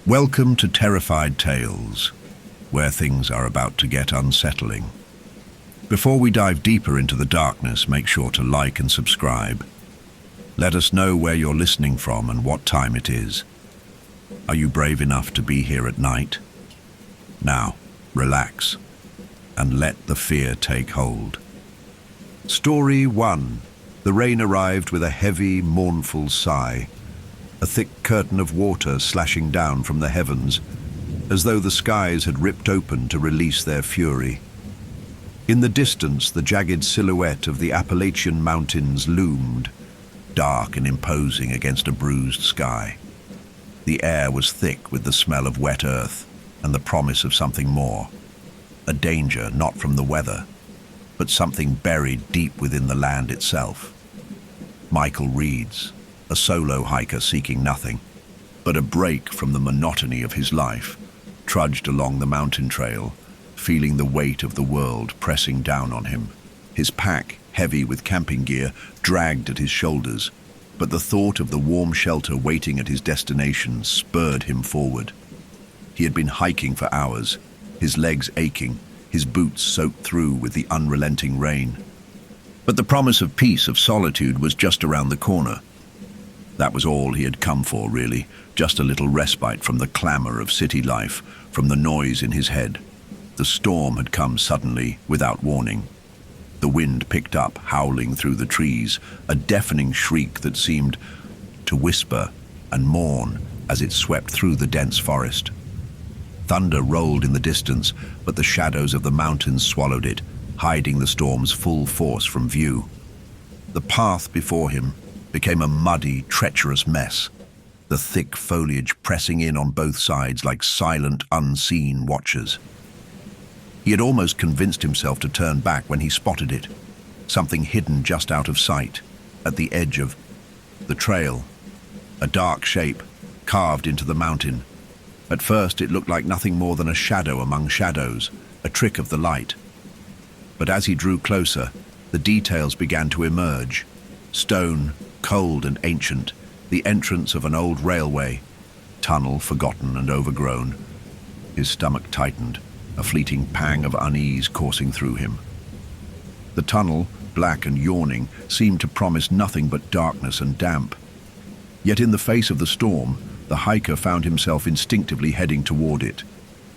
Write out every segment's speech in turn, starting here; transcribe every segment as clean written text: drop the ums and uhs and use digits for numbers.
Welcome to Terrified Tales, where things are about to get unsettling. Before we dive deeper into the darkness, make sure to like and subscribe. Let us know where you're listening from and what time it is. Are you brave enough to be here at night? Now, relax and let the fear take hold. Story 1. The rain arrived with a heavy, mournful sigh, a thick curtain of water slashing down from the heavens, as though the skies had ripped open to release their fury. In the distance, the jagged silhouette of the Appalachian Mountains loomed, dark and imposing against a bruised sky. The air was thick with the smell of wet earth and the promise of something more, a danger not from the weather, but something buried deep within the land itself. Michael reads, a solo hiker seeking nothing but a break from the monotony of his life, trudged along the mountain trail, feeling the weight of the world pressing down on him. His pack, heavy with camping gear, dragged at his shoulders, but the thought of the warm shelter waiting at his destination spurred him forward. He had been hiking for hours, his legs aching, his boots soaked through with the unrelenting rain. But the promise of peace, of solitude, was just around the corner. That was all he had come for, really, just a little respite from the clamor of city life, from the noise in his head. The storm had come suddenly, without warning. The wind picked up, howling through the trees, a deafening shriek that seemed to whisper and mourn as it swept through the dense forest. Thunder rolled in the distance, but the shadows of the mountains swallowed it, hiding the storm's full force from view. The path before him became a muddy, treacherous mess, the thick foliage pressing in on both sides like silent, unseen watchers. He had almost convinced himself to turn back when he spotted it, something hidden just out of sight, at the edge of the trail, a dark shape carved into the mountain. At first it looked like nothing more than a shadow among shadows, a trick of the light. But as he drew closer, the details began to emerge. Stone, cold and ancient, the entrance of an old railway, tunnel forgotten and overgrown. His stomach tightened, a fleeting pang of unease coursing through him. The tunnel, black and yawning, seemed to promise nothing but darkness and damp. Yet in the face of the storm, the hiker found himself instinctively heading toward it.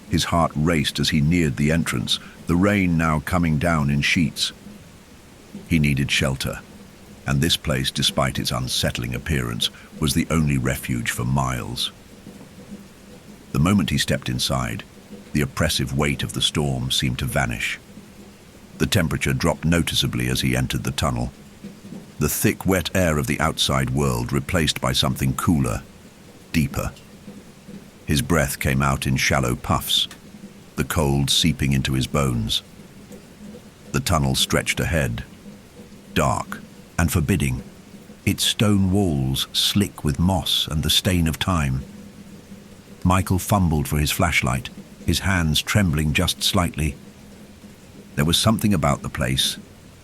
His heart raced as he neared the entrance, the rain now coming down in sheets. He needed shelter, and this place, despite its unsettling appearance, was the only refuge for miles. The moment he stepped inside, the oppressive weight of the storm seemed to vanish. The temperature dropped noticeably as he entered the tunnel. The thick, wet air of the outside world replaced by something cooler, deeper. His breath came out in shallow puffs, the cold seeping into his bones. The tunnel stretched ahead, dark and forbidding, its stone walls slick with moss and the stain of time. Michael fumbled for his flashlight, his hands trembling just slightly. There was something about the place,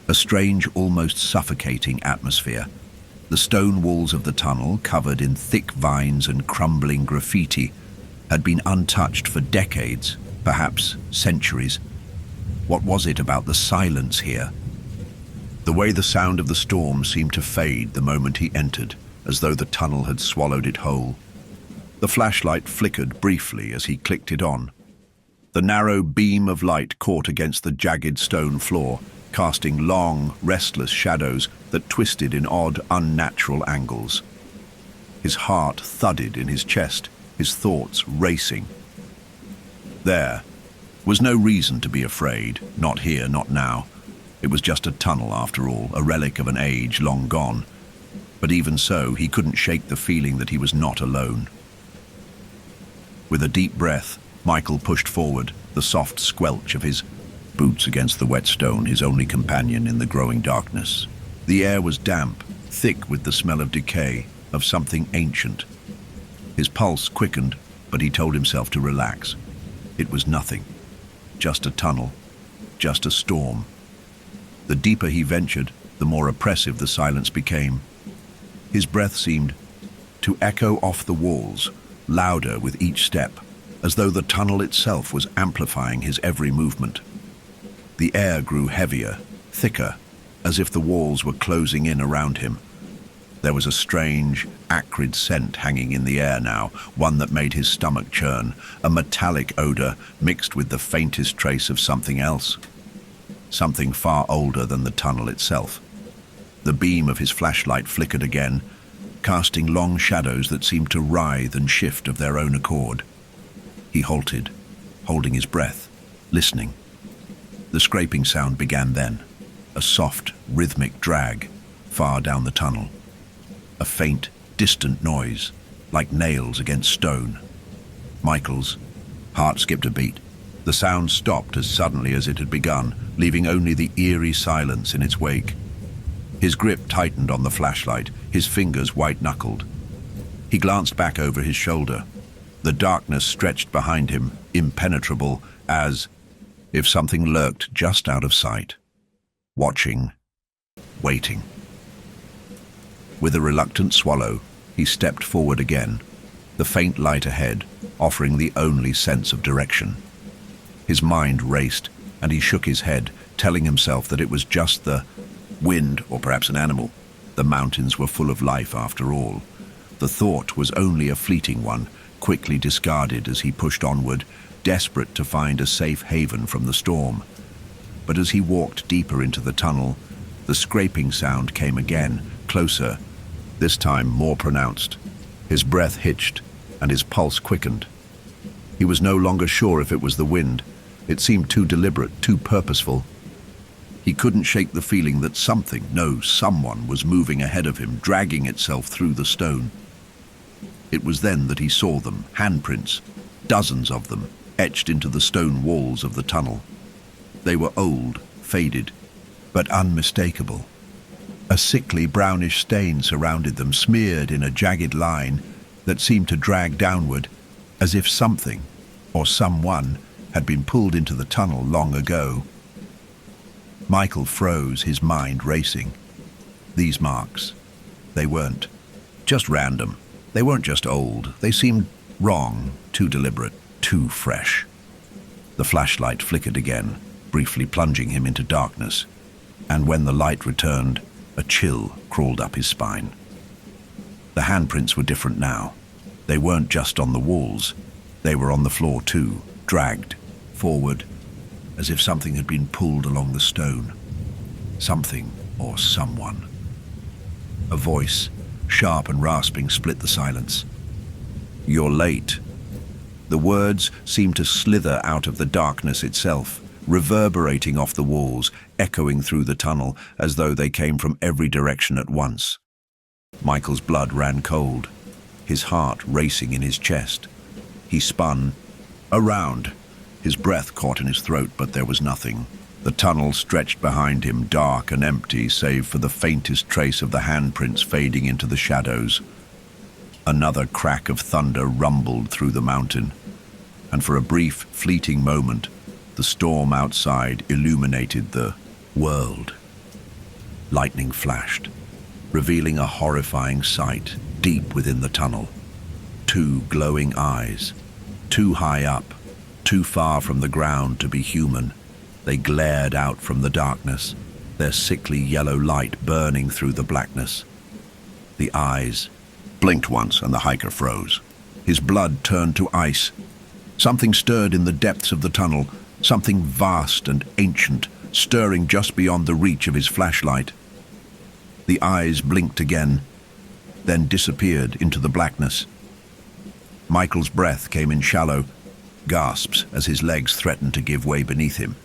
a strange, almost suffocating atmosphere. The stone walls of the tunnel, covered in thick vines and crumbling graffiti, had been untouched for decades, perhaps centuries. What was it about the silence here? The way the sound of the storm seemed to fade the moment he entered, as though the tunnel had swallowed it whole. The flashlight flickered briefly as he clicked it on. The narrow beam of light caught against the jagged stone floor, casting long, restless shadows that twisted in odd, unnatural angles. His heart thudded in his chest, his thoughts racing. There was no reason to be afraid, not here, not now. It was just a tunnel, after all, a relic of an age long gone. But even so, he couldn't shake the feeling that he was not alone. With a deep breath, Michael pushed forward, the soft squelch of his boots against the wet stone, his only companion in the growing darkness. The air was damp, thick with the smell of decay, of something ancient. His pulse quickened, but he told himself to relax. It was nothing. Just a tunnel. Just a storm. The deeper he ventured, the more oppressive the silence became. His breath seemed to echo off the walls, louder with each step, as though the tunnel itself was amplifying his every movement. The air grew heavier, thicker, as if the walls were closing in around him. There was a strange, acrid scent hanging in the air now, one that made his stomach churn, a metallic odor mixed with the faintest trace of something else. Something far older than the tunnel itself. The beam of his flashlight flickered again, casting long shadows that seemed to writhe and shift of their own accord. He halted, holding his breath, listening. The scraping sound began then, a soft, rhythmic drag far down the tunnel. A faint, distant noise, like nails against stone. Michael's heart skipped a beat. The sound stopped as suddenly as it had begun, leaving only the eerie silence in its wake. His grip tightened on the flashlight, his fingers white-knuckled. He glanced back over his shoulder. The darkness stretched behind him, impenetrable, as if something lurked just out of sight. Watching, waiting. With a reluctant swallow, he stepped forward again, the faint light ahead, offering the only sense of direction. His mind raced, and he shook his head, telling himself that it was just the wind, or perhaps an animal. The mountains were full of life after all. The thought was only a fleeting one, quickly discarded as he pushed onward, desperate to find a safe haven from the storm. But as he walked deeper into the tunnel, the scraping sound came again, closer, this time more pronounced. His breath hitched, and his pulse quickened. He was no longer sure if it was the wind. It seemed too deliberate, too purposeful. He couldn't shake the feeling that something, no, someone, was moving ahead of him, dragging itself through the stone. It was then that he saw them, handprints, dozens of them, etched into the stone walls of the tunnel. They were old, faded, but unmistakable. A sickly brownish stain surrounded them, smeared in a jagged line that seemed to drag downward, as if something, or someone, had been pulled into the tunnel long ago. Michael froze, his mind racing. These marks, they weren't just random. They weren't just old. They seemed wrong, too deliberate, too fresh. The flashlight flickered again, briefly plunging him into darkness, and when the light returned, a chill crawled up his spine. The handprints were different now. They weren't just on the walls. They were on the floor too, dragged forward, as if something had been pulled along the stone. Something or someone. A voice, sharp and rasping, split the silence. "You're late." The words seemed to slither out of the darkness itself, reverberating off the walls, echoing through the tunnel as though they came from every direction at once. Michael's blood ran cold, his heart racing in his chest. He spun around. His breath caught in his throat, but there was nothing. The tunnel stretched behind him, dark and empty, save for the faintest trace of the handprints fading into the shadows. Another crack of thunder rumbled through the mountain, and for a brief, fleeting moment, the storm outside illuminated the world. Lightning flashed, revealing a horrifying sight deep within the tunnel. Two glowing eyes, too high up, too far from the ground to be human. They glared out from the darkness, their sickly yellow light burning through the blackness. The eyes blinked once, and the hiker froze. His blood turned to ice. Something stirred in the depths of the tunnel, something vast and ancient, stirring just beyond the reach of his flashlight. The eyes blinked again, then disappeared into the blackness. Michael's breath came in shallow gasps as his legs threatened to give way beneath him.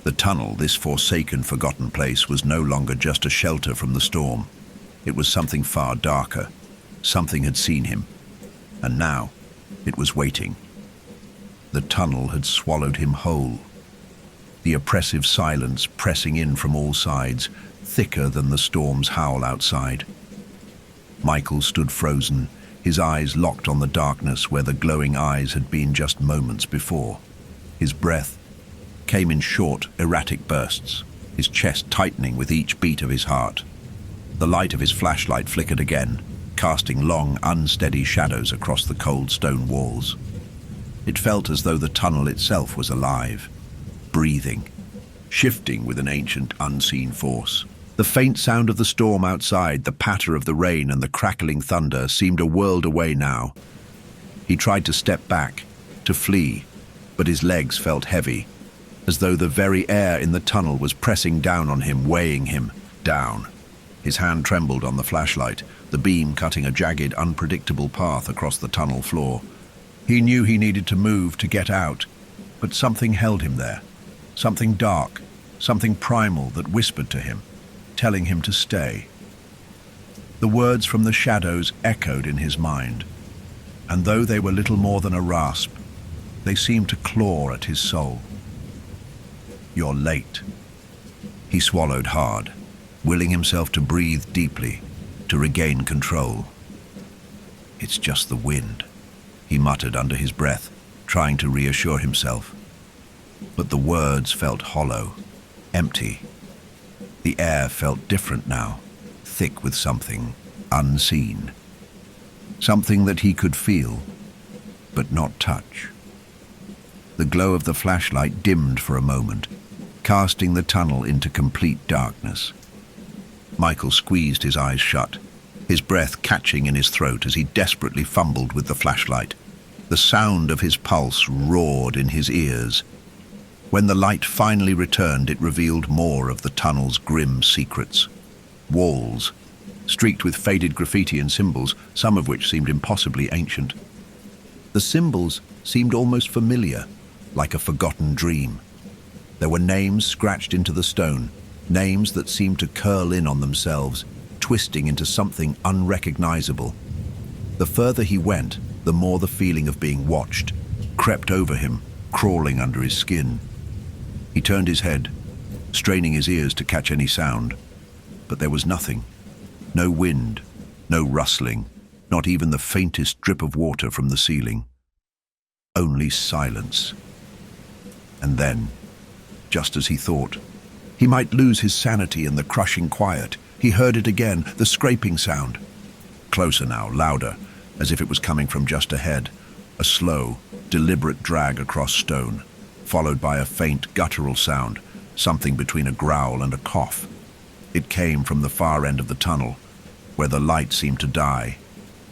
The tunnel, this forsaken, forgotten place, was no longer just a shelter from the storm. It was something far darker. Something had seen him, and now it was waiting. The tunnel had swallowed him whole. The oppressive silence pressing in from all sides, thicker than the storm's howl outside. Michael stood frozen, his eyes locked on the darkness where the glowing eyes had been just moments before. His breath came in short, erratic bursts, his chest tightening with each beat of his heart. The light of his flashlight flickered again, casting long, unsteady shadows across the cold stone walls. It felt as though the tunnel itself was alive, breathing, shifting with an ancient, unseen force. The faint sound of the storm outside, the patter of the rain and the crackling thunder seemed a world away now. He tried to step back, to flee, but his legs felt heavy, as though the very air in the tunnel was pressing down on him, weighing him down. His hand trembled on the flashlight, the beam cutting a jagged, unpredictable path across the tunnel floor. He knew he needed to move to get out, but something held him there. Something dark, something primal that whispered to him, telling him to stay. The words from the shadows echoed in his mind, and though they were little more than a rasp, they seemed to claw at his soul. "You're late." He swallowed hard, willing himself to breathe deeply, to regain control. "It's just the wind," he muttered under his breath, trying to reassure himself. But the words felt hollow, empty. The air felt different now, thick with something unseen. Something that he could feel, but not touch. The glow of the flashlight dimmed for a moment, casting the tunnel into complete darkness. Michael squeezed his eyes shut, his breath catching in his throat as he desperately fumbled with the flashlight. The sound of his pulse roared in his ears. When the light finally returned, it revealed more of the tunnel's grim secrets. Walls, streaked with faded graffiti and symbols, some of which seemed impossibly ancient. The symbols seemed almost familiar, like a forgotten dream. There were names scratched into the stone, names that seemed to curl in on themselves, twisting into something unrecognizable. The further he went, the more the feeling of being watched crept over him, crawling under his skin. He turned his head, straining his ears to catch any sound, but there was nothing. No wind, no rustling, not even the faintest drip of water from the ceiling. Only silence. And then, just as he thought he might lose his sanity in the crushing quiet, he heard it again, the scraping sound. Closer now, louder, as if it was coming from just ahead. A slow, deliberate drag across stone, followed by a faint guttural sound, something between a growl and a cough. It came from the far end of the tunnel, where the light seemed to die.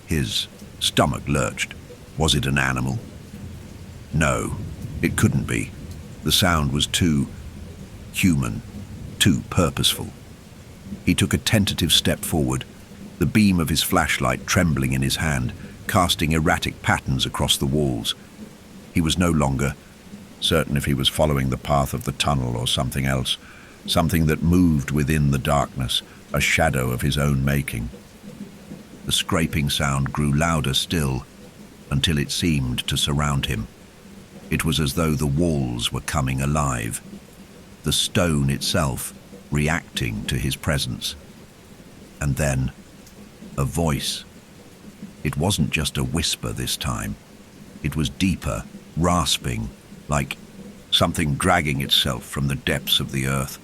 His stomach lurched. Was it an animal? No, it couldn't be. The sound was too human, too purposeful. He took a tentative step forward, the beam of his flashlight trembling in his hand, casting erratic patterns across the walls. He was no longer certain if he was following the path of the tunnel or something else, something that moved within the darkness, a shadow of his own making. The scraping sound grew louder still, until it seemed to surround him. It was as though the walls were coming alive, the stone itself reacting to his presence. And then, a voice. It wasn't just a whisper this time. It was deeper, rasping, like something dragging itself from the depths of the earth.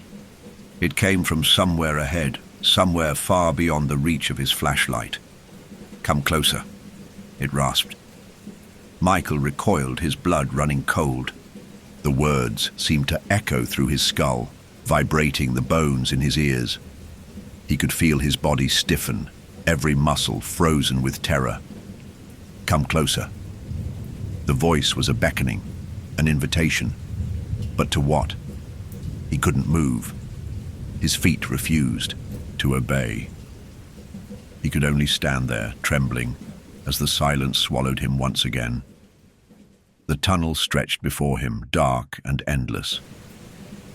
It came from somewhere ahead, somewhere far beyond the reach of his flashlight. "Come closer," it rasped. Michael recoiled, his blood running cold. The words seemed to echo through his skull, vibrating the bones in his ears. He could feel his body stiffen, every muscle frozen with terror. "Come closer." The voice was a beckoning, an invitation. But to what? He couldn't move. His feet refused to obey. He could only stand there, trembling, as the silence swallowed him once again. The tunnel stretched before him, dark and endless.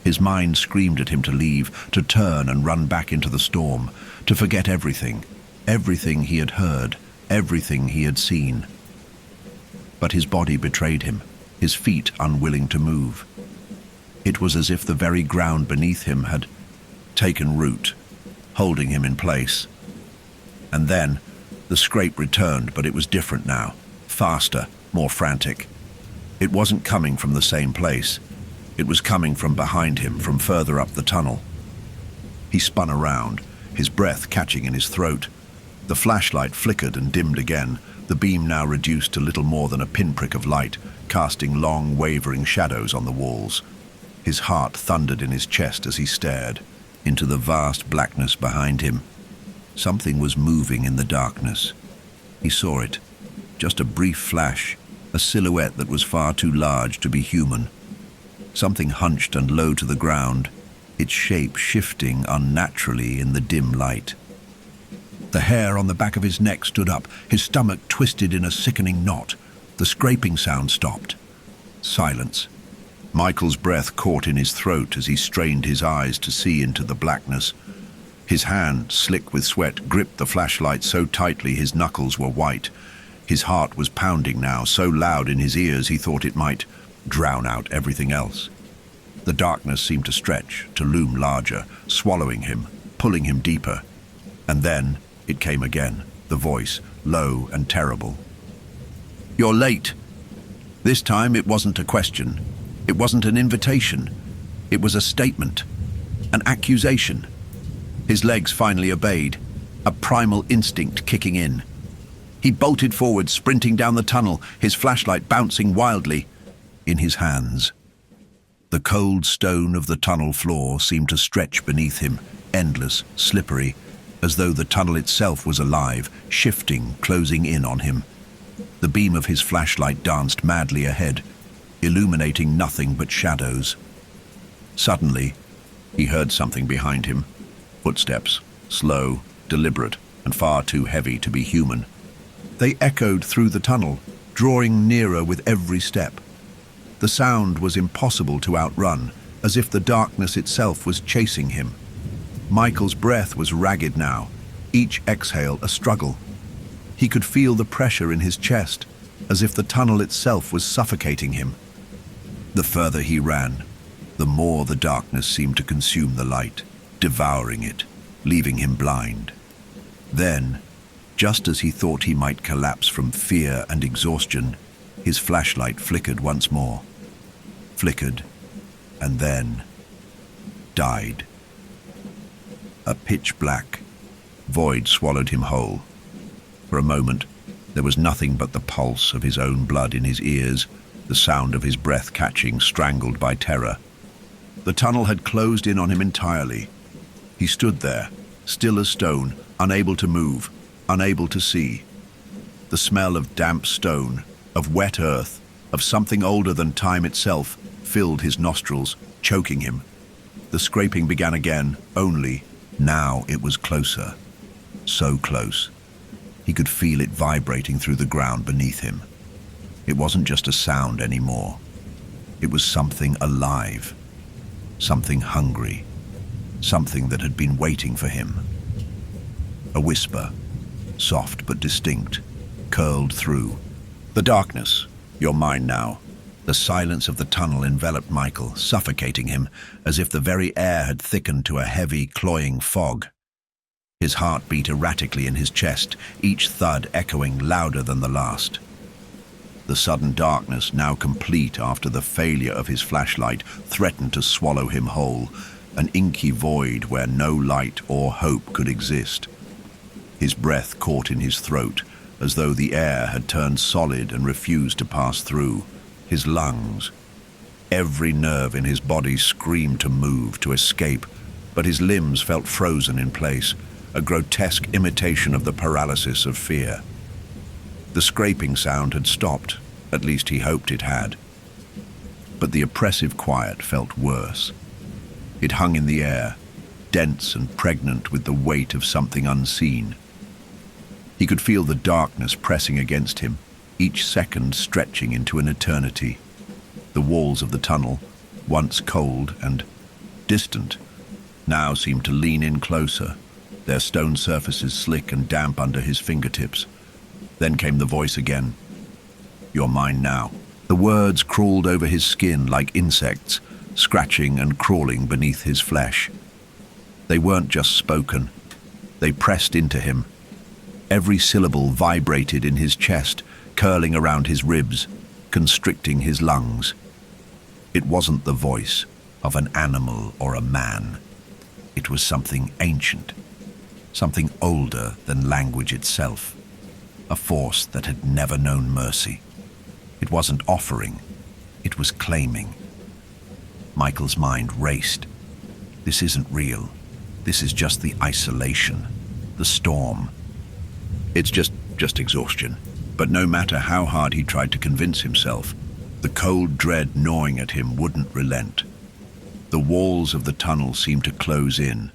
His mind screamed at him to leave, to turn and run back into the storm, to forget everything, everything he had heard, everything he had seen. But his body betrayed him, his feet unwilling to move. It was as if the very ground beneath him had taken root, holding him in place. And then, the scrape returned, but it was different now, faster, more frantic. It wasn't coming from the same place. It was coming from behind him, from further up the tunnel. He spun around, his breath catching in his throat. The flashlight flickered and dimmed again, the beam now reduced to little more than a pinprick of light, casting long, wavering shadows on the walls. His heart thundered in his chest as he stared into the vast blackness behind him. Something was moving in the darkness. He saw it. Just a brief flash, a silhouette that was far too large to be human. Something hunched and low to the ground, its shape shifting unnaturally in the dim light. The hair on the back of his neck stood up, his stomach twisted in a sickening knot. The scraping sound stopped. Silence. Michael's breath caught in his throat as he strained his eyes to see into the blackness. His hand, slick with sweat, gripped the flashlight so tightly his knuckles were white. His heart was pounding now, so loud in his ears he thought it might drown out everything else. The darkness seemed to stretch, to loom larger, swallowing him, pulling him deeper. And then it came again, the voice, low and terrible. "You're late." This time it wasn't a question. It wasn't an invitation. It was a statement, an accusation. His legs finally obeyed, a primal instinct kicking in. He bolted forward, sprinting down the tunnel, his flashlight bouncing wildly in his hands. The cold stone of the tunnel floor seemed to stretch beneath him, endless, slippery, as though the tunnel itself was alive, shifting, closing in on him. The beam of his flashlight danced madly ahead, illuminating nothing but shadows. Suddenly, he heard something behind him. Footsteps, slow, deliberate, and far too heavy to be human. They echoed through the tunnel, drawing nearer with every step. The sound was impossible to outrun, as if the darkness itself was chasing him. Michael's breath was ragged now, each exhale a struggle. He could feel the pressure in his chest, as if the tunnel itself was suffocating him. The further he ran, the more the darkness seemed to consume the light, devouring it, leaving him blind. Then, just as he thought he might collapse from fear and exhaustion, his flashlight flickered once more. Flickered, and then died. A pitch-black void swallowed him whole. For a moment, there was nothing but the pulse of his own blood in his ears, the sound of his breath catching, strangled by terror. The tunnel had closed in on him entirely. He stood there, still as stone, unable to move, unable to see. The smell of damp stone, of wet earth, of something older than time itself, filled his nostrils, choking him. The scraping began again, only now it was closer. So close. He could feel it vibrating through the ground beneath him. It wasn't just a sound anymore. It was something alive, something hungry, something that had been waiting for him. A whisper, soft but distinct, curled through. The darkness, "You're mine now." The silence of the tunnel enveloped Michael, suffocating him, as if the very air had thickened to a heavy, cloying fog. His heart beat erratically in his chest, each thud echoing louder than the last. The sudden darkness, now complete after the failure of his flashlight, threatened to swallow him whole, an inky void where no light or hope could exist. His breath caught in his throat, as though the air had turned solid and refused to pass through. His lungs. Every nerve in his body screamed to move, to escape, but his limbs felt frozen in place, a grotesque imitation of the paralysis of fear. The scraping sound had stopped, at least he hoped it had. But the oppressive quiet felt worse. It hung in the air, dense and pregnant with the weight of something unseen. He could feel the darkness pressing against him, each second stretching into an eternity. The walls of the tunnel, once cold and distant, now seemed to lean in closer, their stone surfaces slick and damp under his fingertips. Then came the voice again. "You're mine now." The words crawled over his skin like insects, scratching and crawling beneath his flesh. They weren't just spoken. They pressed into him. Every syllable vibrated in his chest, curling around his ribs, constricting his lungs. It wasn't the voice of an animal or a man. It was something ancient, something older than language itself, a force that had never known mercy. It wasn't offering, it was claiming. Michael's mind raced. This isn't real. This is just the isolation, the storm. It's just exhaustion. But no matter how hard he tried to convince himself, the cold dread gnawing at him wouldn't relent. The walls of the tunnel seemed to close in.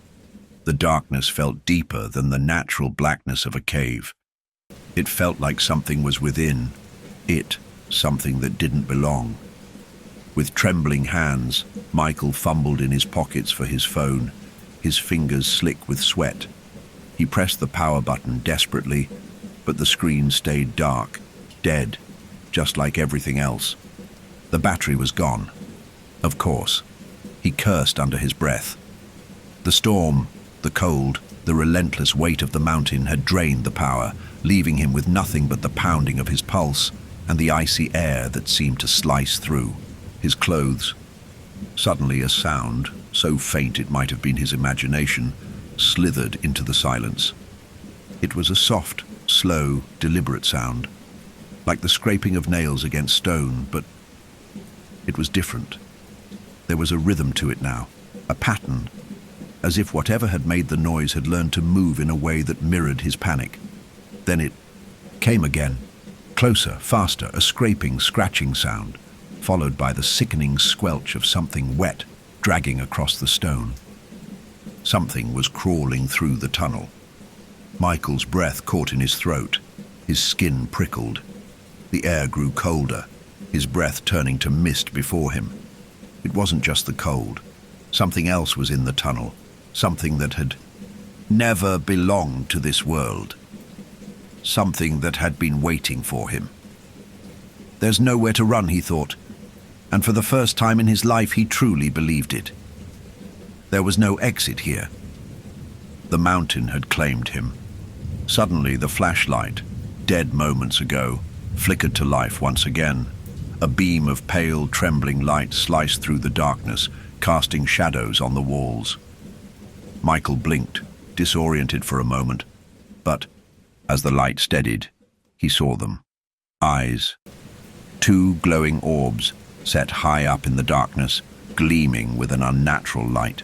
The darkness felt deeper than the natural blackness of a cave. It felt like something was within it, something that didn't belong. With trembling hands, Michael fumbled in his pockets for his phone, his fingers slick with sweat. He pressed the power button desperately, but the screen stayed dark, dead, just like everything else. The battery was gone. Of course. He cursed under his breath. The storm, the cold, the relentless weight of the mountain had drained the power, leaving him with nothing but the pounding of his pulse and the icy air that seemed to slice through his clothes. Suddenly a sound, so faint it might have been his imagination, slithered into the silence. It was a soft, slow, deliberate sound, like the scraping of nails against stone, but it was different. There was a rhythm to it now, a pattern, as if whatever had made the noise had learned to move in a way that mirrored his panic. Then it came again, closer, faster, a scraping, scratching sound, followed by the sickening squelch of something wet dragging across the stone. Something was crawling through the tunnel. Michael's breath caught in his throat. His skin prickled. The air grew colder, his breath turning to mist before him. It wasn't just the cold. Something else was in the tunnel, something that had never belonged to this world. Something that had been waiting for him. There's nowhere to run, he thought, and for the first time in his life he truly believed it. There was no exit here. The mountain had claimed him. Suddenly the flashlight, dead moments ago, flickered to life once again. A beam of pale, trembling light sliced through the darkness, casting shadows on the walls. Michael blinked, disoriented for a moment, but as the light steadied, he saw them. Eyes. Two glowing orbs, set high up in the darkness, gleaming with an unnatural light.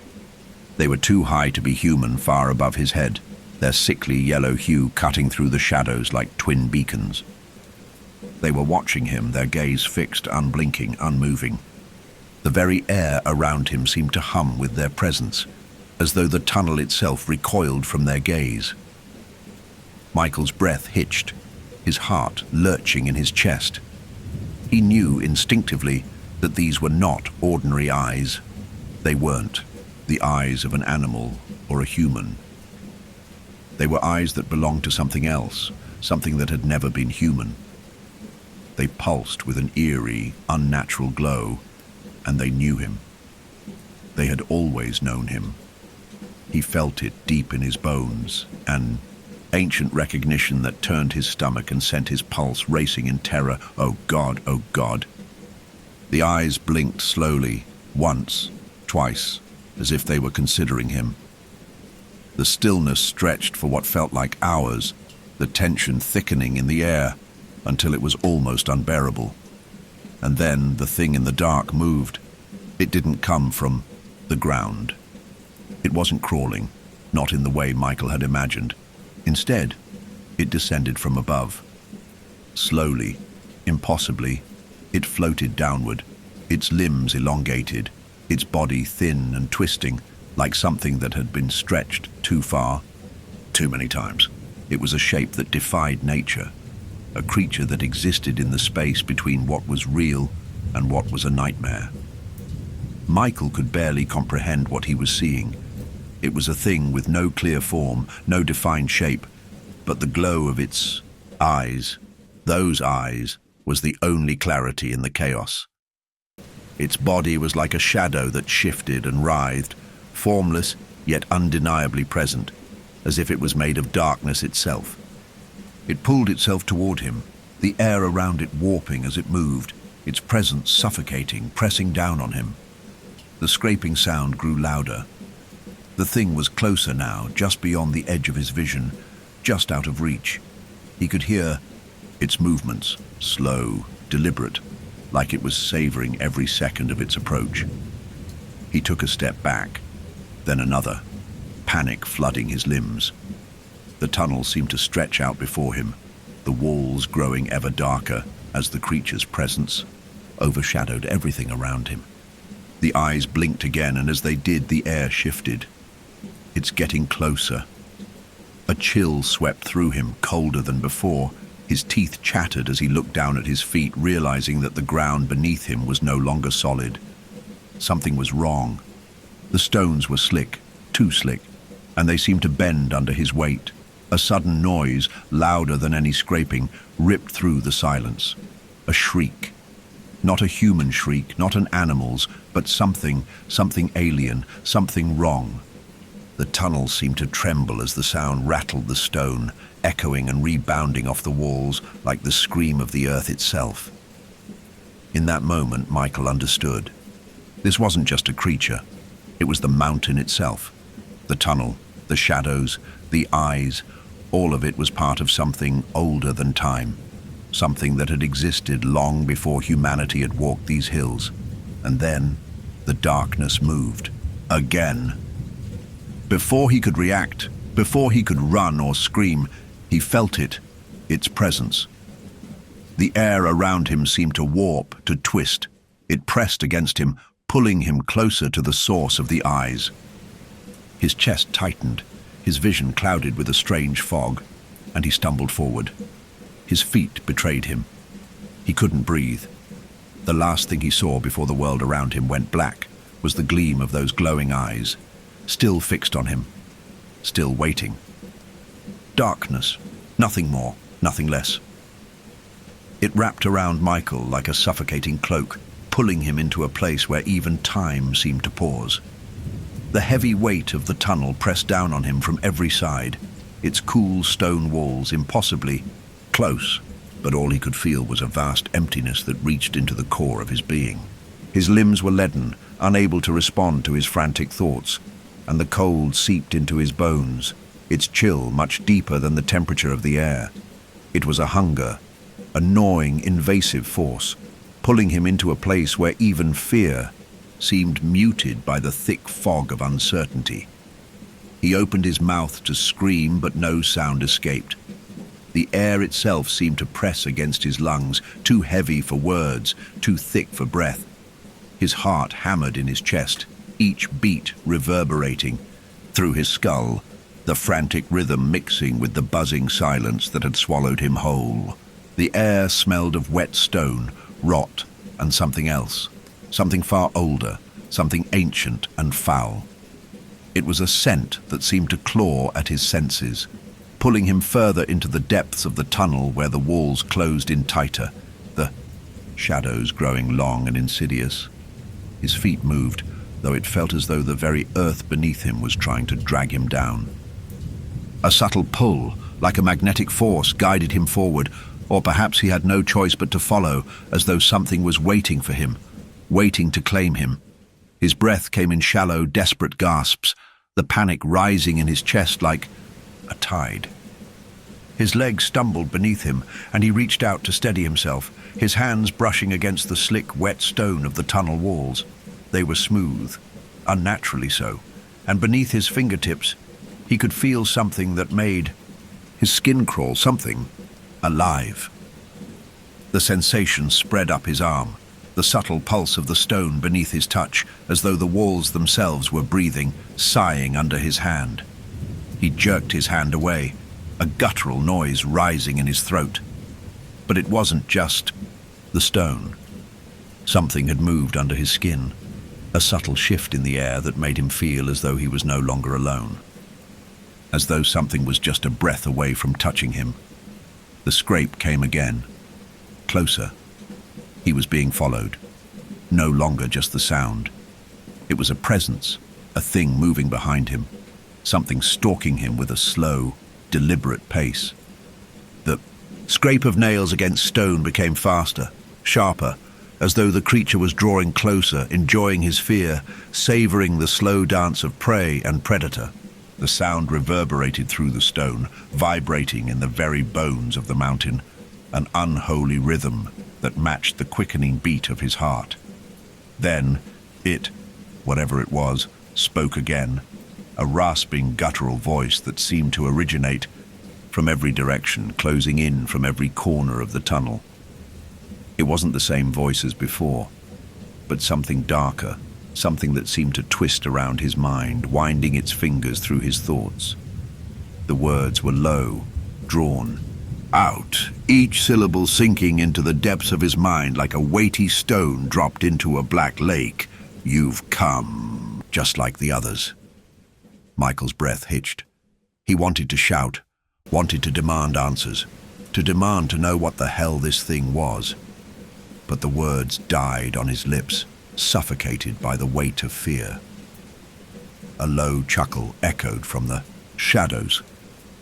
They were too high to be human, far above his head, their sickly yellow hue cutting through the shadows like twin beacons. They were watching him, their gaze fixed, unblinking, unmoving. The very air around him seemed to hum with their presence, as though the tunnel itself recoiled from their gaze. Michael's breath hitched, his heart lurching in his chest. He knew instinctively that these were not ordinary eyes. They weren't the eyes of an animal or a human. They were eyes that belonged to something else, something that had never been human. They pulsed with an eerie, unnatural glow, and they knew him. They had always known him. He felt it deep in his bones, an ancient recognition that turned his stomach and sent his pulse racing in terror. Oh God, oh God. The eyes blinked slowly, once, twice, as if they were considering him. The stillness stretched for what felt like hours, the tension thickening in the air, until it was almost unbearable. And then the thing in the dark moved. It didn't come from the ground. It wasn't crawling, not in the way Michael had imagined. Instead, it descended from above. Slowly, impossibly, it floated downward, its limbs elongated, its body thin and twisting, like something that had been stretched too far, too many times. It was a shape that defied nature, a creature that existed in the space between what was real and what was a nightmare. Michael could barely comprehend what he was seeing. It was a thing with no clear form, no defined shape, but the glow of its eyes, those eyes, was the only clarity in the chaos. Its body was like a shadow that shifted and writhed, formless yet undeniably present, as if it was made of darkness itself. It pulled itself toward him, the air around it warping as it moved, its presence suffocating, pressing down on him. The scraping sound grew louder. The thing was closer now, just beyond the edge of his vision, just out of reach. He could hear its movements, slow, deliberate, like it was savoring every second of its approach. He took a step back, then another, panic flooding his limbs. The tunnel seemed to stretch out before him, the walls growing ever darker as the creature's presence overshadowed everything around him. The eyes blinked again, and as they did, the air shifted. It's getting closer. A chill swept through him, colder than before. His teeth chattered as he looked down at his feet, realizing that the ground beneath him was no longer solid. Something was wrong. The stones were slick, too slick, and they seemed to bend under his weight. A sudden noise, louder than any scraping, ripped through the silence. A shriek. Not a human shriek, not an animal's, but something alien, something wrong. The tunnel seemed to tremble as the sound rattled the stone, echoing and rebounding off the walls like the scream of the earth itself. In that moment, Michael understood. This wasn't just a creature. It was the mountain itself. The tunnel, the shadows, the eyes, all of it was part of something older than time, something that had existed long before humanity had walked these hills. And then, the darkness moved. Again. Before he could react, before he could run or scream, he felt it, its presence. The air around him seemed to warp, to twist. It pressed against him, pulling him closer to the source of the eyes. His chest tightened, his vision clouded with a strange fog, and he stumbled forward. His feet betrayed him. He couldn't breathe. The last thing he saw before the world around him went black was the gleam of those glowing eyes, still fixed on him, still waiting. Darkness, nothing more, nothing less. It wrapped around Michael like a suffocating cloak, pulling him into a place where even time seemed to pause. The heavy weight of the tunnel pressed down on him from every side, its cool stone walls impossibly close, but all he could feel was a vast emptiness that reached into the core of his being. His limbs were leaden, unable to respond to his frantic thoughts, and the cold seeped into his bones, its chill much deeper than the temperature of the air. It was a hunger, a gnawing, invasive force, pulling him into a place where even fear seemed muted by the thick fog of uncertainty. He opened his mouth to scream, but no sound escaped. The air itself seemed to press against his lungs, too heavy for words, too thick for breath. His heart hammered in his chest, each beat reverberating through his skull, the frantic rhythm mixing with the buzzing silence that had swallowed him whole. The air smelled of wet stone, rot, and something else, something far older, something ancient and foul. It was a scent that seemed to claw at his senses, pulling him further into the depths of the tunnel where the walls closed in tighter, the shadows growing long and insidious. His feet moved, though it felt as though the very earth beneath him was trying to drag him down. A subtle pull, like a magnetic force, guided him forward, or perhaps he had no choice but to follow, as though something was waiting for him, waiting to claim him. His breath came in shallow, desperate gasps, the panic rising in his chest like a tide. His legs stumbled beneath him, and he reached out to steady himself, his hands brushing against the slick, wet stone of the tunnel walls. They were smooth, unnaturally so, and beneath his fingertips, he could feel something that made his skin crawl, something alive. The sensation spread up his arm, the subtle pulse of the stone beneath his touch, as though the walls themselves were breathing, sighing under his hand. He jerked his hand away, a guttural noise rising in his throat. But it wasn't just the stone. Something had moved under his skin, a subtle shift in the air that made him feel as though he was no longer alone, as though something was just a breath away from touching him. The scrape came again, closer. He was being followed, no longer just the sound. It was a presence, a thing moving behind him, something stalking him with a slow, deliberate pace. The scrape of nails against stone became faster, sharper, as though the creature was drawing closer, enjoying his fear, savoring the slow dance of prey and predator. The sound reverberated through the stone, vibrating in the very bones of the mountain, an unholy rhythm that matched the quickening beat of his heart. Then it, whatever it was, spoke again, a rasping, guttural voice that seemed to originate from every direction, closing in from every corner of the tunnel. It wasn't the same voice as before, but something darker, something that seemed to twist around his mind, winding its fingers through his thoughts. The words were low, drawn, out, each syllable sinking into the depths of his mind like a weighty stone dropped into a black lake. "You've come," just like the others. Michael's breath hitched. He wanted to shout, wanted to demand answers, to demand to know what the hell this thing was. But the words died on his lips, suffocated by the weight of fear. A low chuckle echoed from the shadows,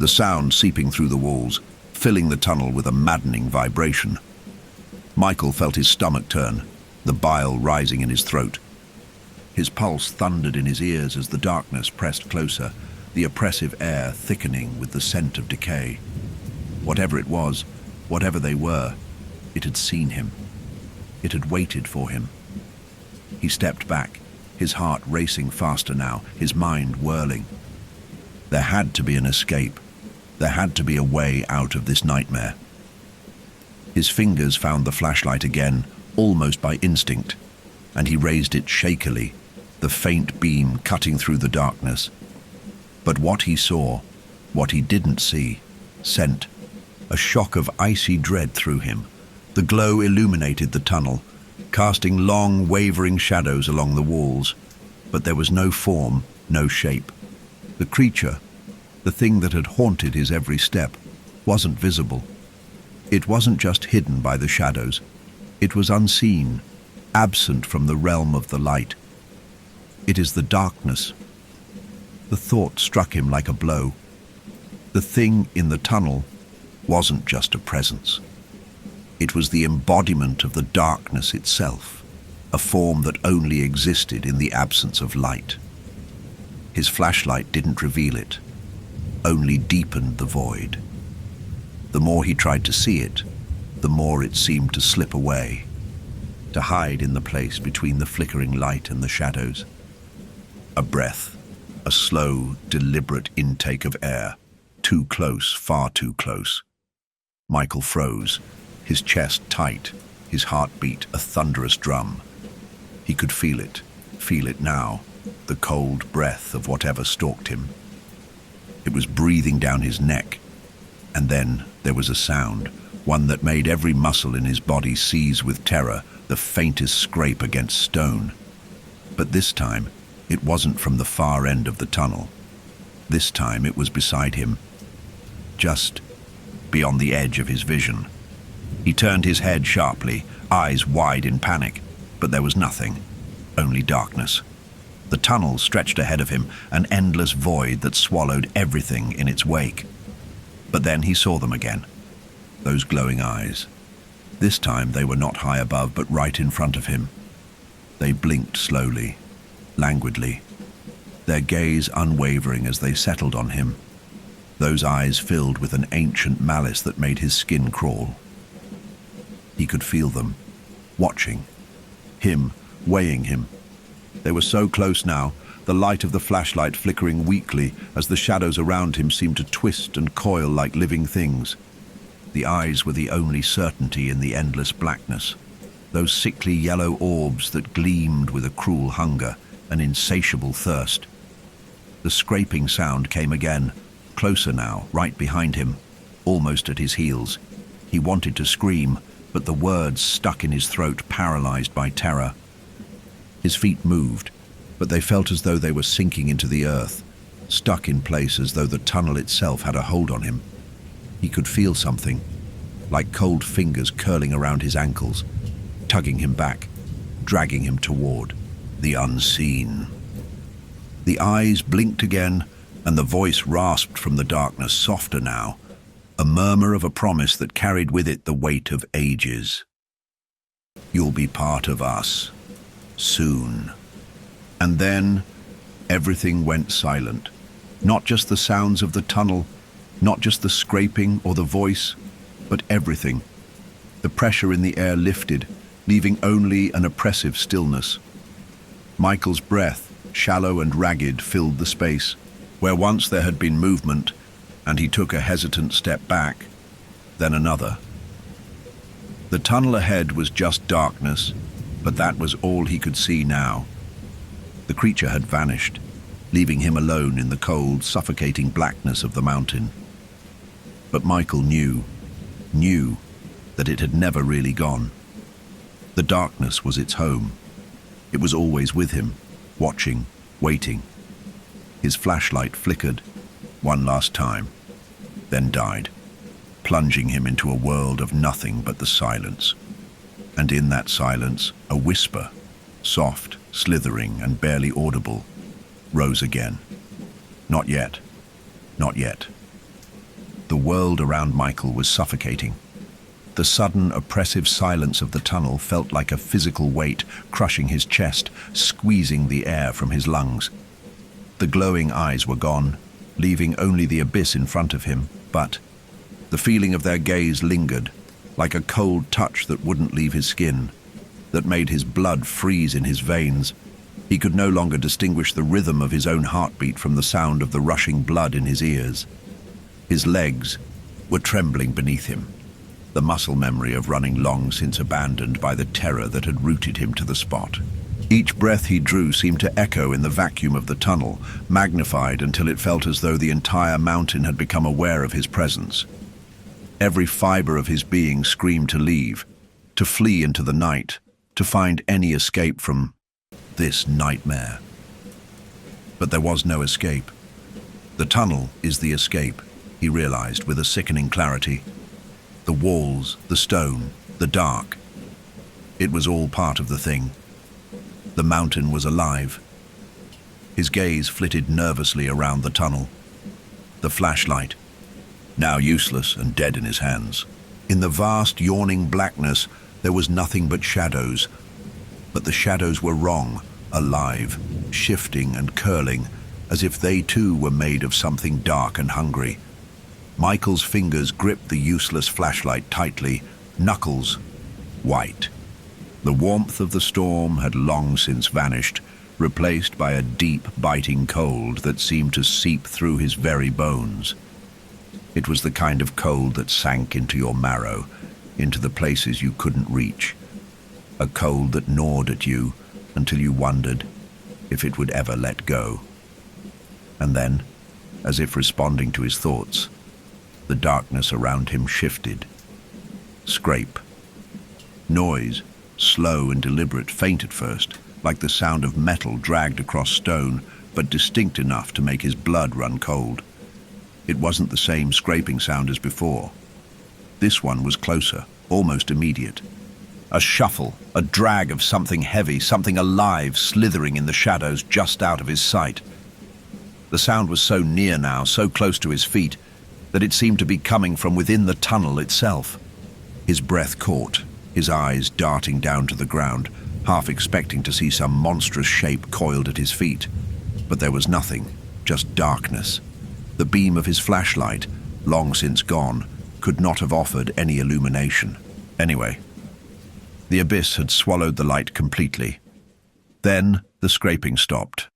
the sound seeping through the walls, filling the tunnel with a maddening vibration. Michael felt his stomach turn, the bile rising in his throat. His pulse thundered in his ears as the darkness pressed closer, the oppressive air thickening with the scent of decay. Whatever it was, whatever they were, it had seen him. It had waited for him. He stepped back, his heart racing faster now, his mind whirling. There had to be an escape. There had to be a way out of this nightmare. His fingers found the flashlight again, almost by instinct, and he raised it shakily, the faint beam cutting through the darkness. But what he saw, what he didn't see, sent a shock of icy dread through him. The glow illuminated the tunnel, casting long, wavering shadows along the walls, but there was no form, no shape. The creature, the thing that had haunted his every step, wasn't visible. It wasn't just hidden by the shadows. It was unseen, absent from the realm of the light. It is the darkness. The thought struck him like a blow. The thing in the tunnel wasn't just a presence. It was the embodiment of the darkness itself, a form that only existed in the absence of light. His flashlight didn't reveal it, only deepened the void. The more he tried to see it, the more it seemed to slip away, to hide in the place between the flickering light and the shadows. A breath, a slow, deliberate intake of air, too close, far too close. Michael froze, his chest tight, his heartbeat a thunderous drum. He could feel it now, the cold breath of whatever stalked him. It was breathing down his neck, and then there was a sound, one that made every muscle in his body seize with terror, the faintest scrape against stone. But this time, it wasn't from the far end of the tunnel. This time it was beside him, just beyond the edge of his vision. He turned his head sharply, eyes wide in panic, but there was nothing, only darkness. The tunnel stretched ahead of him, an endless void that swallowed everything in its wake. But then he saw them again, those glowing eyes. This time they were not high above, but right in front of him. They blinked slowly, languidly, their gaze unwavering as they settled on him, those eyes filled with an ancient malice that made his skin crawl. He could feel them, watching, him, weighing him. They were so close now, the light of the flashlight flickering weakly as the shadows around him seemed to twist and coil like living things. The eyes were the only certainty in the endless blackness, those sickly yellow orbs that gleamed with a cruel hunger, an insatiable thirst. The scraping sound came again, closer now, right behind him, almost at his heels. He wanted to scream, but the words stuck in his throat, paralyzed by terror. His feet moved, but they felt as though they were sinking into the earth, stuck in place as though the tunnel itself had a hold on him. He could feel something, like cold fingers curling around his ankles, tugging him back, dragging him toward the unseen. The eyes blinked again, and the voice rasped from the darkness, softer now, a murmur of a promise that carried with it the weight of ages. You'll be part of us. Soon. And then everything went silent. Not just the sounds of the tunnel, not just the scraping or the voice, but everything. The pressure in the air lifted, leaving only an oppressive stillness. Michael's breath, shallow and ragged, filled the space. Where once there had been movement, and he took a hesitant step back, then another. The tunnel ahead was just darkness, but that was all he could see now. The creature had vanished, leaving him alone in the cold, suffocating blackness of the mountain. But Michael knew that it had never really gone. The darkness was its home. It was always with him, watching, waiting. His flashlight flickered one last time, then died, plunging him into a world of nothing but the silence. And in that silence, a whisper, soft, slithering, and barely audible, rose again. Not yet. Not yet. The world around Michael was suffocating. The sudden, oppressive silence of the tunnel felt like a physical weight crushing his chest, squeezing the air from his lungs. The glowing eyes were gone, leaving only the abyss in front of him, but the feeling of their gaze lingered, like a cold touch that wouldn't leave his skin, that made his blood freeze in his veins. He could no longer distinguish the rhythm of his own heartbeat from the sound of the rushing blood in his ears. His legs were trembling beneath him, the muscle memory of running long since abandoned by the terror that had rooted him to the spot. Each breath he drew seemed to echo in the vacuum of the tunnel, magnified until it felt as though the entire mountain had become aware of his presence. Every fiber of his being screamed to leave, to flee into the night, to find any escape from this nightmare. But there was no escape. The tunnel is the escape, he realized with a sickening clarity. The walls, the stone, the dark. It was all part of the thing. The mountain was alive. His gaze flitted nervously around the tunnel. The flashlight, now useless and dead in his hands. In the vast, yawning blackness, there was nothing but shadows. But the shadows were wrong, alive, shifting and curling, as if they too were made of something dark and hungry. Michael's fingers gripped the useless flashlight tightly, knuckles white. The warmth of the storm had long since vanished, replaced by a deep, biting cold that seemed to seep through his very bones. It was the kind of cold that sank into your marrow, into the places you couldn't reach. A cold that gnawed at you until you wondered if it would ever let go. And then, as if responding to his thoughts, the darkness around him shifted. Scrape. Noise, slow and deliberate, faint at first, like the sound of metal dragged across stone, but distinct enough to make his blood run cold. It wasn't the same scraping sound as before. This one was closer, almost immediate. A shuffle, a drag of something heavy, something alive slithering in the shadows just out of his sight. The sound was so near now, so close to his feet, that it seemed to be coming from within the tunnel itself. His breath caught, his eyes darting down to the ground, half expecting to see some monstrous shape coiled at his feet. But there was nothing, just darkness. The beam of his flashlight, long since gone, could not have offered any illumination. Anyway, the abyss had swallowed the light completely. Then the scraping stopped.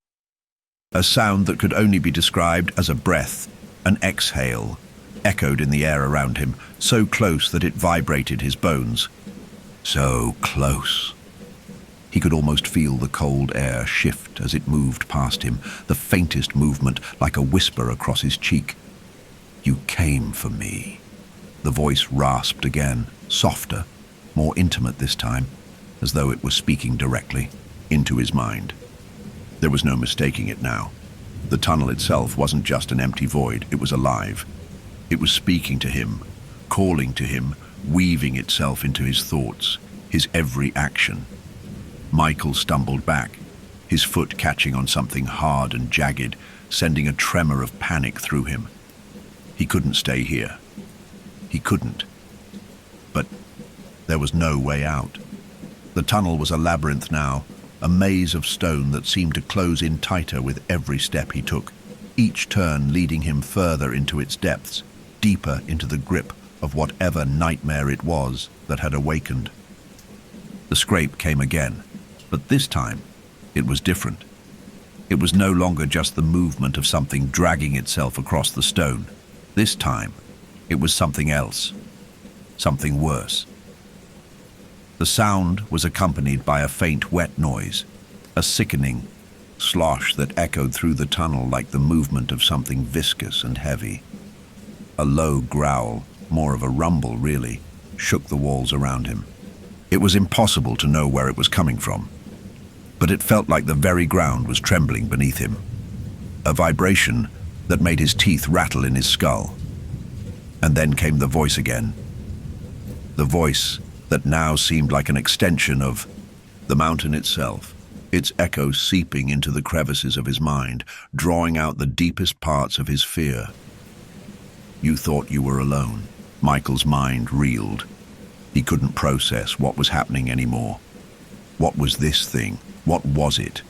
A sound that could only be described as a breath, an exhale, echoed in the air around him, so close that it vibrated his bones. So close. He could almost feel the cold air shift as it moved past him, the faintest movement like a whisper across his cheek. "You came for me." The voice rasped again, softer, more intimate this time, as though it was speaking directly into his mind. There was no mistaking it now. The tunnel itself wasn't just an empty void, it was alive. It was speaking to him, calling to him, weaving itself into his thoughts, his every action. Michael stumbled back, his foot catching on something hard and jagged, sending a tremor of panic through him. He couldn't stay here. He couldn't. But there was no way out. The tunnel was a labyrinth now, a maze of stone that seemed to close in tighter with every step he took, each turn leading him further into its depths, deeper into the grip of whatever nightmare it was that had awakened. The scrape came again, but this time it was different. It was no longer just the movement of something dragging itself across the stone. This time, it was something else, something worse. The sound was accompanied by a faint wet noise, a sickening slosh that echoed through the tunnel like the movement of something viscous and heavy. A low growl, more of a rumble really, shook the walls around him. It was impossible to know where it was coming from, but it felt like the very ground was trembling beneath him. A vibration that made his teeth rattle in his skull. And then came the voice again. The voice that now seemed like an extension of the mountain itself, its echo seeping into the crevices of his mind, drawing out the deepest parts of his fear. You thought you were alone. Michael's mind reeled. He couldn't process what was happening anymore. What was this thing? What was it?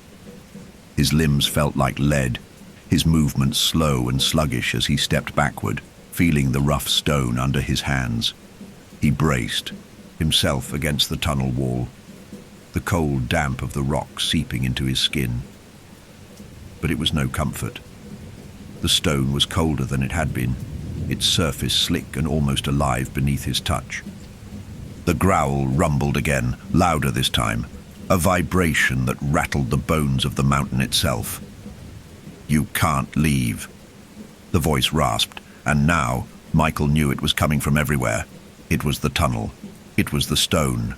His limbs felt like lead, his movements slow and sluggish as he stepped backward, feeling the rough stone under his hands. He braced himself against the tunnel wall, the cold damp of the rock seeping into his skin. But it was no comfort. The stone was colder than it had been, its surface slick and almost alive beneath his touch. The growl rumbled again, louder this time, a vibration that rattled the bones of the mountain itself. You can't leave, the voice rasped, and now Michael knew it was coming from everywhere. It was the tunnel. It was the stone.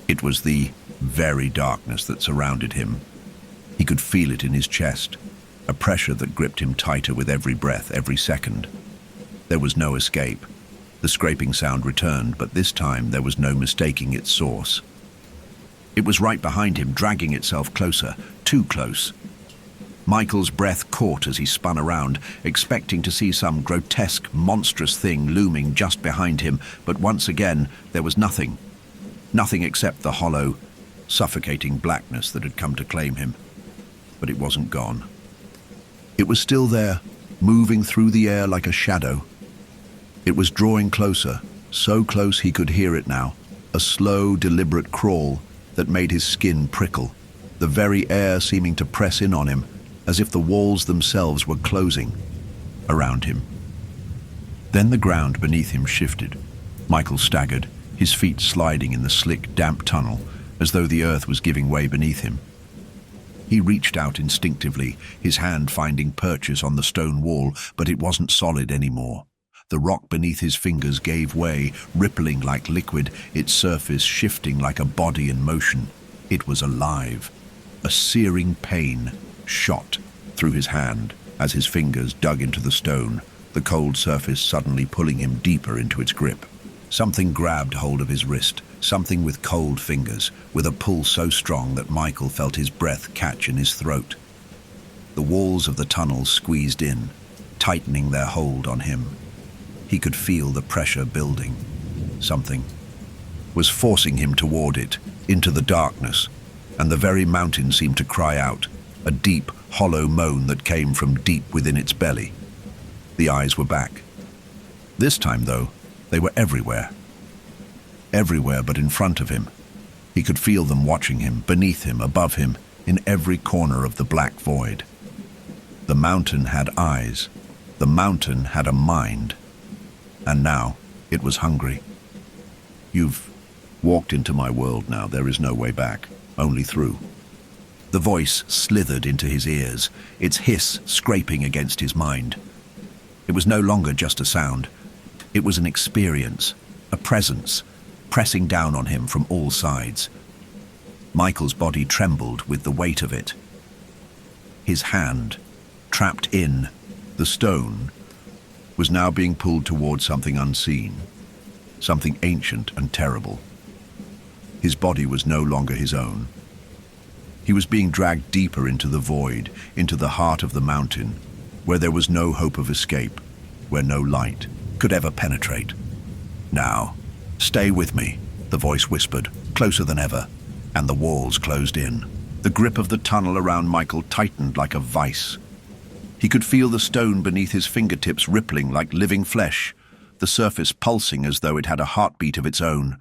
It was the very darkness that surrounded him. He could feel it in his chest, a pressure that gripped him tighter with every breath, every second. There was no escape. The scraping sound returned, but this time there was no mistaking its source. It was right behind him, dragging itself closer, too close. Michael's breath caught as he spun around, expecting to see some grotesque, monstrous thing looming just behind him, but once again there was nothing. Nothing except the hollow, suffocating blackness that had come to claim him. But it wasn't gone. It was still there, moving through the air like a shadow. It was drawing closer, so close he could hear it now, a slow, deliberate crawl that made his skin prickle, the very air seeming to press in on him, as if the walls themselves were closing around him. Then the ground beneath him shifted. Michael staggered, his feet sliding in the slick, damp tunnel, as though the earth was giving way beneath him. He reached out instinctively, his hand finding purchase on the stone wall, but it wasn't solid anymore. The rock beneath his fingers gave way, rippling like liquid, its surface shifting like a body in motion. It was alive. A searing pain shot through his hand as his fingers dug into the stone, the cold surface suddenly pulling him deeper into its grip. Something grabbed hold of his wrist, something with cold fingers, with a pull so strong that Michael felt his breath catch in his throat. The walls of the tunnel squeezed in, tightening their hold on him. He could feel the pressure building. Something was forcing him toward it, into the darkness, and the very mountain seemed to cry out, a deep, hollow moan that came from deep within its belly. The eyes were back. This time, though, they were everywhere. Everywhere but in front of him. He could feel them watching him, beneath him, above him, in every corner of the black void. The mountain had eyes. The mountain had a mind. And now it was hungry. You've walked into my world now. There is no way back, only through. The voice slithered into his ears, its hiss scraping against his mind. It was no longer just a sound. It was an experience, a presence, pressing down on him from all sides. Michael's body trembled with the weight of it. His hand, trapped in the stone, was now being pulled toward something unseen, something ancient and terrible. His body was no longer his own. He was being dragged deeper into the void, into the heart of the mountain, where there was no hope of escape, where no light could ever penetrate. Now, stay with me, the voice whispered, closer than ever. and the walls closed in. The grip of the tunnel around Michael tightened like a vice. He could feel the stone beneath his fingertips rippling like living flesh, the surface pulsing as though it had a heartbeat of its own.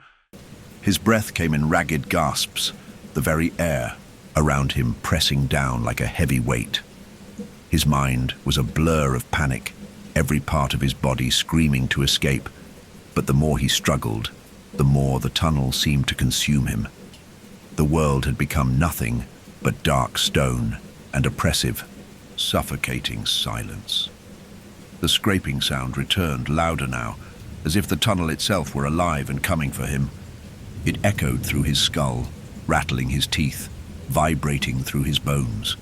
His breath came in ragged gasps, the very air around him pressing down like a heavy weight. His mind was a blur of panic, every part of his body screaming to escape, but the more he struggled, the more the tunnel seemed to consume him. The world had become nothing but dark stone and oppressive, suffocating silence. The scraping sound returned, louder now, as if the tunnel itself were alive and coming for him. It echoed through his skull, rattling his teeth, vibrating through his bones.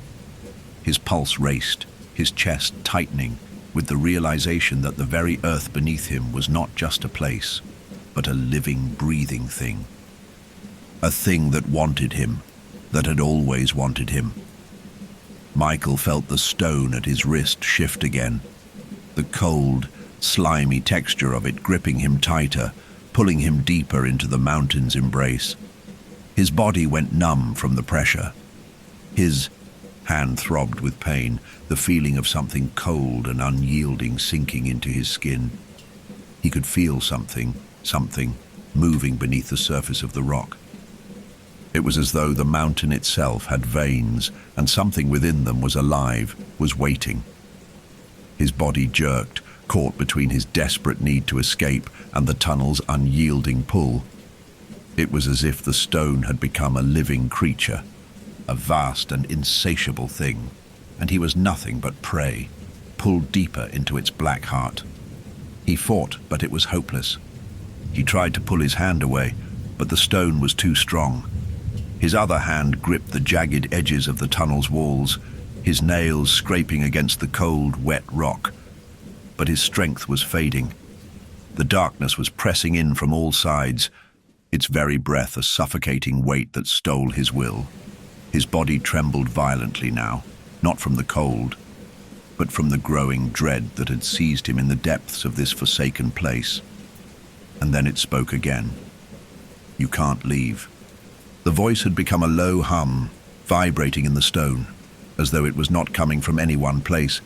His pulse raced, his chest tightening, with the realization that the very earth beneath him was not just a place, but a living, breathing thing. A thing that wanted him, that had always wanted him. Michael felt the stone at his wrist shift again, the cold, slimy texture of it gripping him tighter, pulling him deeper into the mountain's embrace. His body went numb from the pressure. His hand throbbed with pain, the feeling of something cold and unyielding sinking into his skin. He could feel something moving beneath the surface of the rock. It was as though the mountain itself had veins, and something within them was alive, was waiting. His body jerked, caught between his desperate need to escape and the tunnel's unyielding pull. It was as if the stone had become a living creature, a vast and insatiable thing, and he was nothing but prey, pulled deeper into its black heart. He fought, but it was hopeless. He tried to pull his hand away, but the stone was too strong. His other hand gripped the jagged edges of the tunnel's walls, his nails scraping against the cold, wet rock. But his strength was fading. The darkness was pressing in from all sides, its very breath a suffocating weight that stole his will. His body trembled violently now, not from the cold, but from the growing dread that had seized him in the depths of this forsaken place. And then it spoke again. "You can't leave." The voice had become a low hum, vibrating in the stone, as though it was not coming from any one place,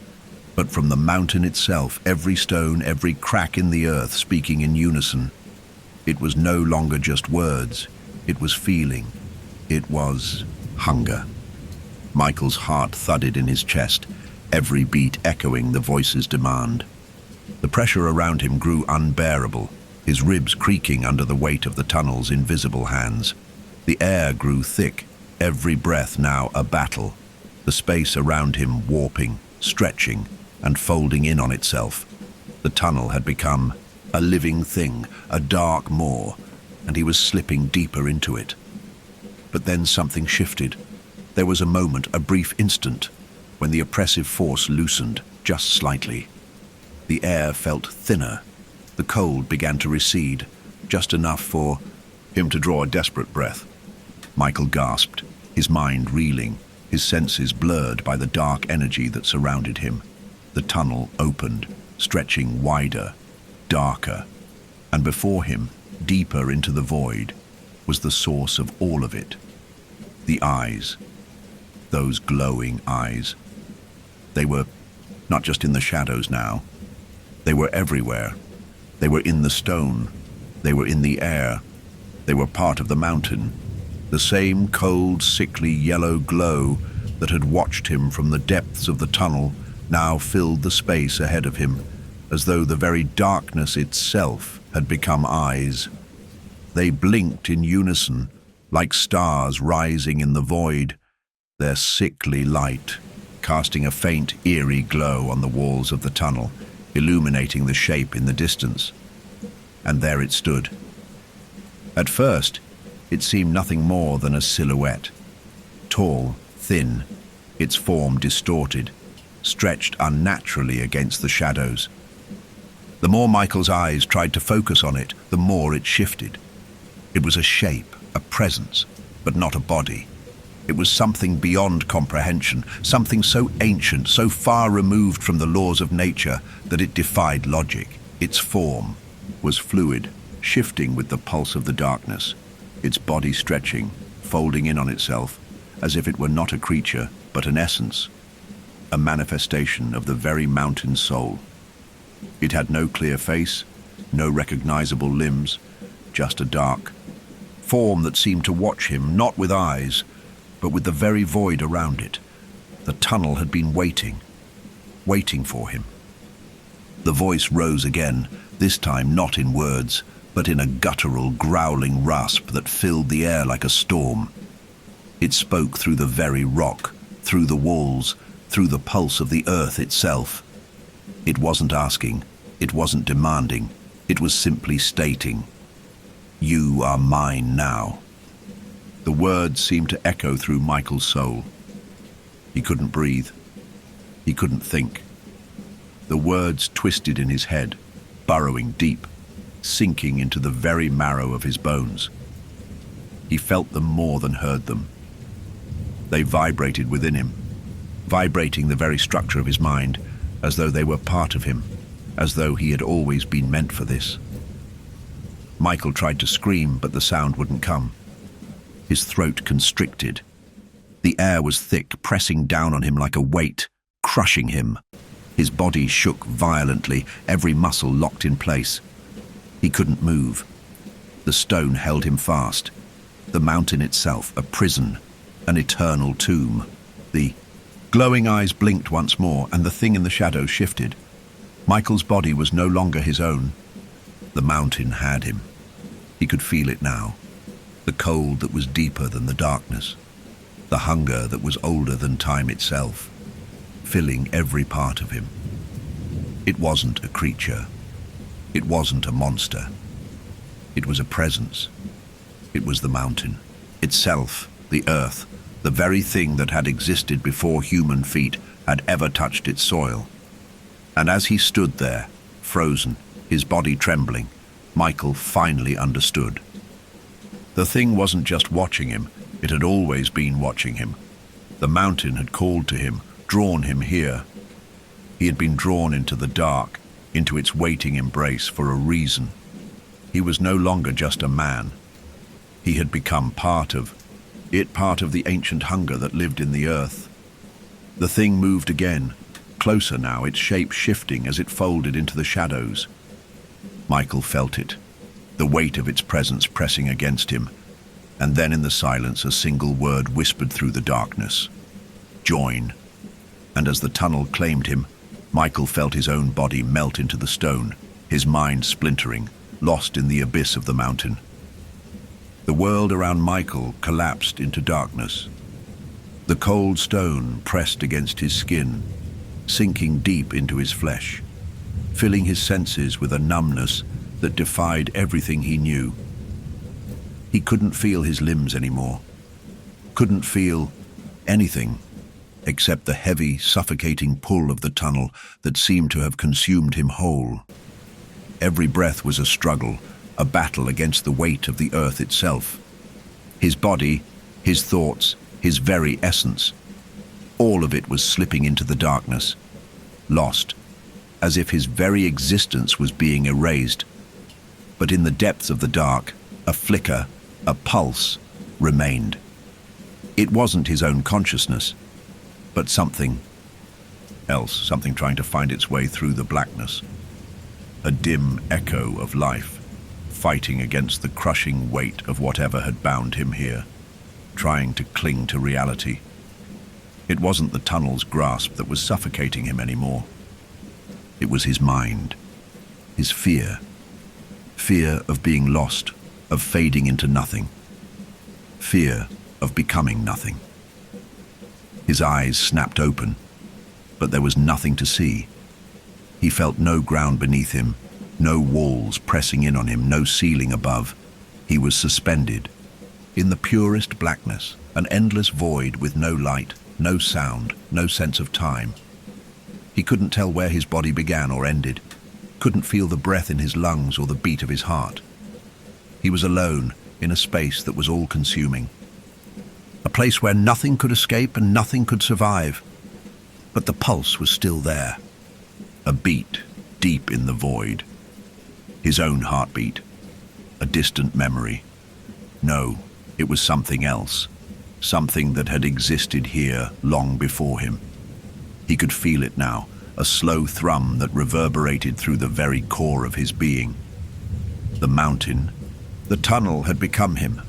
but from the mountain itself, every stone, every crack in the earth speaking in unison. It was no longer just words, it was feeling, it was hunger. Michael's heart thudded in his chest, every beat echoing the voice's demand. The pressure around him grew unbearable, his ribs creaking under the weight of the tunnel's invisible hands. The air grew thick, every breath now a battle, the space around him warping, stretching, and folding in on itself. The tunnel had become a living thing, a dark maw, and he was slipping deeper into it. But then something shifted. There was a moment, a brief instant, when the oppressive force loosened, just slightly. The air felt thinner. The cold began to recede, just enough for him to draw a desperate breath. Michael gasped, his mind reeling, his senses blurred by the dark energy that surrounded him. The tunnel opened, stretching wider, darker, and before him, deeper into the void, was the source of all of it. The eyes, those glowing eyes. They were not just in the shadows now. They were everywhere. They were in the stone. They were in the air. They were part of the mountain. The same cold, sickly yellow glow that had watched him from the depths of the tunnel now filled the space ahead of him, as though the very darkness itself had become eyes. They blinked in unison, like stars rising in the void, their sickly light casting a faint, eerie glow on the walls of the tunnel, illuminating the shape in the distance. And there it stood. At first, it seemed nothing more than a silhouette. Tall, thin, its form distorted, stretched unnaturally against the shadows. The more Michael's eyes tried to focus on it, the more it shifted. It was a shape, a presence, but not a body. It was something beyond comprehension, something so ancient, so far removed from the laws of nature that it defied logic. Its form was fluid, shifting with the pulse of the darkness, its body stretching, folding in on itself, as if it were not a creature, but an essence, a manifestation of the very mountain's soul. It had no clear face, no recognizable limbs, just a dark form that seemed to watch him, not with eyes, but with the very void around it. The tunnel had been waiting for him. The voice rose again, this time not in words, but in a guttural, growling rasp that filled the air like a storm. It spoke through the very rock, through the walls, through the pulse of the earth itself. It wasn't asking, it wasn't demanding, it was simply stating, "You are mine now." The words seemed to echo through Michael's soul. He couldn't breathe. He couldn't think. The words twisted in his head, burrowing deep, sinking into the very marrow of his bones. He felt them more than heard them. They vibrated within him, vibrating the very structure of his mind, as though they were part of him, as though he had always been meant for this. Michael tried to scream, but the sound wouldn't come. His throat constricted. The air was thick, pressing down on him like a weight, crushing him. His body shook violently, every muscle locked in place. He couldn't move. The stone held him fast. The mountain itself, a prison, an eternal tomb. The glowing eyes blinked once more, and the thing in the shadows shifted. Michael's body was no longer his own. The mountain had him. He could feel it now. The cold that was deeper than the darkness. The hunger that was older than time itself, filling every part of him. It wasn't a creature. It wasn't a monster. It was a presence. It was the mountain itself, the earth, the very thing that had existed before human feet had ever touched its soil. And as he stood there, frozen, his body trembling, Michael finally understood. The thing wasn't just watching him, it had always been watching him. The mountain had called to him, drawn him here. He had been drawn into the dark, into its waiting embrace for a reason. He was no longer just a man. He had become part of the ancient hunger that lived in the earth. The thing moved again, closer now, its shape shifting as it folded into the shadows. Michael felt it, the weight of its presence pressing against him, and then in the silence a single word whispered through the darkness. Join. And as the tunnel claimed him, Michael felt his own body melt into the stone, his mind splintering, lost in the abyss of the mountain. The world around Michael collapsed into darkness. The cold stone pressed against his skin, sinking deep into his flesh, filling his senses with a numbness that defied everything he knew. He couldn't feel his limbs anymore, couldn't feel anything except the heavy, suffocating pull of the tunnel that seemed to have consumed him whole. Every breath was a struggle, a battle against the weight of the earth itself. His body, his thoughts, his very essence, all of it was slipping into the darkness, lost, as if his very existence was being erased. But in the depths of the dark, a flicker, a pulse, remained. It wasn't his own consciousness, but something else, something trying to find its way through the blackness. A dim echo of life, fighting against the crushing weight of whatever had bound him here, trying to cling to reality. It wasn't the tunnel's grasp that was suffocating him anymore. It was his mind, his fear of being lost, of fading into nothing, fear of becoming nothing. His eyes snapped open, but there was nothing to see. He felt no ground beneath him, no walls pressing in on him, no ceiling above. He was suspended in the purest blackness, an endless void with no light, no sound, no sense of time. He couldn't tell where his body began or ended, couldn't feel the breath in his lungs or the beat of his heart. He was alone in a space that was all-consuming, a place where nothing could escape and nothing could survive. But the pulse was still there, a beat deep in the void. His own heartbeat, a distant memory. No, It was something else, something that had existed here long before him. He could feel it now, a slow thrum that reverberated through the very core of his being. The mountain, the tunnel had become him.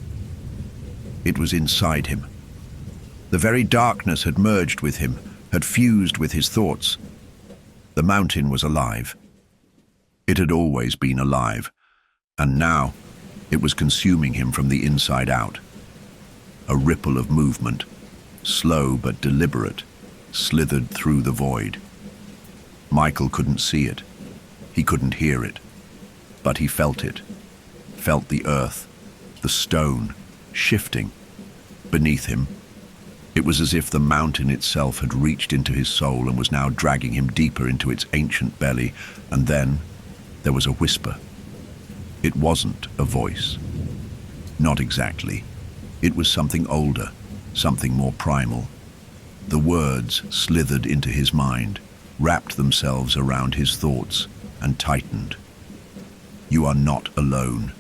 It was inside him. The very darkness had merged with him, had fused with his thoughts. The mountain was alive. It had always been alive, and now it was consuming him from the inside out. A ripple of movement, slow but deliberate, slithered through the void. Michael couldn't see it. He couldn't hear it. But he felt it. Felt the earth, the stone, shifting. Beneath him, it was as if the mountain itself had reached into his soul and was now dragging him deeper into its ancient belly. And then there was a whisper. It wasn't a voice. Not exactly. It was something older, something more primal. The words slithered into his mind, wrapped themselves around his thoughts, and tightened. You are not alone.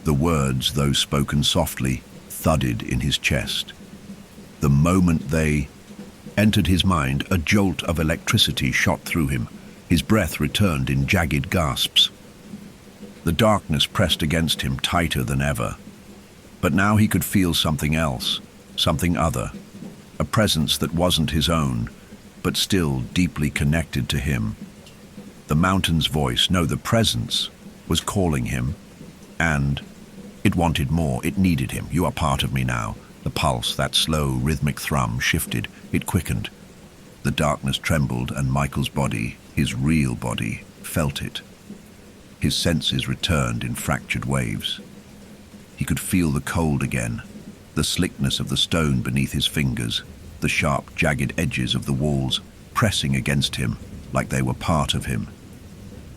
The words, though spoken softly, thudded in his chest. The moment they entered his mind, a jolt of electricity shot through him. His breath returned in jagged gasps. The darkness pressed against him tighter than ever. But now he could feel something else, something other, a presence that wasn't his own, but still deeply connected to him. The mountain's voice, no, the presence, was calling him, and it wanted more, it needed him. You are part of me now. The pulse, that slow, rhythmic thrum, shifted, it quickened. The darkness trembled, and Michael's body, his real body, felt it. His senses returned in fractured waves. He could feel the cold again, the slickness of the stone beneath his fingers, the sharp, jagged edges of the walls pressing against him like they were part of him.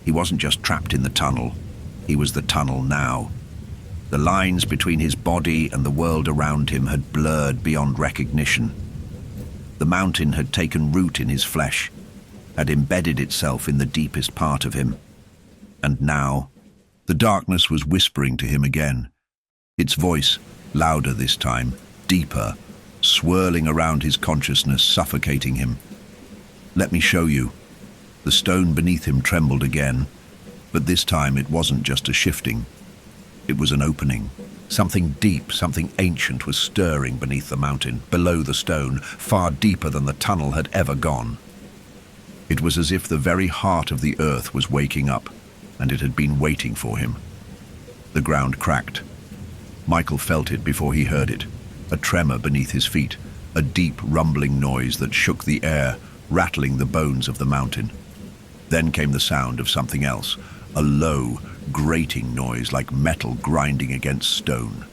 He wasn't just trapped in the tunnel, he was the tunnel now. The lines between his body and the world around him had blurred beyond recognition. The mountain had taken root in his flesh, had embedded itself in the deepest part of him. And now, the darkness was whispering to him again. Its voice, louder this time, deeper, swirling around his consciousness, suffocating him. Let me show you. The stone beneath him trembled again, but this time it wasn't just a shifting. It was an opening. Something deep, something ancient was stirring beneath the mountain, below the stone, far deeper than the tunnel had ever gone. It was as if the very heart of the earth was waking up, and it had been waiting for him. The ground cracked. Michael felt it before he heard it, a tremor beneath his feet, a deep rumbling noise that shook the air, rattling the bones of the mountain. Then came the sound of something else, a low, grating noise like metal grinding against stone.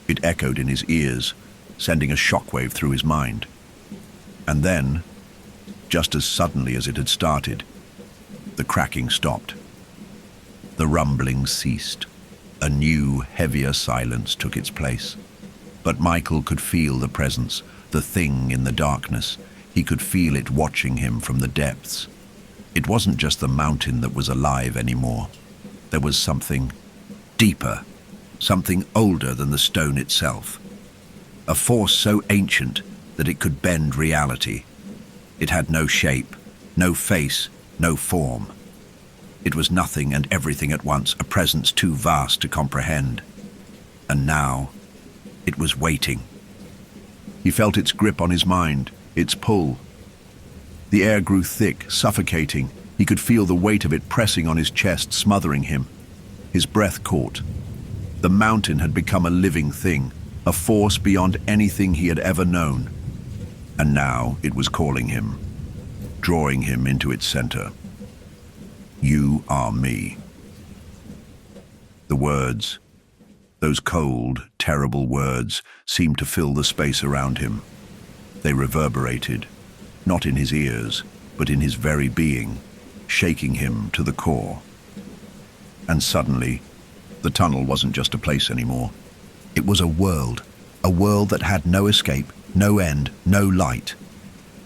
It echoed in his ears, sending a shockwave through his mind. And then, just as suddenly as it had started, the cracking stopped. The rumbling ceased. A new, heavier silence took its place. But Michael could feel the presence, the thing in the darkness. He could feel it watching him from the depths. It wasn't just the mountain that was alive anymore. There was something deeper, something older than the stone itself. A force so ancient that it could bend reality. It had no shape, no face, no form. It was nothing and everything at once, a presence too vast to comprehend. And now, it was waiting. He felt its grip on his mind, its pull. The air grew thick, suffocating. He could feel the weight of it pressing on his chest, smothering him. His breath caught. The mountain had become a living thing, a force beyond anything he had ever known. And now it was calling him, drawing him into its center. You are me. The words, those cold, terrible words, seemed to fill the space around him. They reverberated, not in his ears, but in his very being, shaking him to the core. And suddenly, the tunnel wasn't just a place anymore. It was a world that had no escape, no end, no light.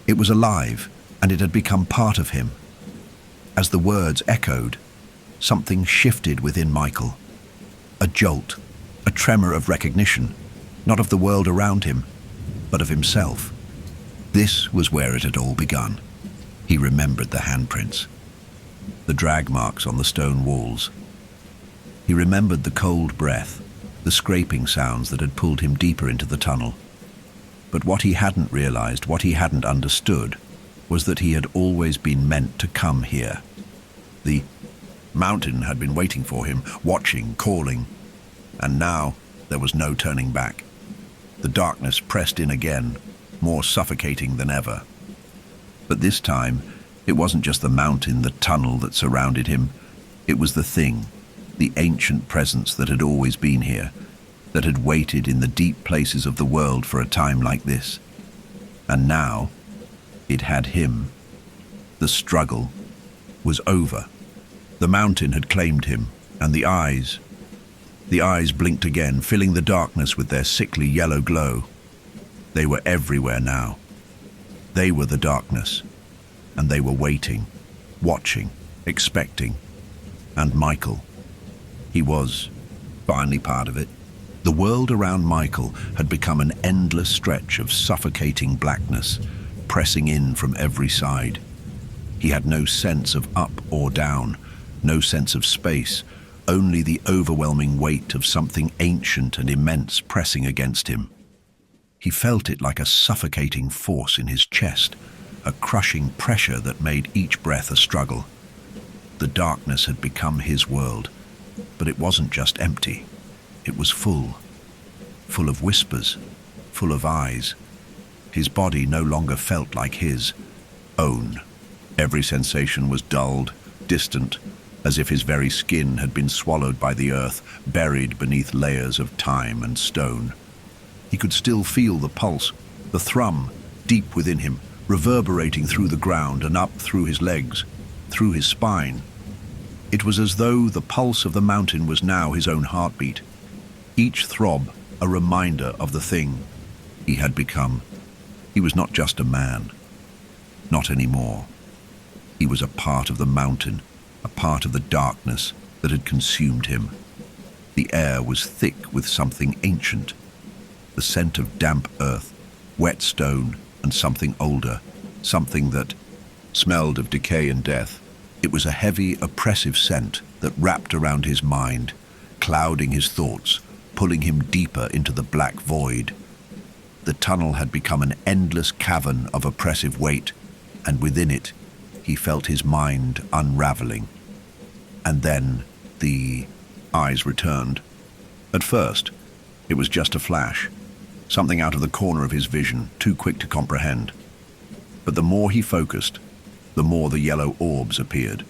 It was alive, and it had become part of him. As the words echoed, something shifted within Michael. A jolt, a tremor of recognition, not of the world around him, but of himself. This was where it had all begun. He remembered the handprints, the drag marks on the stone walls. He remembered the cold breath, the scraping sounds that had pulled him deeper into the tunnel. But what he hadn't realized, what he hadn't understood, was that he had always been meant to come here. The mountain had been waiting for him, watching, calling, and now there was no turning back. The darkness pressed in again, more suffocating than ever. But this time, it wasn't just the mountain, the tunnel that surrounded him. It was the thing, the ancient presence that had always been here, that had waited in the deep places of the world for a time like this. And now, it had him. The struggle was over. The mountain had claimed him, and the eyes blinked again, filling the darkness with their sickly yellow glow. They were everywhere now. They were the darkness, and they were waiting, watching, expecting. And Michael, he was finally part of it. The world around Michael had become an endless stretch of suffocating blackness, pressing in from every side. He had no sense of up or down, no sense of space, only the overwhelming weight of something ancient and immense pressing against him. He felt it like a suffocating force in his chest, a crushing pressure that made each breath a struggle. The darkness had become his world, but it wasn't just empty. It was full of whispers, full of eyes. His body no longer felt like his own. Every sensation was dulled, distant, as if his very skin had been swallowed by the earth, buried beneath layers of time and stone. He could still feel the pulse, the thrum, deep within him, reverberating through the ground and up through his legs, through his spine. It was as though the pulse of the mountain was now his own heartbeat, each throb a reminder of the thing he had become. He was not just a man, not anymore. He was a part of the mountain, a part of the darkness that had consumed him. The air was thick with something ancient, the scent of damp earth, wet stone, and something older, something that smelled of decay and death. It was a heavy, oppressive scent that wrapped around his mind, clouding his thoughts, pulling him deeper into the black void. The tunnel had become an endless cavern of oppressive weight, and within it, he felt his mind unraveling. And then the eyes returned. At first, it was just a flash, something out of the corner of his vision, too quick to comprehend. But the more he focused, the more the yellow orbs appeared.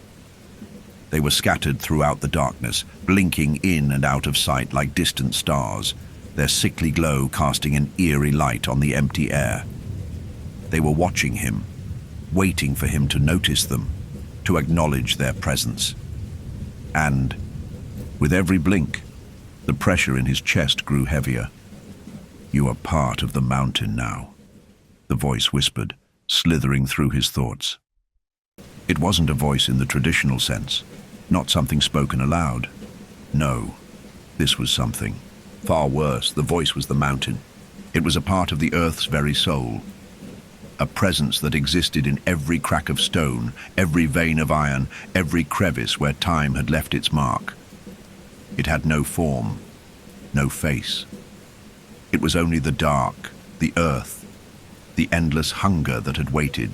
They were scattered throughout the darkness, blinking in and out of sight like distant stars, their sickly glow casting an eerie light on the empty air. They were watching him, waiting for him to notice them, to acknowledge their presence. And, with every blink, the pressure in his chest grew heavier. "You are part of the mountain now," the voice whispered, slithering through his thoughts. It wasn't a voice in the traditional sense, not something spoken aloud. No, this was something far worse. The voice was the mountain. It was a part of the earth's very soul, a presence that existed in every crack of stone, every vein of iron, every crevice where time had left its mark. It had no form, no face. It was only the dark, the earth, the endless hunger that had waited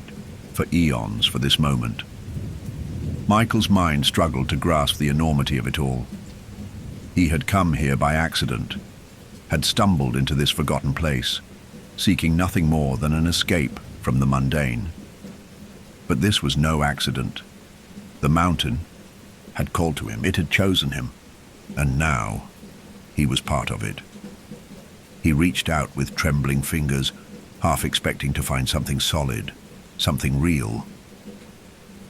for eons for this moment. Michael's mind struggled to grasp the enormity of it all. He had come here by accident, had stumbled into this forgotten place, seeking nothing more than an escape from the mundane. But this was no accident. The mountain had called to him, it had chosen him, and now he was part of it. He reached out with trembling fingers, half expecting to find something solid, something real.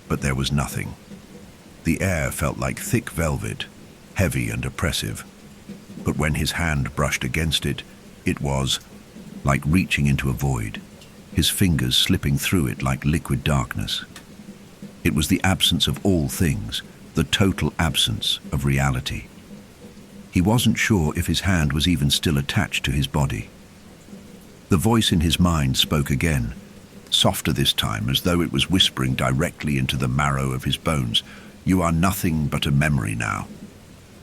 But there was nothing. The air felt like thick velvet, heavy and oppressive. But when his hand brushed against it, it was like reaching into a void, his fingers slipping through it like liquid darkness. It was the absence of all things, the total absence of reality. He wasn't sure if his hand was even still attached to his body. The voice in his mind spoke again, softer this time, as though it was whispering directly into the marrow of his bones. "You are nothing but a memory now."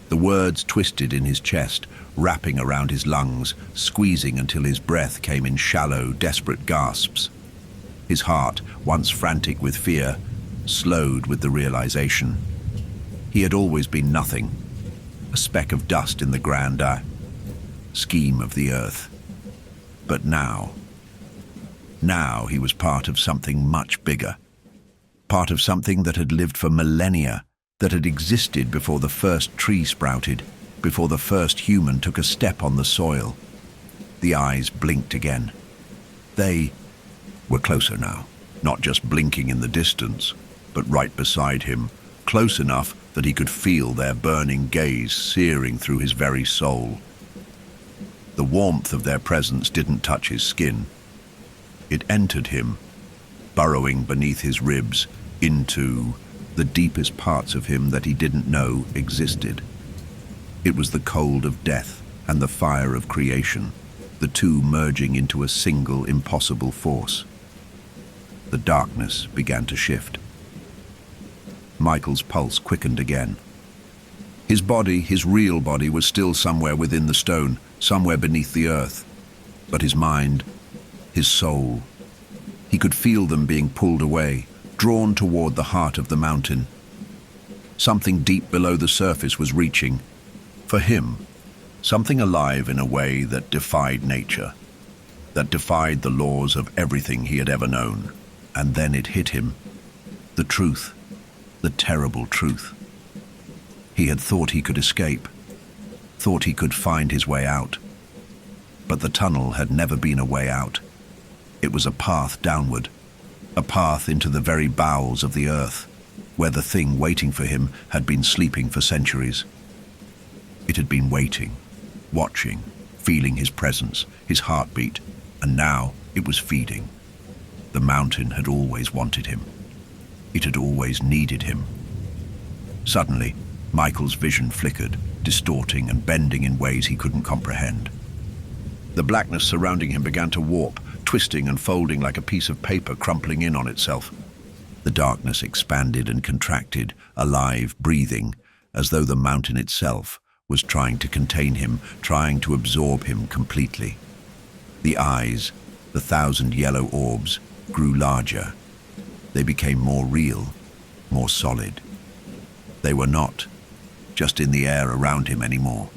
The words twisted in his chest, wrapping around his lungs, squeezing until his breath came in shallow, desperate gasps. His heart, once frantic with fear, slowed with the realization. He had always been nothing, a speck of dust in the grand scheme of the earth. But now he was part of something much bigger, part of something that had lived for millennia, that had existed before the first tree sprouted, before the first human took a step on the soil. The eyes blinked again. They were closer now, not just blinking in the distance, but right beside him, close enough that he could feel their burning gaze searing through his very soul. The warmth of their presence didn't touch his skin. It entered him, burrowing beneath his ribs, into the deepest parts of him that he didn't know existed. It was the cold of death and the fire of creation, the two merging into a single impossible force. The darkness began to shift. Michael's pulse quickened again. His body, his real body, was still somewhere within the stone, somewhere beneath the earth. But his mind, his soul, he could feel them being pulled away, drawn toward the heart of the mountain. Something deep below the surface was reaching. For him, something alive in a way that defied nature, that defied the laws of everything he had ever known. And then it hit him. The truth. The terrible truth. He had thought he could escape, thought he could find his way out. But the tunnel had never been a way out. It was a path downward, a path into the very bowels of the earth, where the thing waiting for him had been sleeping for centuries. It had been waiting, watching, feeling his presence, his heartbeat, and now it was feeding. The mountain had always wanted him. It had always needed him. Suddenly, Michael's vision flickered, distorting and bending in ways he couldn't comprehend. The blackness surrounding him began to warp, twisting and folding like a piece of paper crumpling in on itself. The darkness expanded and contracted, alive, breathing, as though the mountain itself was trying to contain him, trying to absorb him completely. The eyes, the 1,000 yellow orbs, grew larger. They became more real, more solid. They were not just in the air around him anymore.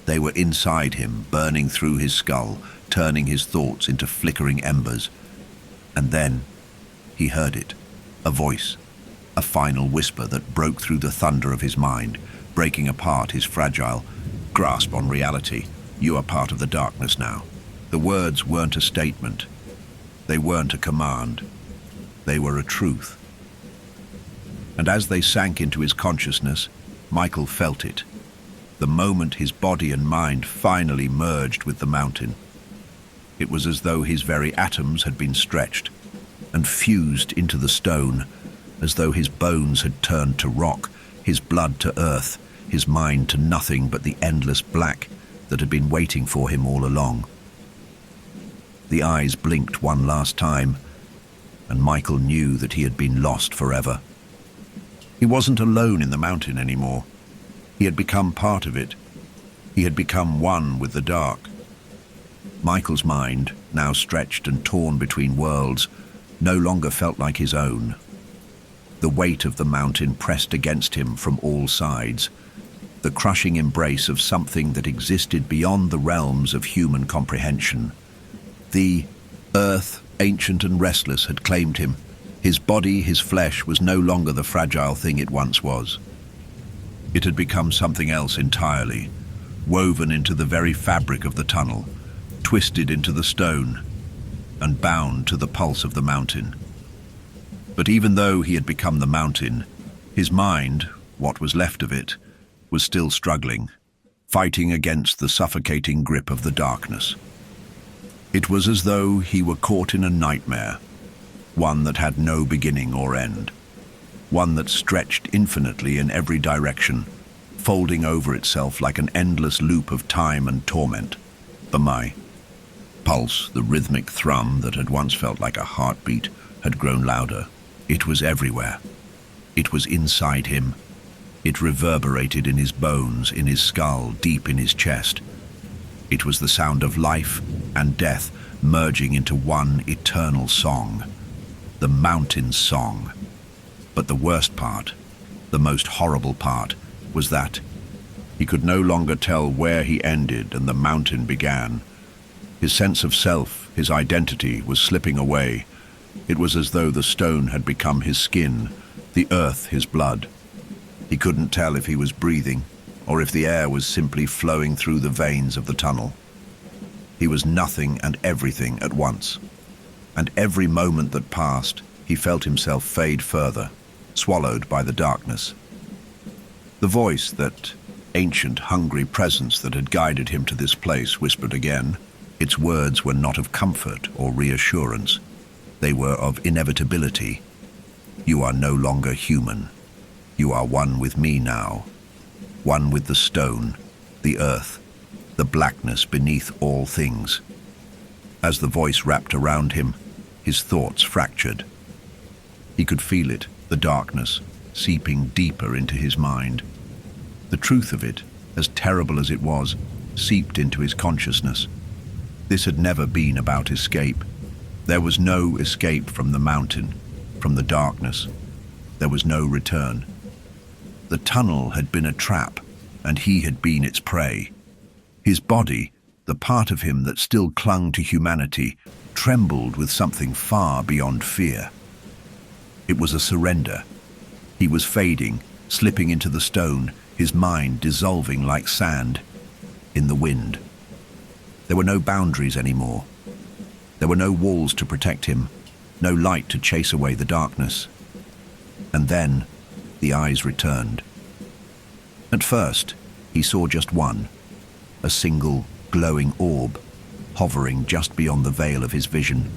They were inside him, burning through his skull, turning his thoughts into flickering embers. And then he heard it, a voice, a final whisper that broke through the thunder of his mind, breaking apart his fragile grasp on reality. "You are part of the darkness now." The words weren't a statement. They weren't a command. They were a truth. And as they sank into his consciousness, Michael felt it. The moment his body and mind finally merged with the mountain. It was as though his very atoms had been stretched and fused into the stone, as though his bones had turned to rock, his blood to earth, his mind to nothing but the endless black that had been waiting for him all along. The eyes blinked one last time, and Michael knew that he had been lost forever. He wasn't alone in the mountain anymore. He had become part of it. He had become one with the dark. Michael's mind, now stretched and torn between worlds, no longer felt like his own. The weight of the mountain pressed against him from all sides, the crushing embrace of something that existed beyond the realms of human comprehension. The earth, ancient and restless, had claimed him. His body, his flesh, was no longer the fragile thing it once was. It had become something else entirely, woven into the very fabric of the tunnel, twisted into the stone, and bound to the pulse of the mountain. But even though he had become the mountain, his mind, what was left of it, was still struggling, fighting against the suffocating grip of the darkness. It was as though he were caught in a nightmare, one that had no beginning or end, one that stretched infinitely in every direction, folding over itself like an endless loop of time and torment. But my pulse, the rhythmic thrum that had once felt like a heartbeat, had grown louder. It was everywhere. It was inside him. It reverberated in his bones, in his skull, deep in his chest. It was the sound of life and death merging into one eternal song, the mountain's song. But the worst part, the most horrible part, was that he could no longer tell where he ended and the mountain began. His sense of self, his identity, was slipping away. It was as though the stone had become his skin, the earth his blood. He couldn't tell if he was breathing or if the air was simply flowing through the veins of the tunnel. He was nothing and everything at once. And every moment that passed, he felt himself fade further, swallowed by the darkness. The voice, that ancient, hungry presence that had guided him to this place, whispered again. Its words were not of comfort or reassurance. They were of inevitability. You are no longer human. You are one with me now. One with the stone, the earth, the blackness beneath all things. As the voice wrapped around him, his thoughts fractured. He could feel it, the darkness, seeping deeper into his mind. The truth of it, as terrible as it was, seeped into his consciousness. This had never been about escape. There was no escape from the mountain, from the darkness. There was no return. The tunnel had been a trap, and he had been its prey. His body, the part of him that still clung to humanity, trembled with something far beyond fear. It was a surrender. He was fading, slipping into the stone, his mind dissolving like sand in the wind. There were no boundaries anymore. There were no walls to protect him, no light to chase away the darkness. And then the eyes returned. At first, he saw just one, a single glowing orb, hovering just beyond the veil of his vision.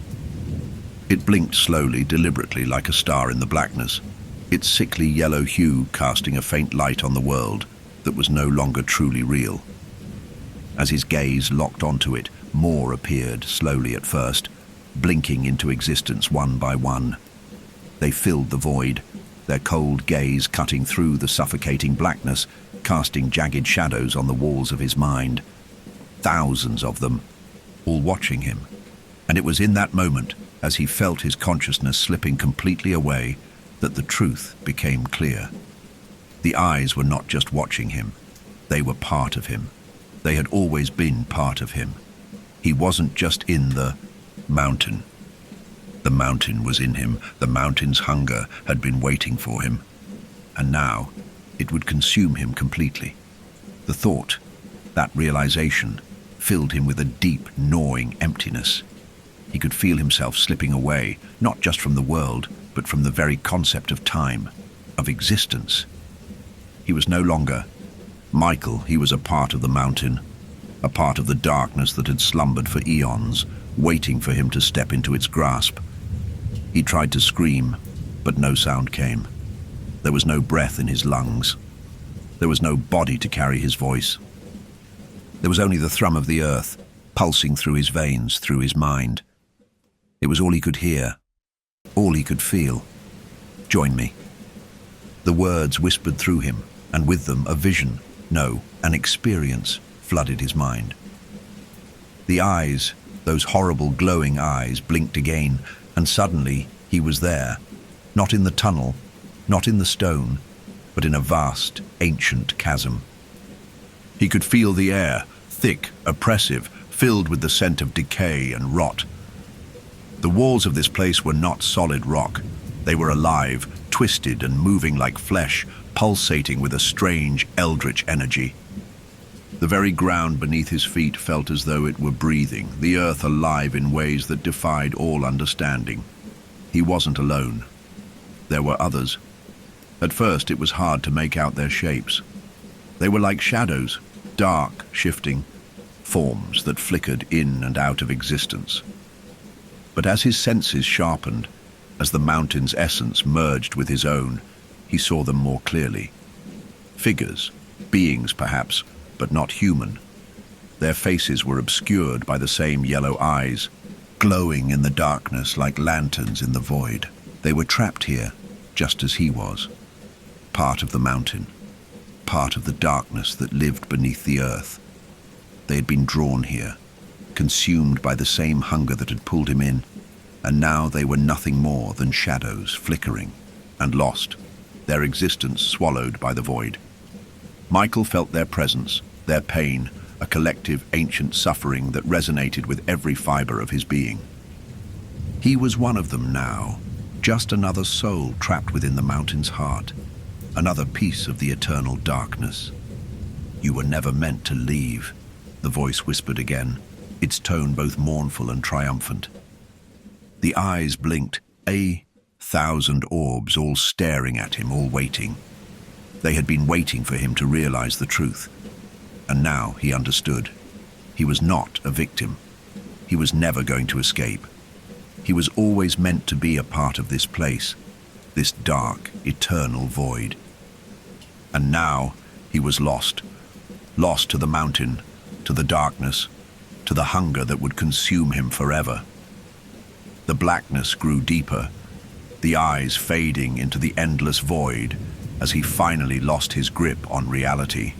It blinked slowly, deliberately, like a star in the blackness, its sickly yellow hue casting a faint light on the world that was no longer truly real. As his gaze locked onto it, more appeared, slowly at first, blinking into existence one by one. They filled the void, their cold gaze cutting through the suffocating blackness, casting jagged shadows on the walls of his mind. Thousands of them, all watching him. And it was in that moment, as he felt his consciousness slipping completely away, that the truth became clear. The eyes were not just watching him. They were part of him. They had always been part of him. He wasn't just in the mountain. The mountain was in him. The mountain's hunger had been waiting for him. And now, it would consume him completely. The thought, that realization, filled him with a deep, gnawing emptiness. He could feel himself slipping away, not just from the world, but from the very concept of time, of existence. He was no longer Michael. He was a part of the mountain, a part of the darkness that had slumbered for eons, waiting for him to step into its grasp. He tried to scream, but no sound came. There was no breath in his lungs. There was no body to carry his voice. There was only the thrum of the earth, pulsing through his veins, through his mind. It was all he could hear, all he could feel. Join me. The words whispered through him, and with them a vision, no, an experience, flooded his mind. The eyes, those horrible glowing eyes, blinked again, and suddenly he was there, not in the tunnel, not in the stone, but in a vast, ancient chasm. He could feel the air, thick, oppressive, filled with the scent of decay and rot. The walls of this place were not solid rock. They were alive, twisted and moving like flesh, pulsating with a strange, eldritch energy. The very ground beneath his feet felt as though it were breathing, the earth alive in ways that defied all understanding. He wasn't alone. There were others. At first it was hard to make out their shapes. They were like shadows, dark, shifting, forms that flickered in and out of existence. But as his senses sharpened, as the mountain's essence merged with his own, he saw them more clearly. Figures, Beings, perhaps, but not human. Their faces were obscured by the same yellow eyes, glowing in the darkness like lanterns in the void. They were trapped here, just as he was. Part of the mountain, part of the darkness that lived beneath the earth. They had been drawn here, consumed by the same hunger that had pulled him in, and now they were nothing more than shadows flickering and lost, their existence swallowed by the void. Michael felt their presence, their pain, a collective ancient suffering that resonated with every fiber of his being. He was one of them now, just another soul trapped within the mountain's heart, another piece of the eternal darkness. "You were never meant to leave," the voice whispered again, its tone both mournful and triumphant. The eyes blinked, 1,000 orbs all staring at him, all waiting. They had been waiting for him to realize the truth. And now he understood. He was not a victim. He was never going to escape. He was always meant to be a part of this place, this dark, eternal void. And now he was lost. Lost to the mountain, to the darkness, to the hunger that would consume him forever. The blackness grew deeper, the eyes fading into the endless void as he finally lost his grip on reality.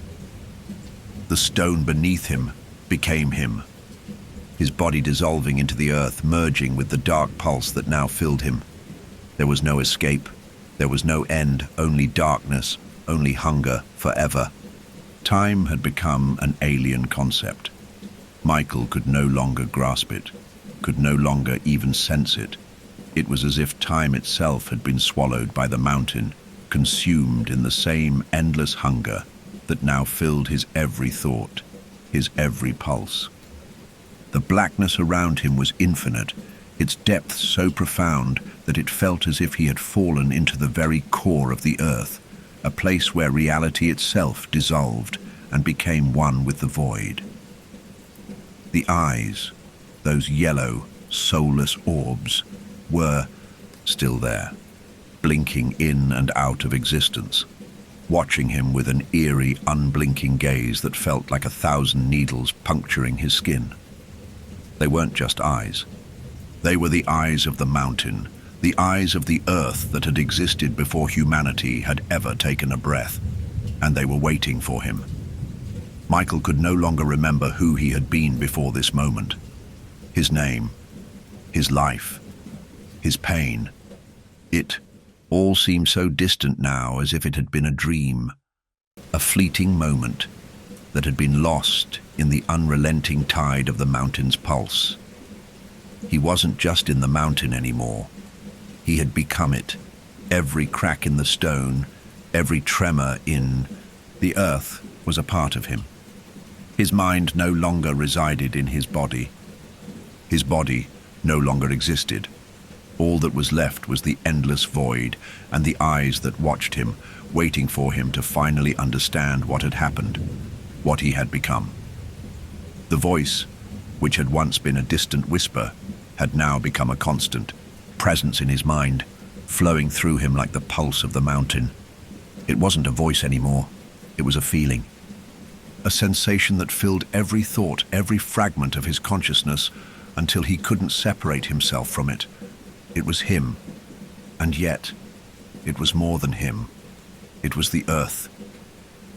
The stone beneath him became him, his body dissolving into the earth, merging with the dark pulse that now filled him. There was no escape, there was no end, only darkness, only hunger forever. Time had become an alien concept. Michael could no longer grasp it, could no longer even sense it. It was as if time itself had been swallowed by the mountain, consumed in the same endless hunger that now filled his every thought, his every pulse. The blackness around him was infinite, its depth so profound that it felt as if he had fallen into the very core of the earth, a place where reality itself dissolved and became one with the void. The eyes, those yellow, soulless orbs, were still there, blinking in and out of existence, watching him with an eerie, unblinking gaze that felt like 1,000 needles puncturing his skin. They weren't just eyes. They were the eyes of the mountain, the eyes of the earth that had existed before humanity had ever taken a breath, and they were waiting for him. Michael could no longer remember who he had been before this moment. His name, his life, his pain. It all seemed so distant now, as if it had been a dream, a fleeting moment that had been lost in the unrelenting tide of the mountain's pulse. He wasn't just in the mountain anymore. He had become it. Every crack in the stone, every tremor in the earth was a part of him. His mind no longer resided in his body. His body no longer existed. All that was left was the endless void and the eyes that watched him, waiting for him to finally understand what had happened, what he had become. The voice, which had once been a distant whisper, had now become a constant presence in his mind, flowing through him like the pulse of the mountain. It wasn't a voice anymore, it was a feeling. A sensation that filled every thought, every fragment of his consciousness, until he couldn't separate himself from it. It was him, and yet it was more than him. It was the earth.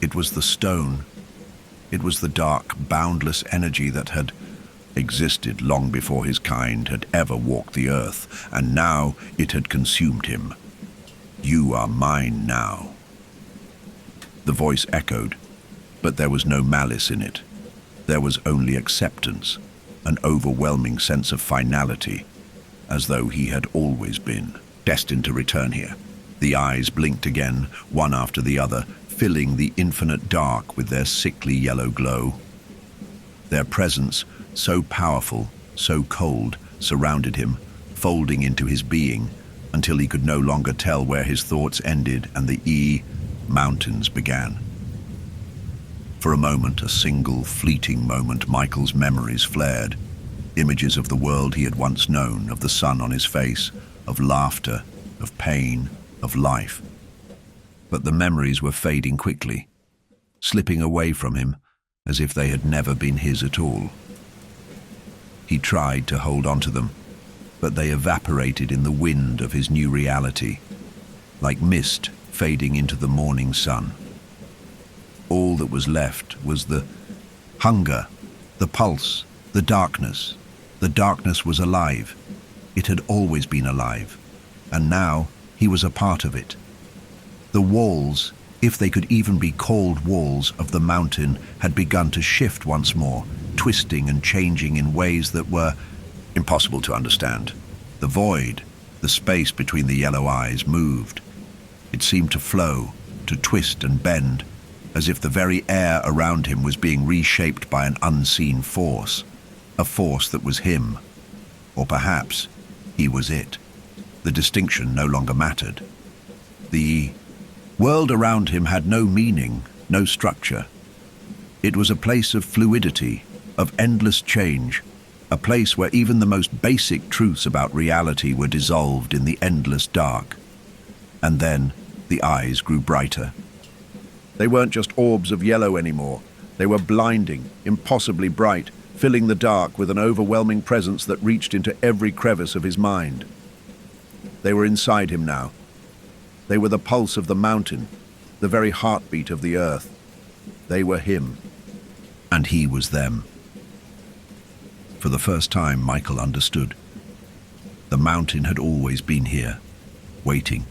It was the stone. It was the dark, boundless energy that had existed long before his kind had ever walked the earth, and now it had consumed him. "You are mine now." The voice echoed, but there was no malice in it. There was only acceptance, an overwhelming sense of finality, as though he had always been destined to return here. The eyes blinked again, one after the other, filling the infinite dark with their sickly yellow glow. Their presence, so powerful, so cold, surrounded him, folding into his being, until he could no longer tell where his thoughts ended and the mountains began. For a moment, a single, fleeting moment, Michael's memories flared. Images of the world he had once known, of the sun on his face, of laughter, of pain, of life. But the memories were fading quickly. slipping away from him as if they had never been his at all. He tried to hold on to them, but they evaporated in the wind of his new reality, like mist fading into the morning sun. All that was left was the hunger, the pulse, the darkness. The darkness was alive. It had always been alive, and now he was a part of it. The walls, if they could even be called walls, of the mountain had begun to shift once more, twisting and changing in ways that were impossible to understand. The void, the space between the yellow eyes, moved. It seemed to flow, to twist and bend, as if the very air around him was being reshaped by an unseen force, a force that was him. Or perhaps he was it. The distinction no longer mattered. The world around him had no meaning, no structure. It was a place of fluidity, of endless change, a place where even the most basic truths about reality were dissolved in the endless dark. And then the eyes grew brighter. They weren't just orbs of yellow anymore. They were blinding, impossibly bright, filling the dark with an overwhelming presence that reached into every crevice of his mind. They were inside him now. They were the pulse of the mountain, the very heartbeat of the earth. They were him, and he was them. For the first time, Michael understood. The mountain had always been here, waiting.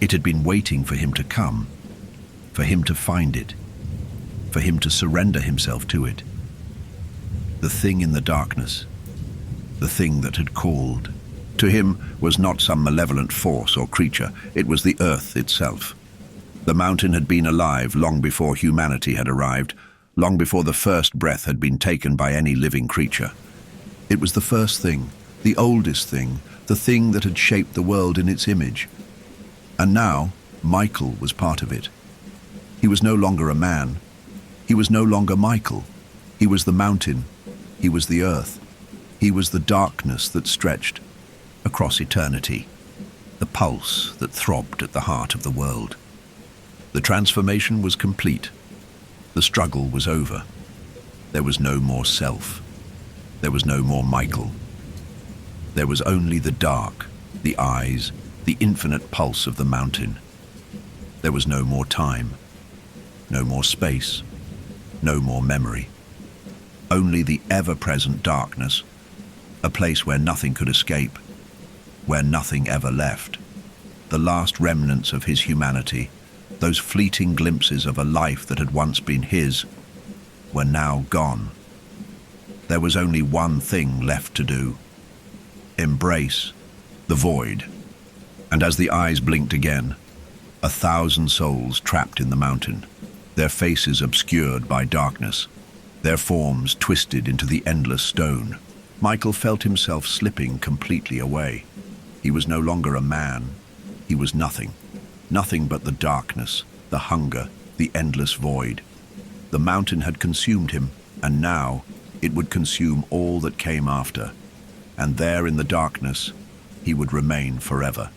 It had been waiting for him to come, for him to find it, for him to surrender himself to it. The thing in the darkness, the thing that had called, to him was not some malevolent force or creature. It was the earth itself. The mountain had been alive long before humanity had arrived, long before the first breath had been taken by any living creature. It was the first thing, the oldest thing, the thing that had shaped the world in its image. And now, Michael was part of it. He was no longer a man. He was no longer Michael. He was the mountain. He was the earth. He was the darkness that stretched across eternity, the pulse that throbbed at the heart of the world. The transformation was complete. The struggle was over. There was no more self. There was no more Michael. There was only the dark, the eyes, the infinite pulse of the mountain. There was no more time, no more space, no more memory. Only the ever-present darkness, a place where nothing could escape, where nothing ever left. The last remnants of his humanity, those fleeting glimpses of a life that had once been his, were now gone. There was only one thing left to do: embrace the void. And as the eyes blinked again, 1,000 souls trapped in the mountain, their faces obscured by darkness, their forms twisted into the endless stone, Michael felt himself slipping completely away. He was no longer a man. He was nothing. Nothing but the darkness, the hunger, the endless void. The mountain had consumed him, and now it would consume all that came after. And there in the darkness, he would remain forever.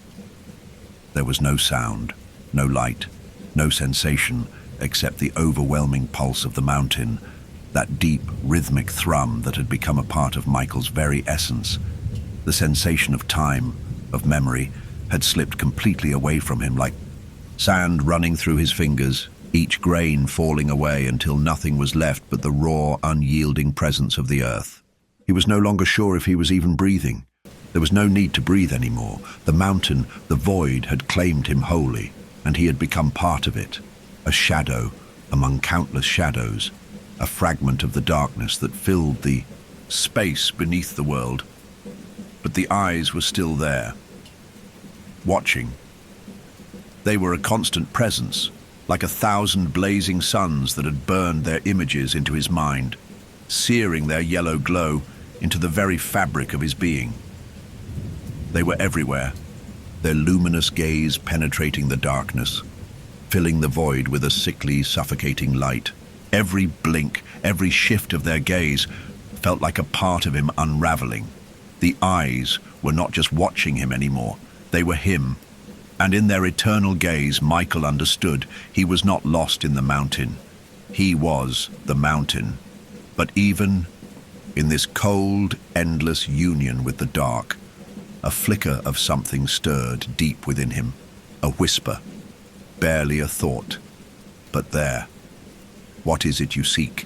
There was no sound, no light, no sensation, except the overwhelming pulse of the mountain, that deep, rhythmic thrum that had become a part of Michael's very essence. The sensation of time, of memory, had slipped completely away from him, like sand running through his fingers, each grain falling away until nothing was left but the raw, unyielding presence of the earth. He was no longer sure if he was even breathing. There was no need to breathe anymore. The mountain, the void, had claimed him wholly, and he had become part of it, a shadow among countless shadows, a fragment of the darkness that filled the space beneath the world. But the eyes were still there, watching. They were a constant presence, like 1,000 blazing suns that had burned their images into his mind, searing their yellow glow into the very fabric of his being. They were everywhere, their luminous gaze penetrating the darkness, filling the void with a sickly, suffocating light. Every blink, every shift of their gaze felt like a part of him unraveling. The eyes were not just watching him anymore. They were him, And in their eternal gaze, Michael understood he was not lost in the mountain. He was the mountain. But even in this cold, endless union with the dark, a flicker of something stirred deep within him, a whisper, barely a thought, but there. What is it you seek?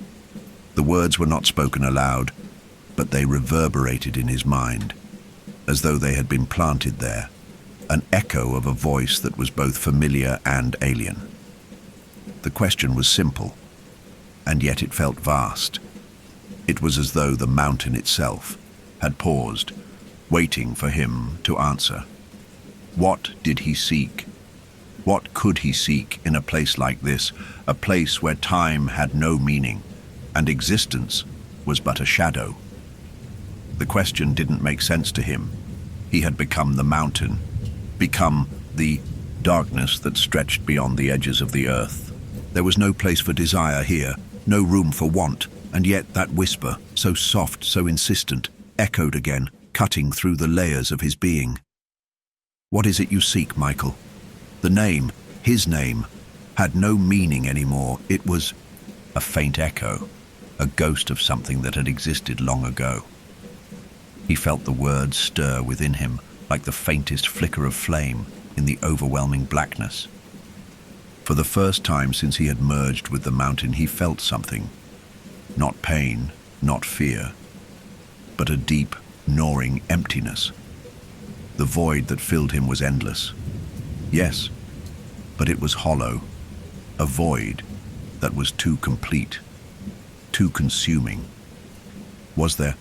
The words were not spoken aloud, but they reverberated in his mind, as though they had been planted there, an echo of a voice that was both familiar and alien. The question was simple, and yet it felt vast. It was as though the mountain itself had paused, waiting for him to answer. What did he seek? What could he seek in a place like this, a place where time had no meaning, and existence was but a shadow? The question didn't make sense to him. He had become the mountain, become the darkness that stretched beyond the edges of the earth. There was no place for desire here, no room for want, and yet that whisper, so soft, so insistent, echoed again, cutting through the layers of his being. What is it you seek, Michael? The name, his name, had no meaning anymore. It was a faint echo, a ghost of something that had existed long ago. He felt the words stir within him like the faintest flicker of flame in the overwhelming blackness. For the first time since he had merged with the mountain, he felt something. Not pain, not fear, but a deep, gnawing emptiness. The void that filled him was endless. Yes, but it was hollow, a void that was too complete, too consuming. Was there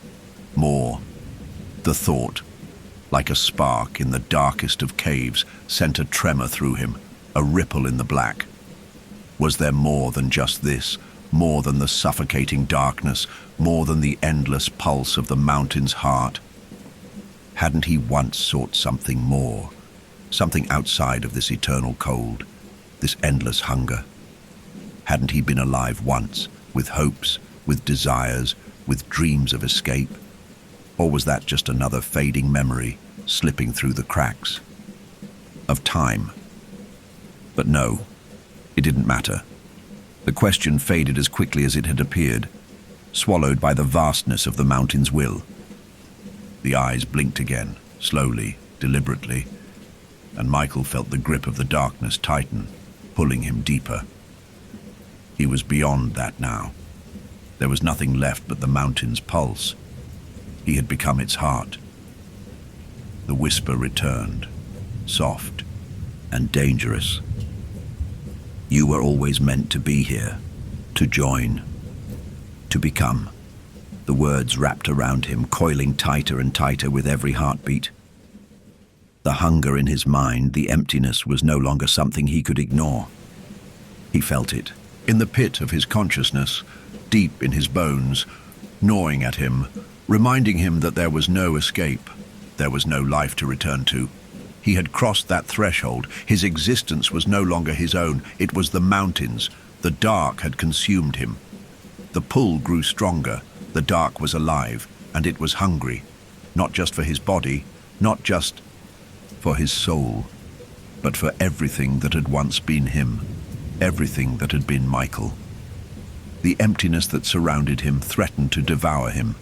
more? The thought, like a spark in the darkest of caves, sent a tremor through him, a ripple in the black. Was there more than just this? More than the suffocating darkness, more than the endless pulse of the mountain's heart? Hadn't he once sought something more, something outside of this eternal cold, this endless hunger? Hadn't he been alive once, with hopes, with desires, with dreams of escape? Or was that just another fading memory, slipping through the cracks of time? But no, it didn't matter. The question faded as quickly as it had appeared, swallowed by the vastness of the mountain's will. The eyes blinked again, slowly, deliberately, and Michael felt the grip of the darkness tighten, pulling him deeper. He was beyond that now. There was nothing left but the mountain's pulse. He had become its heart. The whisper returned, soft and dangerous. You were always meant to be here, to join, to become. The words wrapped around him, coiling tighter and tighter with every heartbeat. The hunger in his mind, the emptiness, was no longer something he could ignore. He felt it, in the pit of his consciousness, deep in his bones, gnawing at him, reminding him that there was no escape, there was no life to return to. He had crossed that threshold. His existence was no longer his own. It was the mountains. The dark had consumed him. The pull grew stronger. The dark was alive, and it was hungry, not just for his body, not just for his soul, but for everything that had once been him, everything that had been Michael. The emptiness that surrounded him threatened to devour him,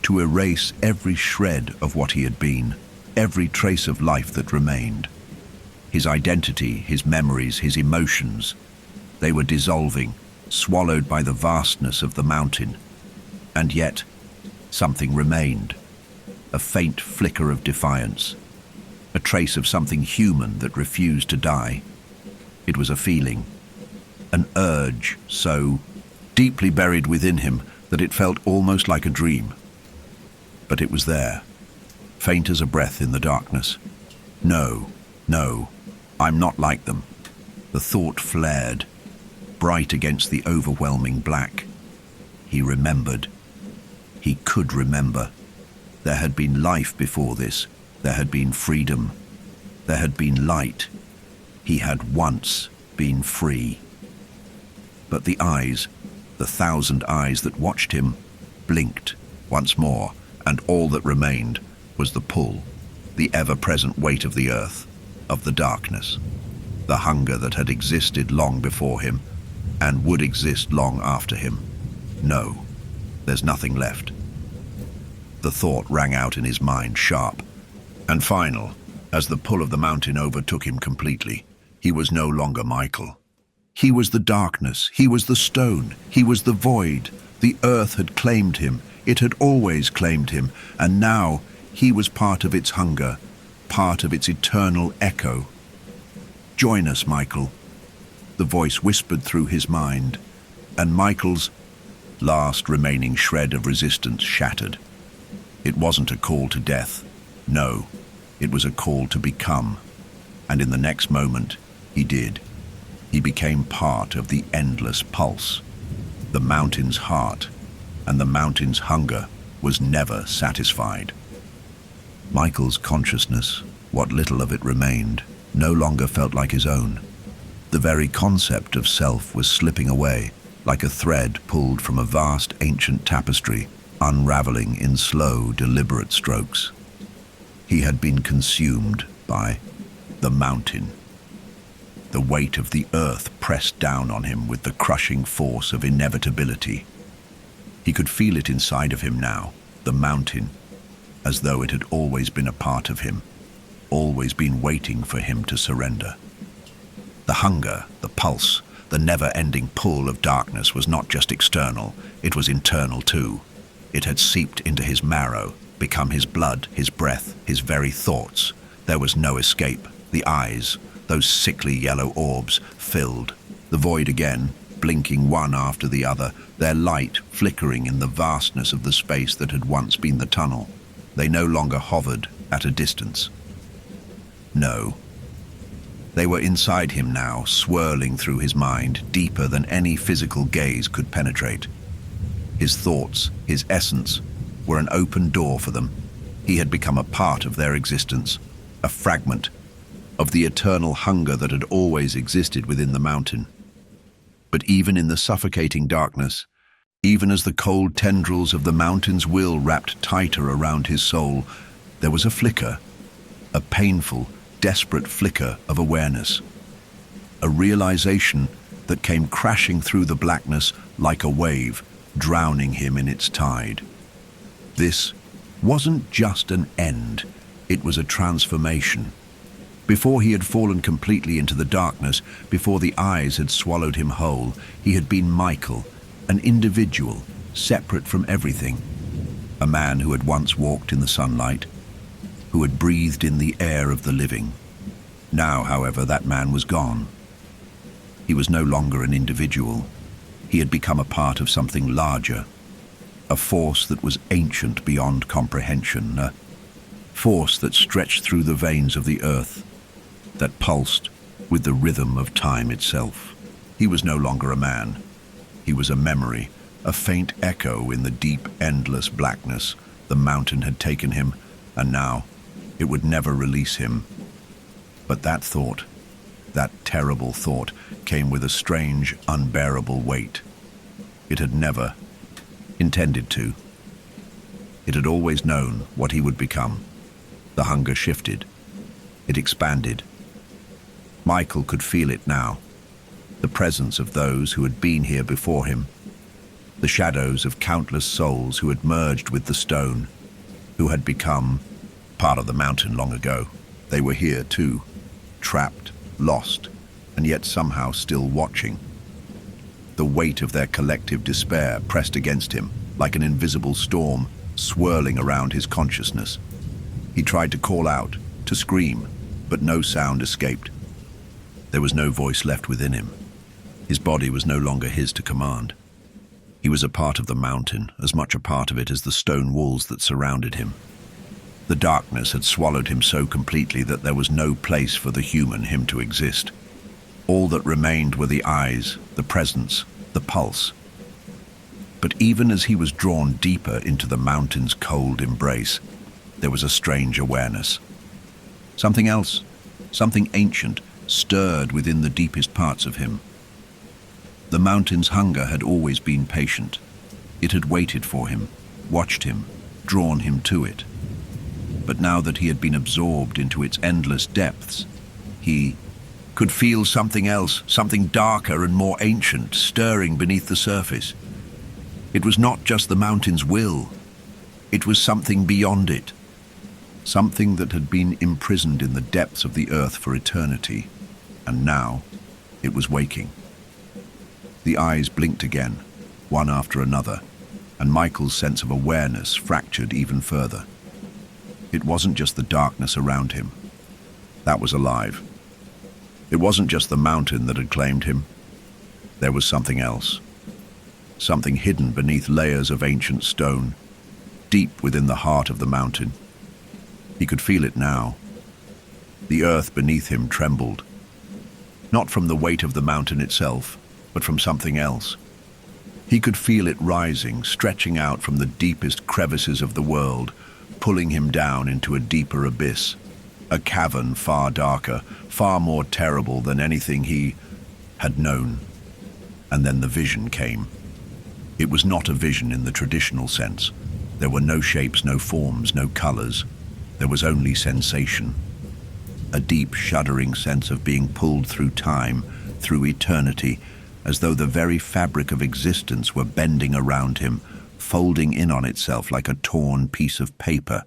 to erase every shred of what he had been, every trace of life that remained. His identity, his memories, his emotions, they were dissolving, swallowed by the vastness of the mountain. And yet, something remained, a faint flicker of defiance, a trace of something human that refused to die. It was a feeling, an urge so deeply buried within him that it felt almost like a dream. But it was there, faint as a breath in the darkness. No, no, I'm not like them. The thought flared, bright against the overwhelming black. He remembered. He could remember. There had been life before this. There had been freedom. There had been light. He had once been free. But the eyes, the 1,000 eyes that watched him, blinked once more, and all that remained was the pull, the ever-present weight of the earth. of the darkness, the hunger that had existed long before him and would exist long after him. No, there's nothing left. The thought rang out in his mind, sharp and final, as the pull of the mountain overtook him completely. He was no longer Michael. He was the darkness, he was the stone, he was the void. The earth had claimed him, it had always claimed him, and now he was part of its hunger, part of its eternal echo. "Join us, Michael," the voice whispered through his mind, and Michael's last remaining shred of resistance shattered. It wasn't a call to death. No, it was a call to become. And in the next moment, he did. He became part of the endless pulse. The mountain's heart and the mountain's hunger was never satisfied. Michael's consciousness, what little of it remained, no longer felt like his own. The very concept of self was slipping away, like a thread pulled from a vast ancient tapestry, unraveling in slow, deliberate strokes. He had been consumed by the mountain. The weight of the earth pressed down on him with the crushing force of inevitability. He could feel it inside of him now, the mountain, as though it had always been a part of him, always been waiting for him to surrender. The hunger, the pulse, the never-ending pull of darkness was not just external, it was internal too. It had seeped into his marrow, become his blood, his breath, his very thoughts. There was no escape. The eyes, those sickly yellow orbs, filled the void again, blinking one after the other, their light flickering in the vastness of the space that had once been the tunnel. They no longer hovered at a distance. No. They were inside him now, swirling through his mind, deeper than any physical gaze could penetrate. His thoughts, his essence, were an open door for them. He had become a part of their existence, a fragment of the eternal hunger that had always existed within the mountain. But even in the suffocating darkness, even as the cold tendrils of the mountain's will wrapped tighter around his soul, there was a flicker, a painful, desperate flicker of awareness, a realization that came crashing through the blackness like a wave, drowning him in its tide. This wasn't just an end, it was a transformation. Before he had fallen completely into the darkness, before the eyes had swallowed him whole, he had been Michael, an individual, separate from everything. A man who had once walked in the sunlight, who had breathed in the air of the living. Now, however, that man was gone. He was no longer an individual. He had become a part of something larger, a force that was ancient beyond comprehension, a force that stretched through the veins of the earth, that pulsed with the rhythm of time itself. He was no longer a man. He was a memory, a faint echo in the deep, endless blackness. The mountain had taken him, and now it would never release him. But that thought, that terrible thought, came with a strange, unbearable weight. It had never intended to. It had always known what he would become. The hunger shifted. It expanded. Michael could feel it now. The presence of those who had been here before him. The shadows of countless souls who had merged with the stone, who had become part of the mountain long ago. They were here too, trapped, lost, and yet somehow still watching. The weight of their collective despair pressed against him like an invisible storm, swirling around his consciousness. He tried to call out, to scream, but no sound escaped. There was no voice left within him. His body was no longer his to command. He was a part of the mountain, as much a part of it as the stone walls that surrounded him. The darkness had swallowed him so completely that there was no place for the human him to exist. All that remained were the eyes, the presence, the pulse. But even as he was drawn deeper into the mountain's cold embrace, there was a strange awareness. Something else, something ancient, stirred within the deepest parts of him. The mountain's hunger had always been patient. It had waited for him, watched him, drawn him to it. But now that he had been absorbed into its endless depths, He could feel something else, something darker and more ancient, stirring beneath the surface. It was not just the mountain's will. It was something beyond it. Something that had been imprisoned in the depths of the earth for eternity. And now, it was waking. The eyes blinked again, one after another, and Michael's sense of awareness fractured even further. It wasn't just the darkness around him. That was alive. It wasn't just the mountain that had claimed him. There was something else. Something hidden beneath layers of ancient stone, deep within the heart of the mountain. He could feel it now. The earth beneath him trembled. Not from the weight of the mountain itself, but from something else. He could feel it rising, stretching out from the deepest crevices of the world, pulling him down into a deeper abyss. A cavern far darker, far more terrible than anything he had known. And then the vision came. It was not a vision in the traditional sense. There were no shapes, no forms, no colors. There was only sensation. A deep, shuddering sense of being pulled through time, through eternity, as though the very fabric of existence were bending around him, folding in on itself like a torn piece of paper.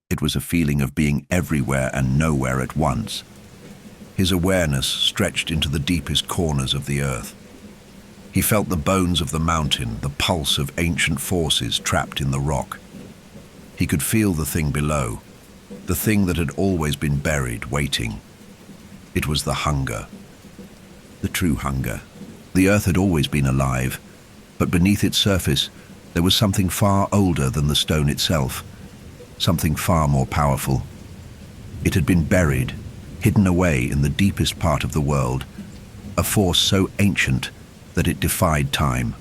It was a feeling of being everywhere and nowhere at once. His awareness stretched into the deepest corners of the earth. He felt the bones of the mountain, the pulse of ancient forces trapped in the rock. He could feel the thing below, the thing that had always been buried, waiting. It was the hunger. The true hunger. The earth had always been alive, but beneath its surface there was something far older than the stone itself, something far more powerful. It had been buried, hidden away in the deepest part of the world, a force so ancient that it defied time.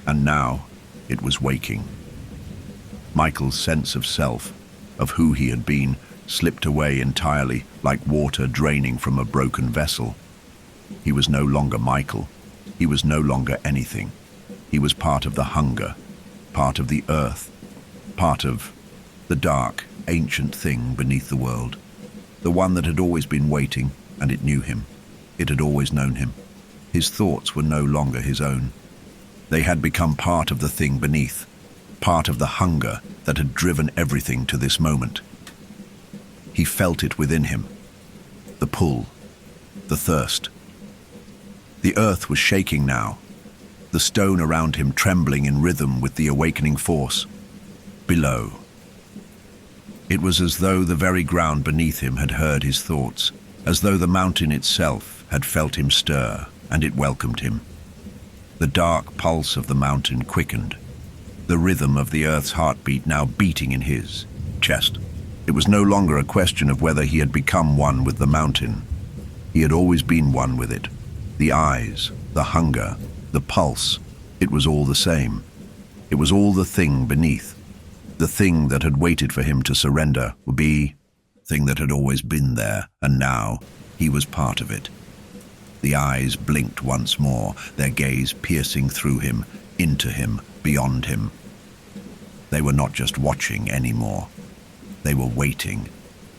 And now it was waking. Michael's sense of self, of who he had been, slipped away entirely, like water draining from a broken vessel. He was no longer Michael. He was no longer anything. He was part of the hunger, part of the earth, part of the dark, ancient thing beneath the world. The one that had always been waiting, and it knew him. It had always known him. His thoughts were no longer his own. They had become part of the thing beneath, part of the hunger that had driven everything to this moment. He felt it within him. The pull, the thirst. The earth was shaking now, the stone around him trembling in rhythm with the awakening force. Below. It was as though the very ground beneath him had heard his thoughts, as though the mountain itself had felt him stir, and it welcomed him. The dark pulse of the mountain quickened, the rhythm of the earth's heartbeat now beating in his chest. It was no longer a question of whether he had become one with the mountain. He had always been one with it. The eyes, the hunger, the pulse, it was all the same. It was all the thing beneath. The thing that had waited for him to surrender would be the thing that had always been there, and now he was part of it. The eyes blinked once more, their gaze piercing through him, into him, beyond him. They were not just watching anymore. They were waiting,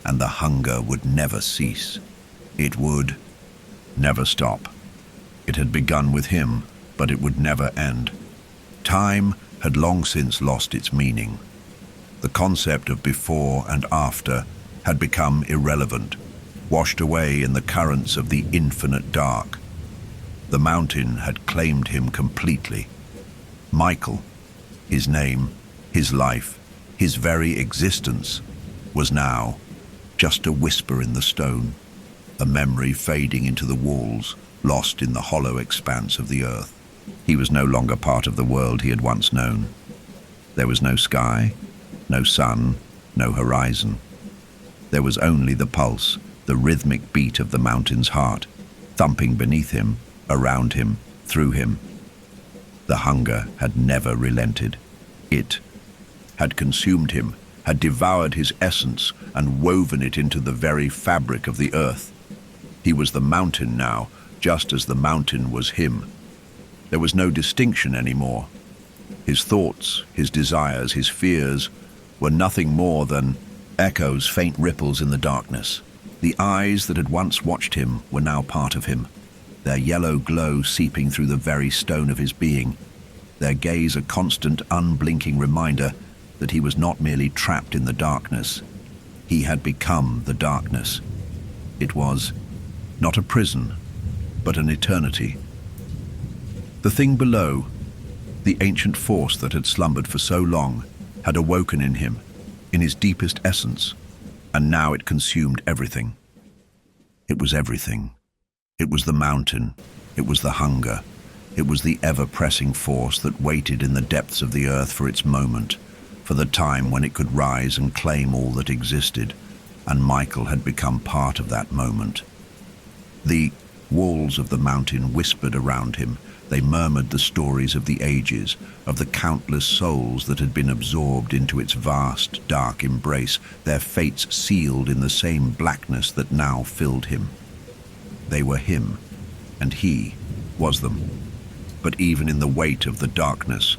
and the hunger would never cease. It would never stop. It had begun with him, but it would never end. Time had long since lost its meaning. The concept of before and after had become irrelevant, washed away in the currents of the infinite dark. The mountain had claimed him completely. Michael, his name, his life, his very existence, was now just a whisper in the stone, a memory fading into the walls, lost in the hollow expanse of the earth. He was no longer part of the world he had once known. There was no sky, no sun, no horizon. There was only the pulse, the rhythmic beat of the mountain's heart, thumping beneath him, around him, through him. The hunger had never relented. It had consumed him, had devoured his essence and woven it into the very fabric of the earth. He was the mountain now, just as the mountain was him. There was no distinction anymore. His thoughts, his desires, his fears were nothing more than echoes, faint ripples in the darkness. The eyes that had once watched him were now part of him, their yellow glow seeping through the very stone of his being, their gaze a constant, unblinking reminder that he was not merely trapped in the darkness. He had become the darkness. It was not a prison, but an eternity. The thing below, the ancient force that had slumbered for so long, had awoken in him, in his deepest essence, and now it consumed everything. It was everything. It was the mountain. It was the hunger. It was the ever-pressing force that waited in the depths of the earth for its moment, for the time when it could rise and claim all that existed, and Michael had become part of that moment. The walls of the mountain whispered around him. They murmured the stories of the ages, of the countless souls that had been absorbed into its vast, dark embrace, their fates sealed in the same blackness that now filled him. They were him, and he was them. But even in the weight of the darkness,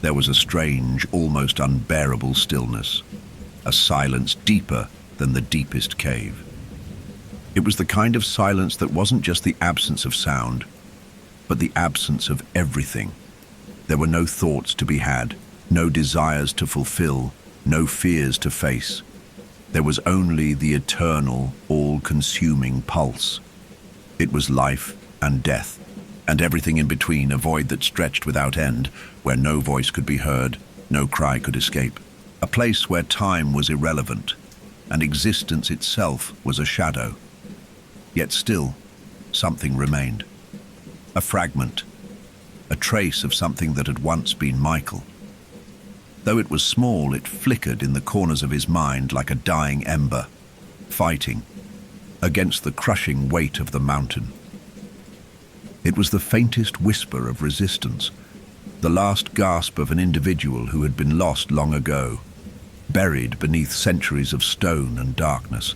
there was a strange, almost unbearable stillness, a silence deeper than the deepest cave. It was the kind of silence that wasn't just the absence of sound, but the absence of everything. There were no thoughts to be had, no desires to fulfill, no fears to face. There was only the eternal, all-consuming pulse. It was life and death, and everything in between, a void that stretched without end, where no voice could be heard, no cry could escape. A place where time was irrelevant, and existence itself was a shadow. Yet still, something remained. A fragment, a trace of something that had once been Michael. Though it was small, it flickered in the corners of his mind like a dying ember, fighting against the crushing weight of the mountain. It was the faintest whisper of resistance, the last gasp of an individual who had been lost long ago, buried beneath centuries of stone and darkness.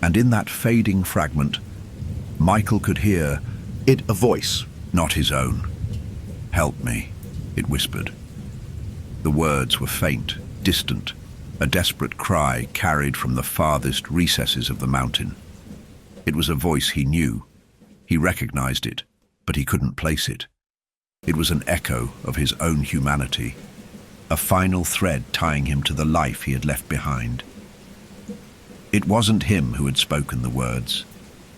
And in that fading fragment, Michael could hear a voice, not his own. "Help me," it whispered. The words were faint, distant, a desperate cry carried from the farthest recesses of the mountain. It was a voice he knew. He recognized it, but he couldn't place it. It was an echo of his own humanity, a final thread tying him to the life he had left behind. It wasn't him who had spoken the words,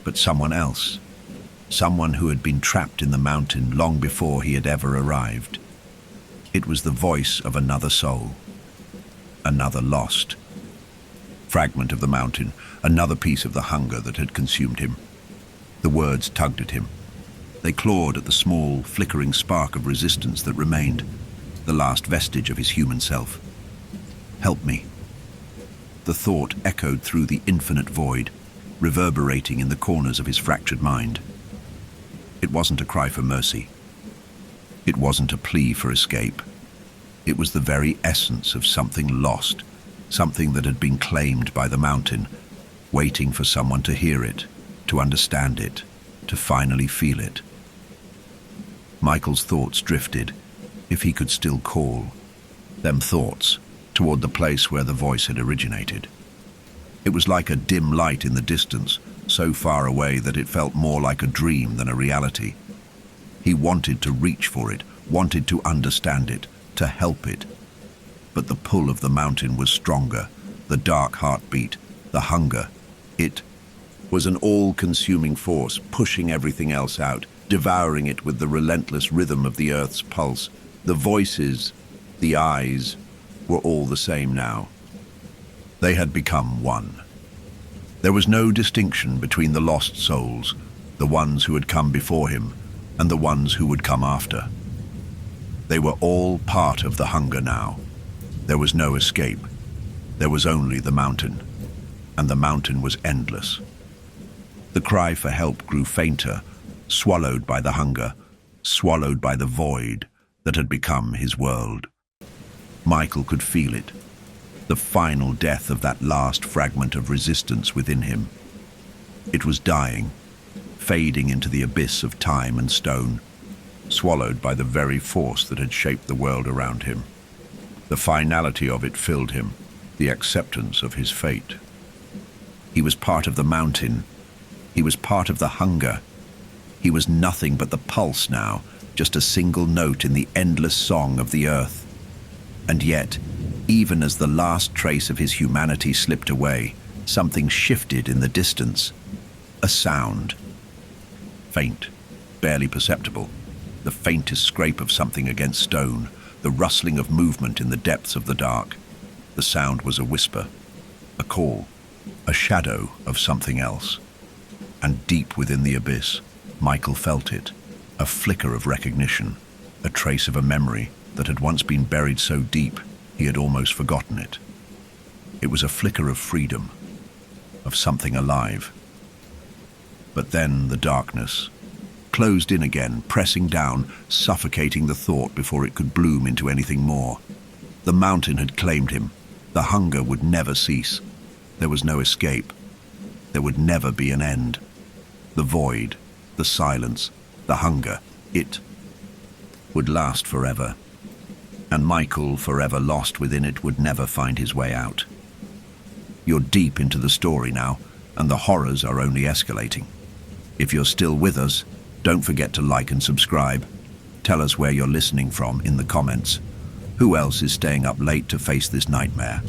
but someone else. Someone who had been trapped in the mountain long before he had ever arrived. It was the voice of another soul, another lost fragment of the mountain, another piece of the hunger that had consumed him. The words tugged at him. They clawed at the small, flickering spark of resistance that remained, the last vestige of his human self. "Help me." The thought echoed through the infinite void, reverberating in the corners of his fractured mind. It wasn't a cry for mercy. It wasn't a plea for escape. It was the very essence of something lost, something that had been claimed by the mountain, waiting for someone to hear it, to understand it, to finally feel it. Michael's thoughts drifted, if he could still call them thoughts, toward the place where the voice had originated. It was like a dim light in the distance, so far away that it felt more like a dream than a reality. He wanted to reach for it, wanted to understand it, to help it. But the pull of the mountain was stronger, the dark heartbeat, the hunger. It was an all-consuming force, pushing everything else out, devouring it with the relentless rhythm of the earth's pulse. The voices, the eyes, were all the same now. They had become one. There was no distinction between the lost souls, the ones who had come before him, and the ones who would come after. They were all part of the hunger now. There was no escape. There was only the mountain, and the mountain was endless. The cry for help grew fainter, swallowed by the hunger, swallowed by the void that had become his world. Michael could feel it, the final death of that last fragment of resistance within him. It was dying, fading into the abyss of time and stone, swallowed by the very force that had shaped the world around him. The finality of it filled him, the acceptance of his fate. He was part of the mountain. He was part of the hunger. He was nothing but the pulse now, just a single note in the endless song of the earth. And yet, even as the last trace of his humanity slipped away, something shifted in the distance. A sound. Faint, barely perceptible. The faintest scrape of something against stone, the rustling of movement in the depths of the dark. The sound was a whisper, a call, a shadow of something else. And deep within the abyss, Michael felt it, a flicker of recognition, a trace of a memory that had once been buried so deep he had almost forgotten it. It was a flicker of freedom, of something alive. But then the darkness closed in again, pressing down, suffocating the thought before it could bloom into anything more. The mountain had claimed him. The hunger would never cease. There was no escape. There would never be an end. The void, the silence, the hunger, it would last forever. And Michael, forever lost within it, would never find his way out. You're deep into the story now, and the horrors are only escalating. If you're still with us, don't forget to like and subscribe. Tell us where you're listening from in the comments. Who else is staying up late to face this nightmare?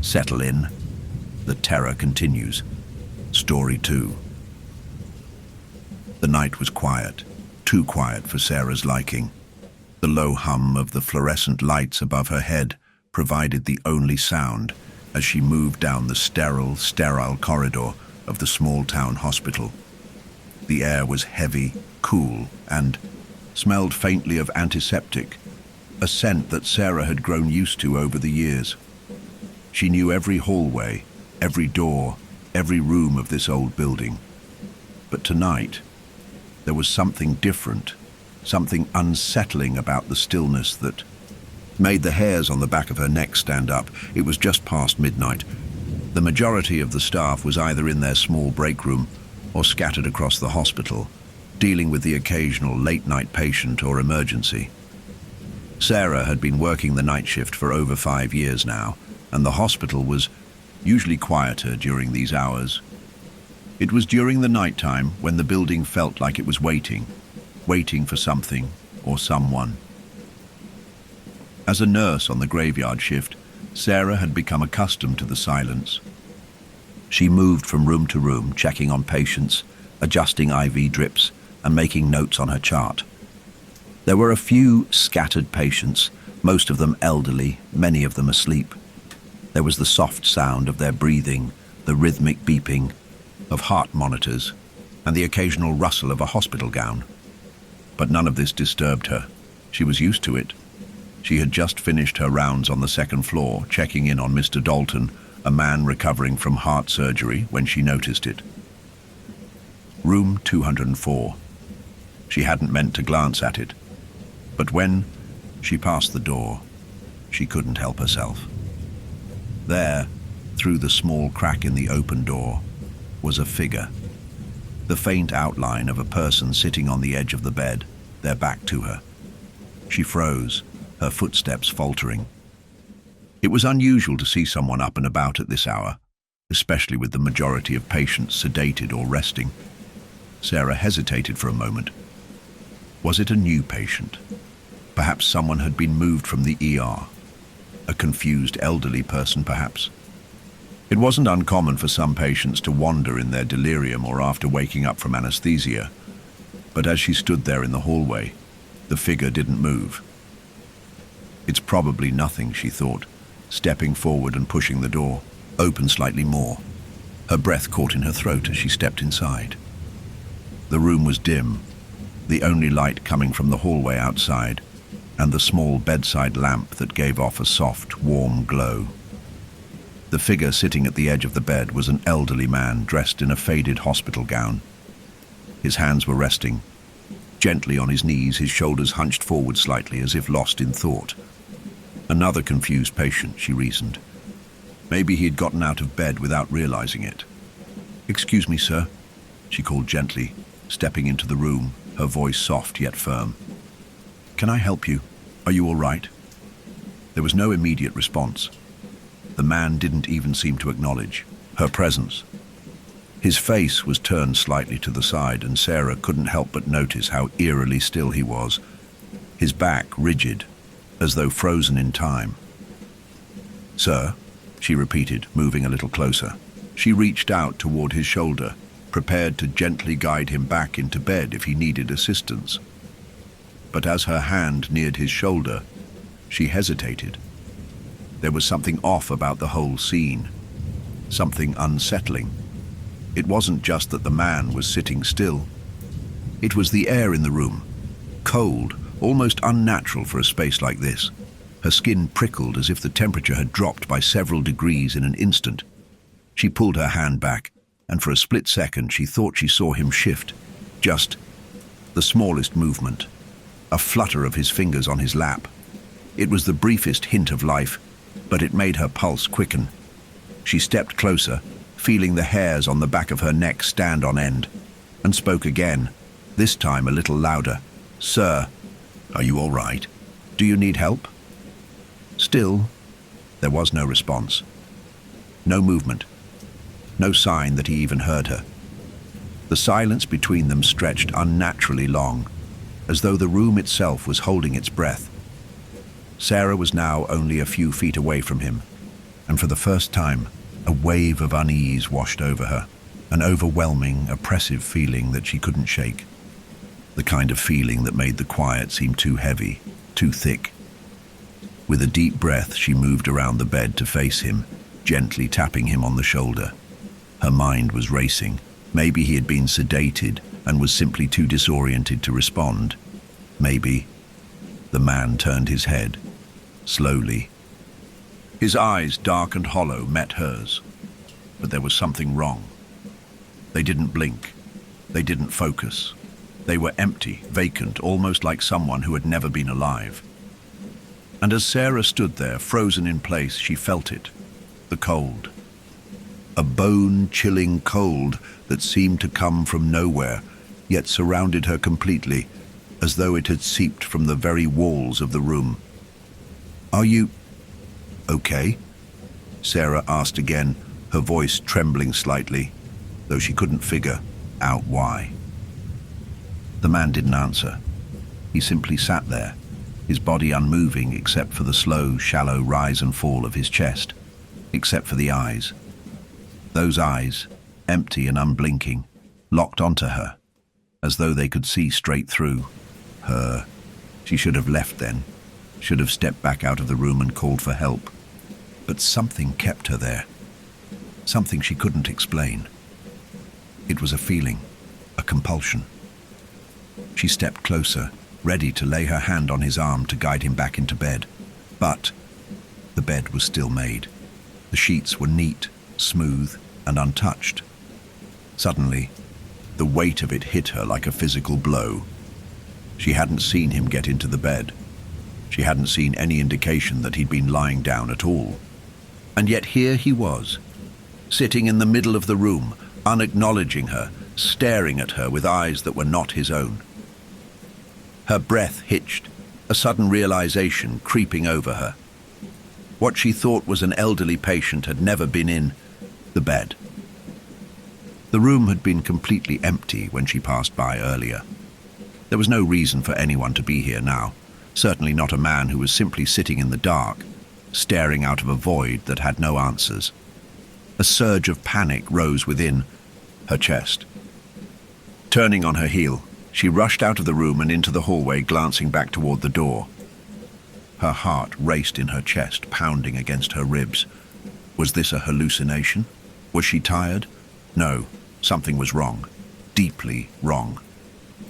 Settle in. The terror continues. Story 2. The night was quiet, too quiet for Sarah's liking. The low hum of the fluorescent lights above her head provided the only sound as she moved down the sterile corridor of the small-town hospital. The air was heavy, cool, and smelled faintly of antiseptic, a scent that Sarah had grown used to over the years. She knew every hallway, every door, every room of this old building. But tonight, there was something different, something unsettling about the stillness that made the hairs on the back of her neck stand up. It was just past midnight. The majority of the staff was either in their small break room or scattered across the hospital, dealing with the occasional late-night patient or emergency. Sarah had been working the night shift for over 5 years now, and the hospital was usually quieter during these hours. It was during the nighttime when the building felt like it was waiting for something or someone. As a nurse on the graveyard shift, Sarah had become accustomed to the silence. She moved from room to room, checking on patients, adjusting IV drips, and making notes on her chart. There were a few scattered patients, most of them elderly, many of them asleep. There was the soft sound of their breathing, the rhythmic beeping of heart monitors, and the occasional rustle of a hospital gown. But none of this disturbed her. She was used to it. She had just finished her rounds on the second floor, checking in on Mr. Dalton, a man recovering from heart surgery, when she noticed it. Room 204. She hadn't meant to glance at it, but when she passed the door, she couldn't help herself. There, through the small crack in the open door, was a figure. The faint outline of a person sitting on the edge of the bed, their back to her. She froze, her footsteps faltering. It was unusual to see someone up and about at this hour, especially with the majority of patients sedated or resting. Sarah hesitated for a moment. Was it a new patient? Perhaps someone had been moved from the ER. A confused elderly person, perhaps. It wasn't uncommon for some patients to wander in their delirium or after waking up from anesthesia. But as she stood there in the hallway, the figure didn't move. It's probably nothing, she thought, stepping forward and pushing the door open slightly more. Her breath caught in her throat as she stepped inside. The room was dim, the only light coming from the hallway outside, and the small bedside lamp that gave off a soft, warm glow. The figure sitting at the edge of the bed was an elderly man dressed in a faded hospital gown. His hands were resting, gently on his knees, his shoulders hunched forward slightly as if lost in thought. Another confused patient, she reasoned. Maybe he had gotten out of bed without realizing it. "Excuse me, sir," she called gently, stepping into the room, her voice soft yet firm. "Can I help you? Are you all right?" There was no immediate response. The man didn't even seem to acknowledge her presence. His face was turned slightly to the side, and Sarah couldn't help but notice how eerily still he was, his back rigid, as though frozen in time. "Sir," she repeated, moving a little closer. She reached out toward his shoulder, prepared to gently guide him back into bed if he needed assistance. But as her hand neared his shoulder, she hesitated. There was something off about the whole scene, something unsettling. It wasn't just that the man was sitting still. It was the air in the room, cold, almost unnatural for a space like this. Her skin prickled as if the temperature had dropped by several degrees in an instant. She pulled her hand back, and for a split second she thought she saw him shift. Just the smallest movement, a flutter of his fingers on his lap. It was the briefest hint of life, but it made her pulse quicken. She stepped closer, feeling the hairs on the back of her neck stand on end, and spoke again, this time a little louder. "Sir, are you all right? Do you need help?" Still, there was no response. No movement. No sign that he even heard her. The silence between them stretched unnaturally long, as though the room itself was holding its breath. Sarah was now only a few feet away from him, and for the first time, a wave of unease washed over her, an overwhelming, oppressive feeling that she couldn't shake. The kind of feeling that made the quiet seem too heavy, too thick. With a deep breath, she moved around the bed to face him, gently tapping him on the shoulder. Her mind was racing. Maybe he had been sedated and was simply too disoriented to respond. Maybe. The man turned his head, slowly. His eyes, dark and hollow, met hers. But there was something wrong. They didn't blink. They didn't focus. They were empty, vacant, almost like someone who had never been alive. And as Sarah stood there, frozen in place, she felt it. The cold. A bone-chilling cold that seemed to come from nowhere, yet surrounded her completely, as though it had seeped from the very walls of the room. "Are you okay?" Sarah asked again, her voice trembling slightly, though she couldn't figure out why. The man didn't answer. He simply sat there, his body unmoving except for the slow, shallow rise and fall of his chest, except for the eyes. Those eyes, empty and unblinking, locked onto her, as though they could see straight through her. She should have left then, should have stepped back out of the room and called for help. But something kept her there, something she couldn't explain. It was a feeling, a compulsion. She stepped closer, ready to lay her hand on his arm to guide him back into bed. But the bed was still made. The sheets were neat, smooth, and untouched. Suddenly, the weight of it hit her like a physical blow. She hadn't seen him get into the bed. She hadn't seen any indication that he'd been lying down at all. And yet here he was, sitting in the middle of the room, unacknowledging her, staring at her with eyes that were not his own. Her breath hitched, a sudden realization creeping over her. What she thought was an elderly patient had never been in the bed. The room had been completely empty when she passed by earlier. There was no reason for anyone to be here now, certainly not a man who was simply sitting in the dark, staring out of a void that had no answers. A surge of panic rose within her chest. Turning on her heel, she rushed out of the room and into the hallway, glancing back toward the door. Her heart raced in her chest, pounding against her ribs. Was this a hallucination? Was she tired? No, something was wrong. Deeply wrong.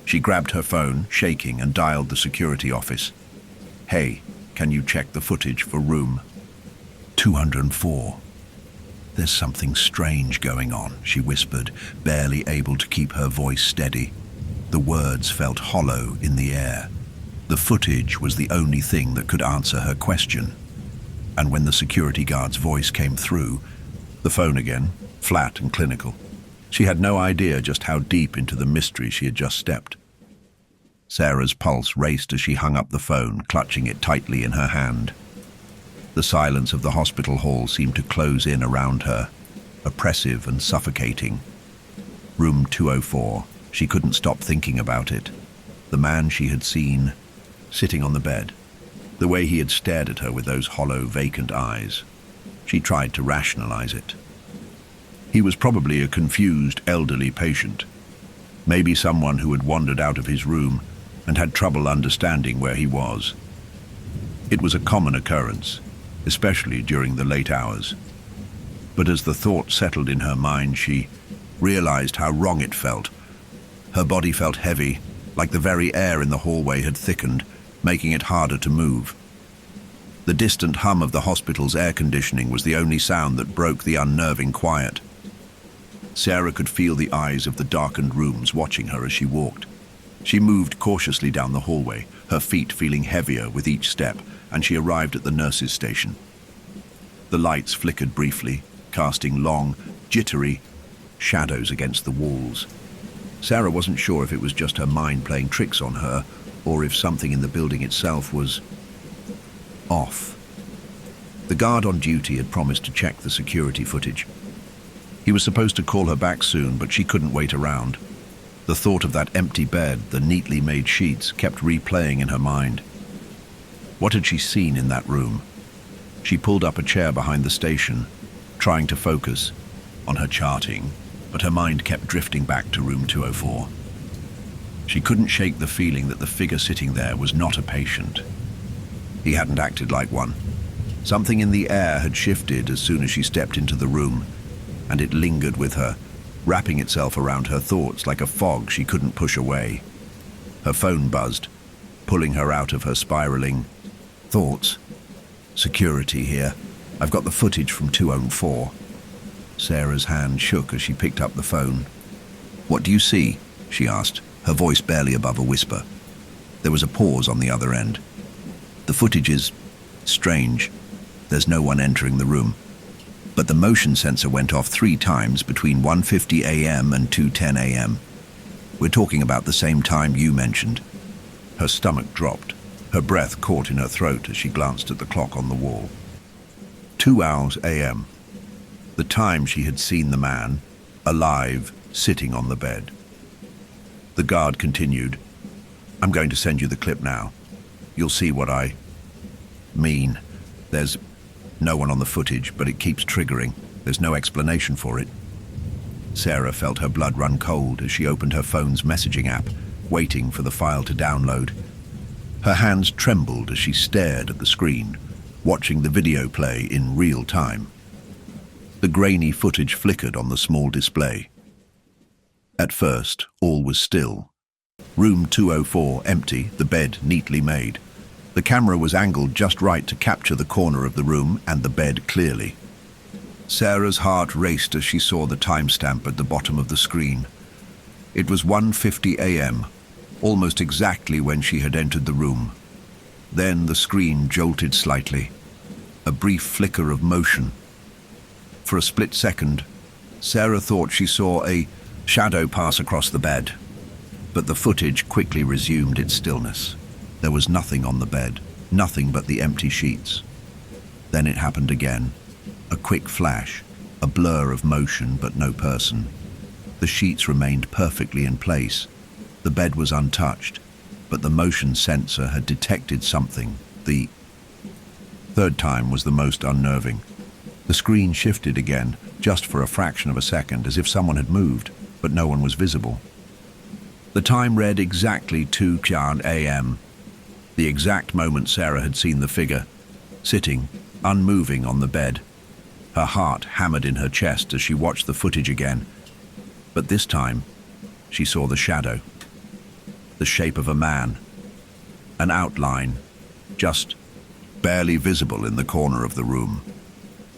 She grabbed her phone, shaking, and dialed the security office. "Hey, can you check the footage for room 204? "There's something strange going on," she whispered, barely able to keep her voice steady. The words felt hollow in the air. The footage was the only thing that could answer her question. And when the security guard's voice came through, the phone again, flat and clinical, she had no idea just how deep into the mystery she had just stepped. Sarah's pulse raced as she hung up the phone, clutching it tightly in her hand. The silence of the hospital hall seemed to close in around her, oppressive and suffocating. Room 204. She couldn't stop thinking about it. The man she had seen, sitting on the bed. The way he had stared at her with those hollow, vacant eyes. She tried to rationalize it. He was probably a confused, elderly patient. Maybe someone who had wandered out of his room and had trouble understanding where he was. It was a common occurrence, especially during the late hours. But as the thought settled in her mind, she realized how wrong it felt. Her body felt heavy, like the very air in the hallway had thickened, making it harder to move. The distant hum of the hospital's air conditioning was the only sound that broke the unnerving quiet. Sarah could feel the eyes of the darkened rooms watching her as she walked. She moved cautiously down the hallway, her feet feeling heavier with each step, and she arrived at the nurse's station. The lights flickered briefly, casting long, jittery shadows against the walls. Sarah wasn't sure if it was just her mind playing tricks on her, or if something in the building itself was off. The guard on duty had promised to check the security footage. He was supposed to call her back soon, but she couldn't wait around. The thought of that empty bed, the neatly made sheets, kept replaying in her mind. What had she seen in that room? She pulled up a chair behind the station, trying to focus on her charting, but her mind kept drifting back to room 204. She couldn't shake the feeling that the figure sitting there was not a patient. He hadn't acted like one. Something in the air had shifted as soon as she stepped into the room, and it lingered with her, wrapping itself around her thoughts like a fog she couldn't push away. Her phone buzzed, pulling her out of her spiraling thoughts. Security here. I've got the footage from 204. Sarah's hand shook as she picked up the phone. What do you see? She asked, her voice barely above a whisper. There was a pause on the other end. The footage is strange. There's no one entering the room. But the motion sensor went off 3 times between 1:50 a.m. and 2:10 a.m. We're talking about the same time you mentioned. Her stomach dropped. Her breath caught in her throat as she glanced at the clock on the wall. 2 hours a.m. The time she had seen the man, alive, sitting on the bed. The guard continued, I'm going to send you the clip now. You'll see what I mean. There's no one on the footage, but it keeps triggering. There's no explanation for it. Sarah felt her blood run cold as she opened her phone's messaging app, waiting for the file to download. Her hands trembled as she stared at the screen, watching the video play in real time. The grainy footage flickered on the small display. At first, all was still. Room 204 empty, the bed neatly made. The camera was angled just right to capture the corner of the room and the bed clearly. Sarah's heart raced as she saw the timestamp at the bottom of the screen. It was 1:50 a.m., almost exactly when she had entered the room. Then the screen jolted slightly, a brief flicker of motion. For a split second, Sarah thought she saw a shadow pass across the bed, but the footage quickly resumed its stillness. There was nothing on the bed, nothing but the empty sheets. Then it happened again. A quick flash, a blur of motion but no person. The sheets remained perfectly in place. The bed was untouched, but the motion sensor had detected something. The third time was the most unnerving. The screen shifted again, just for a fraction of a second, as if someone had moved, but no one was visible. The time read exactly 2:00 a.m., the exact moment Sarah had seen the figure, sitting, unmoving on the bed. Her heart hammered in her chest as she watched the footage again. But this time, she saw the shadow, the shape of a man, an outline, just barely visible in the corner of the room.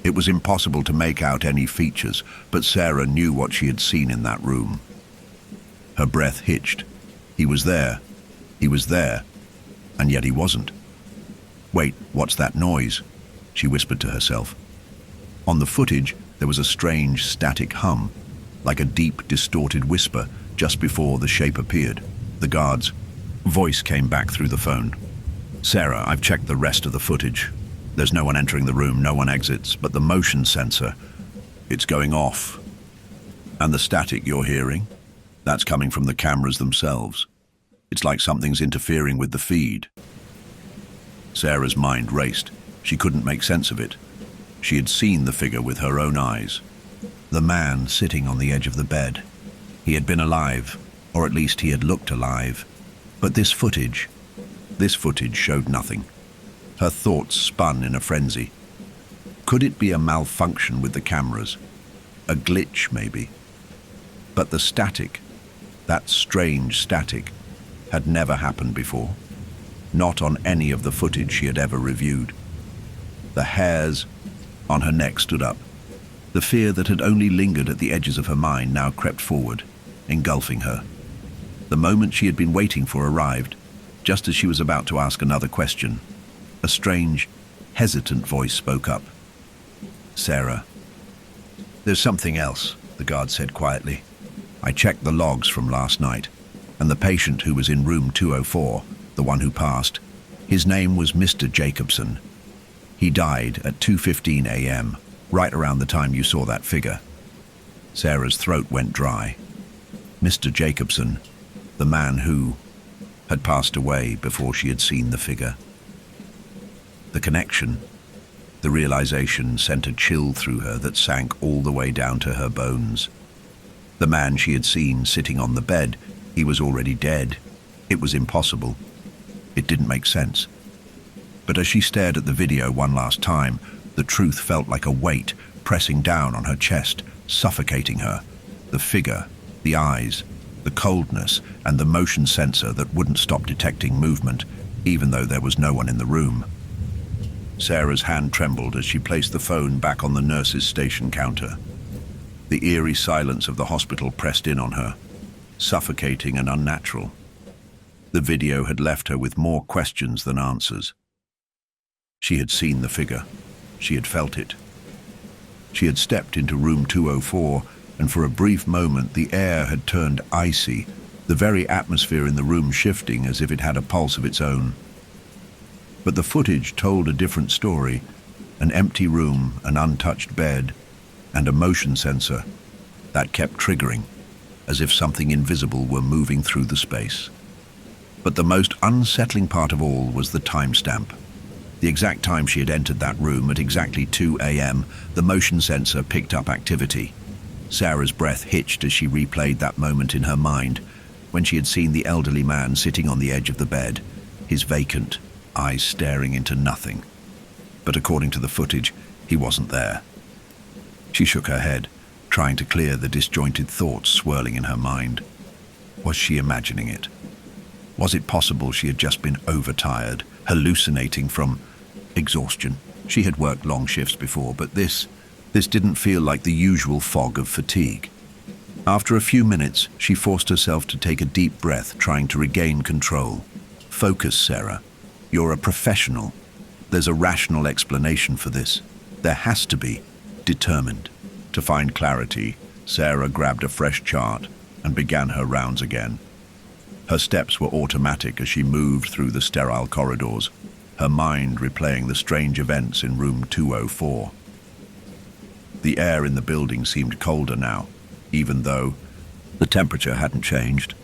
It was impossible to make out any features, but Sarah knew what she had seen in that room. Her breath hitched. He was there, and yet he wasn't. Wait, what's that noise? She whispered to herself. On the footage, there was a strange static hum, like a deep, distorted whisper, just before the shape appeared. The guard's voice came back through the phone. Sarah, I've checked the rest of the footage. There's no one entering the room, no one exits, but the motion sensor, it's going off. And the static you're hearing? That's coming from the cameras themselves. It's like something's interfering with the feed. Sarah's mind raced. She couldn't make sense of it. She had seen the figure with her own eyes. The man sitting on the edge of the bed. He had been alive, or at least he had looked alive. But this footage showed nothing. Her thoughts spun in a frenzy. Could it be a malfunction with the cameras? A glitch, maybe? But the static, that strange static, had never happened before. Not on any of the footage she had ever reviewed. The hairs on her neck stood up. The fear that had only lingered at the edges of her mind now crept forward, engulfing her. The moment she had been waiting for arrived, just as she was about to ask another question. A strange, hesitant voice spoke up. "Sarah." "There's something else," the guard said quietly. "I checked the logs from last night, and the patient who was in room 204, the one who passed, his name was Mr. Jacobson. He died at 2:15 a.m., right around the time you saw that figure." Sarah's throat went dry. Mr. Jacobson, the man who had passed away before she had seen the figure. The connection, the realization sent a chill through her that sank all the way down to her bones. The man she had seen sitting on the bed, he was already dead. It was impossible. It didn't make sense. But as she stared at the video one last time, the truth felt like a weight pressing down on her chest, suffocating her. The figure, the eyes, the coldness, and the motion sensor that wouldn't stop detecting movement, even though there was no one in the room. Sarah's hand trembled as she placed the phone back on the nurse's station counter. The eerie silence of the hospital pressed in on her, suffocating and unnatural. The video had left her with more questions than answers. She had seen the figure. She had felt it. She had stepped into room 204, and for a brief moment the air had turned icy, the very atmosphere in the room shifting as if it had a pulse of its own. But the footage told a different story: an empty room, an untouched bed, and a motion sensor that kept triggering, as if something invisible were moving through the space. But the most unsettling part of all was the timestamp. The exact time she had entered that room, at exactly 2 a.m., the motion sensor picked up activity. Sarah's breath hitched as she replayed that moment in her mind, when she had seen the elderly man sitting on the edge of the bed, his vacant eyes staring into nothing. But according to the footage, he wasn't there. She shook her head, trying to clear the disjointed thoughts swirling in her mind. Was she imagining it? Was it possible she had just been overtired, hallucinating from exhaustion? She had worked long shifts before, but this didn't feel like the usual fog of fatigue. After a few minutes, she forced herself to take a deep breath, trying to regain control. "Focus, Sarah. You're a professional. There's a rational explanation for this. There has to be." Determined to find clarity, Sarah grabbed a fresh chart and began her rounds again. Her steps were automatic as she moved through the sterile corridors, her mind replaying the strange events in room 204. The air in the building seemed colder now, even though the temperature hadn't changed.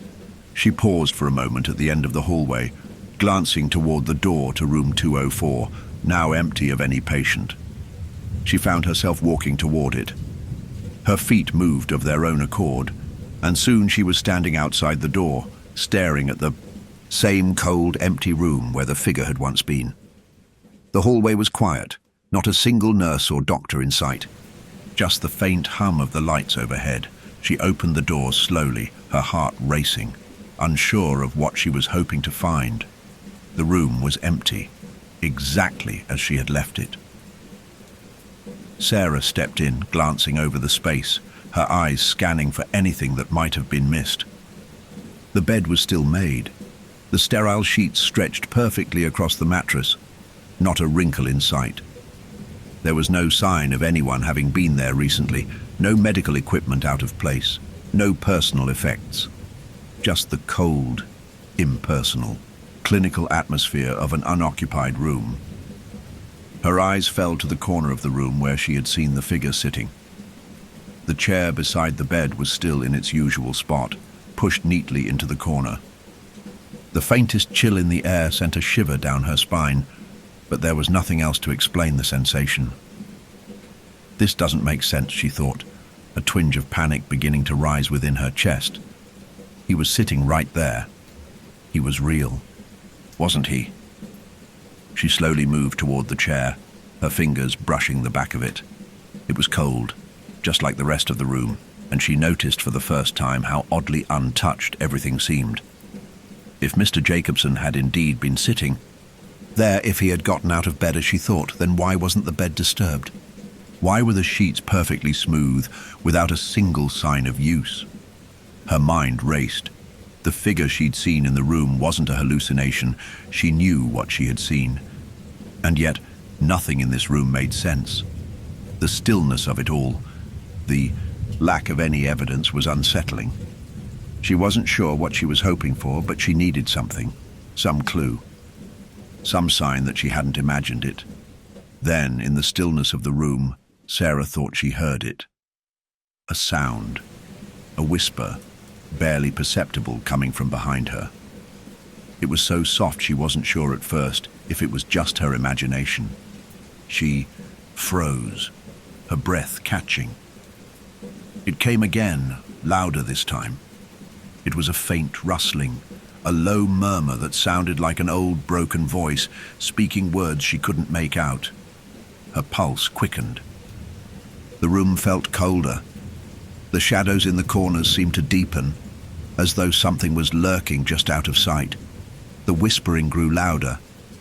She paused for a moment at the end of the hallway, glancing toward the door to room 204, now empty of any patient. She found herself walking toward it. Her feet moved of their own accord, and soon she was standing outside the door, staring at the same cold, empty room where the figure had once been. The hallway was quiet, not a single nurse or doctor in sight. Just the faint hum of the lights overhead. She opened the door slowly, her heart racing, unsure of what she was hoping to find. The room was empty, exactly as she had left it. Sarah stepped in, glancing over the space, her eyes scanning for anything that might have been missed. The bed was still made. The sterile sheets stretched perfectly across the mattress, not a wrinkle in sight. There was no sign of anyone having been there recently, no medical equipment out of place, no personal effects. Just the cold, impersonal, clinical atmosphere of an unoccupied room. Her eyes fell to the corner of the room where she had seen the figure sitting. The chair beside the bed was still in its usual spot, pushed neatly into the corner. The faintest chill in the air sent a shiver down her spine, but there was nothing else to explain the sensation. This doesn't make sense, she thought, a twinge of panic beginning to rise within her chest. He was sitting right there. He was real, wasn't he? She slowly moved toward the chair, her fingers brushing the back of it. It was cold, just like the rest of the room, and she noticed for the first time how oddly untouched everything seemed. If Mr. Jacobson had indeed been sitting there, if he had gotten out of bed as she thought, then why wasn't the bed disturbed? Why were the sheets perfectly smooth, without a single sign of use? Her mind raced. The figure she'd seen in the room wasn't a hallucination. She knew what she had seen. And yet, nothing in this room made sense. The stillness of it all, the lack of any evidence, was unsettling. She wasn't sure what she was hoping for, but she needed something, some clue, some sign that she hadn't imagined it. Then, in the stillness of the room, Sarah thought she heard it. A sound, a whisper, barely perceptible, coming from behind her. It was so soft she wasn't sure at first if it was just her imagination. She froze, her breath catching. It came again, louder this time. It was a faint rustling, a low murmur that sounded like an old broken voice, speaking words she couldn't make out. Her pulse quickened. The room felt colder. The shadows in the corners seemed to deepen, as though something was lurking just out of sight. The whispering grew louder,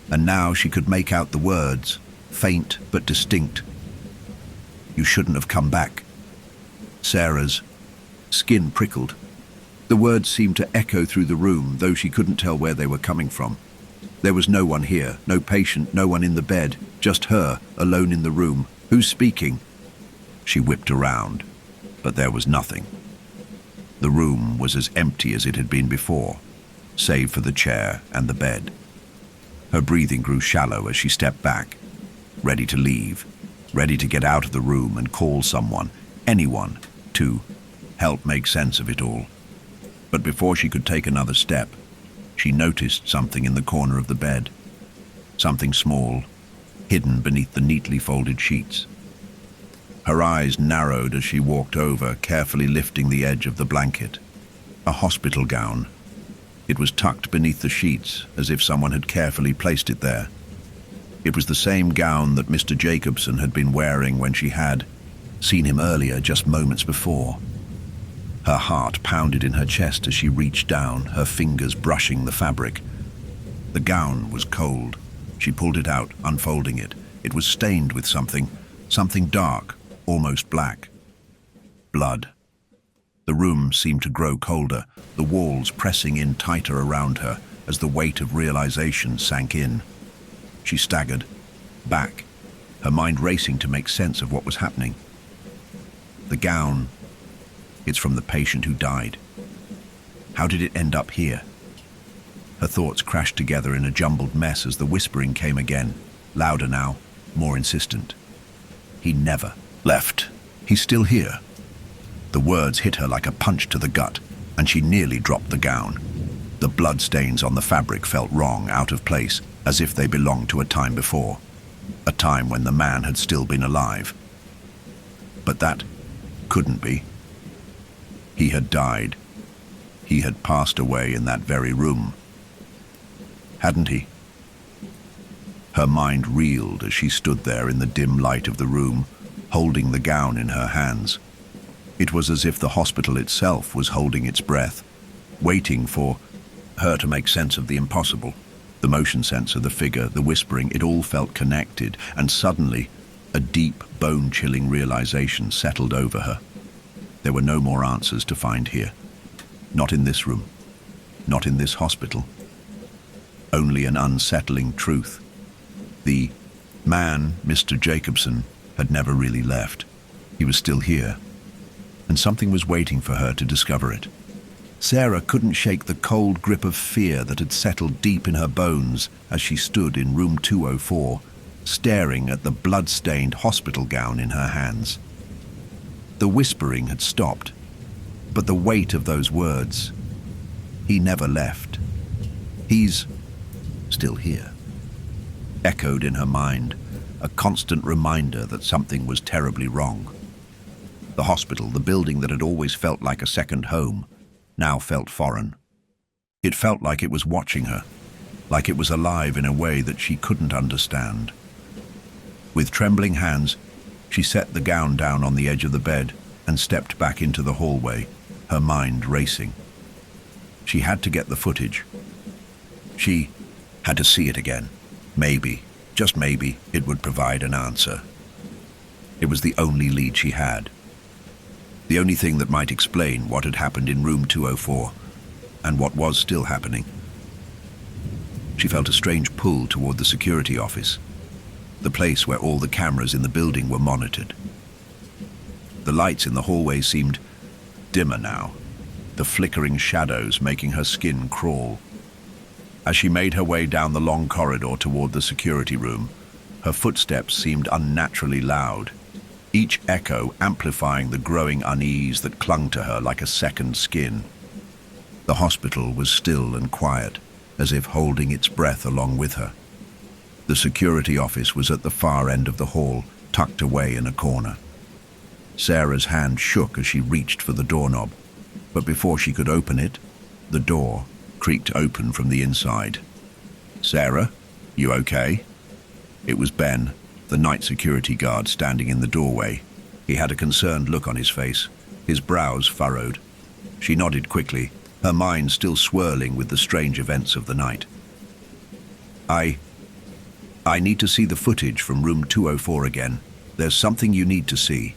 and now she could make out the words, faint but distinct. "You shouldn't have come back." Sarah's skin prickled. The words seemed to echo through the room, though she couldn't tell where they were coming from. There was no one here, no patient, no one in the bed, just her, alone in the room. Who's speaking? She whipped around, but there was nothing. The room was as empty as it had been before, save for the chair and the bed. Her breathing grew shallow as she stepped back, ready to leave, ready to get out of the room and call someone, anyone, to help make sense of it all. But before she could take another step, she noticed something in the corner of the bed. Something small, hidden beneath the neatly folded sheets. Her eyes narrowed as she walked over, carefully lifting the edge of the blanket. A hospital gown. It was tucked beneath the sheets, as if someone had carefully placed it there. It was the same gown that Mr. Jacobson had been wearing when she had seen him earlier, just moments before. Her heart pounded in her chest as she reached down, her fingers brushing the fabric. The gown was cold. She pulled it out, unfolding it. It was stained with something dark, almost black. Blood. The room seemed to grow colder, the walls pressing in tighter around her as the weight of realization sank in. She staggered back, her mind racing to make sense of what was happening. The gown, it's from the patient who died. How did it end up here? Her thoughts crashed together in a jumbled mess as the whispering came again, louder now, more insistent. He never left. He's still here. The words hit her like a punch to the gut, and she nearly dropped the gown. The bloodstains on the fabric felt wrong, out of place, as if they belonged to a time before, a time when the man had still been alive. But that couldn't be. He had died. He had passed away in that very room. Hadn't he? Her mind reeled as she stood there in the dim light of the room, holding the gown in her hands. It was as if the hospital itself was holding its breath, waiting for her to make sense of the impossible. The motion sensor, the figure, the whispering, it all felt connected, and suddenly a deep, bone-chilling realization settled over her. There were no more answers to find here. Not in this room. Not in this hospital. Only an unsettling truth. The man, Mr. Jacobson, had never really left. He was still here, and something was waiting for her to discover it. Sarah couldn't shake the cold grip of fear that had settled deep in her bones as she stood in room 204, staring at the blood-stained hospital gown in her hands. The whispering had stopped, but the weight of those words, "He never left. He's still here," echoed in her mind, a constant reminder that something was terribly wrong. The hospital, the building that had always felt like a second home, now felt foreign. It felt like it was watching her, like it was alive in a way that she couldn't understand. With trembling hands, she set the gown down on the edge of the bed and stepped back into the hallway, her mind racing. She had to get the footage. She had to see it again. Maybe, just maybe, it would provide an answer. It was the only lead she had. The only thing that might explain what had happened in room 204 and what was still happening. She felt a strange pull toward the security office, the place where all the cameras in the building were monitored. The lights in the hallway seemed dimmer now, the flickering shadows making her skin crawl. As she made her way down the long corridor toward the security room, her footsteps seemed unnaturally loud, each echo amplifying the growing unease that clung to her like a second skin. The hospital was still and quiet, as if holding its breath along with her. The security office was at the far end of the hall, tucked away in a corner. Sarah's hand shook as she reached for the doorknob, but before she could open it, the door creaked open from the inside. "Sarah, you okay?" It was Ben, the night security guard, standing in the doorway. He had a concerned look on his face, his brows furrowed. She nodded quickly, her mind still swirling with the strange events of the night. I need to see the footage from room 204 again. There's something you need to see."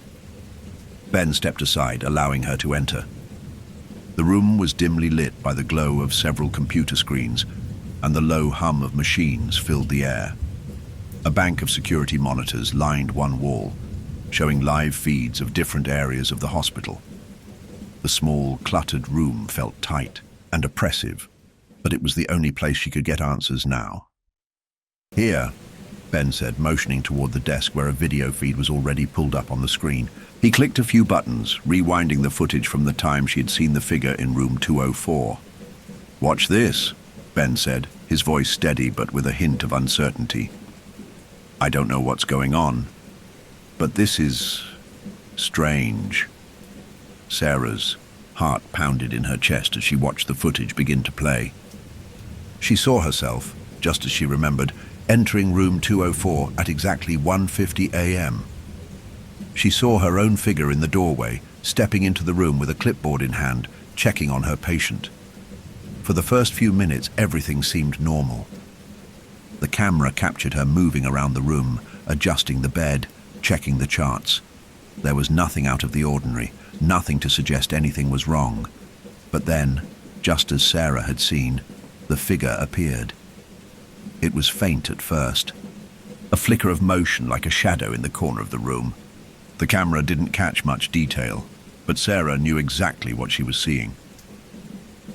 Ben stepped aside, allowing her to enter. The room was dimly lit by the glow of several computer screens, and the low hum of machines filled the air. A bank of security monitors lined one wall, showing live feeds of different areas of the hospital. The small, cluttered room felt tight and oppressive, but it was the only place she could get answers now. "Here," Ben said, motioning toward the desk where a video feed was already pulled up on the screen. He clicked a few buttons, rewinding the footage from the time she had seen the figure in room 204. "Watch this," Ben said, his voice steady but with a hint of uncertainty. "I don't know what's going on, but this is strange." Sarah's heart pounded in her chest as she watched the footage begin to play. She saw herself, just as she remembered, entering room 204 at exactly 1:50 a.m. She saw her own figure in the doorway, stepping into the room with a clipboard in hand, checking on her patient. For the first few minutes, everything seemed normal. The camera captured her moving around the room, adjusting the bed, checking the charts. There was nothing out of the ordinary, nothing to suggest anything was wrong. But then, just as Sarah had seen, the figure appeared. It was faint at first, a flicker of motion like a shadow in the corner of the room. The camera didn't catch much detail, but Sarah knew exactly what she was seeing.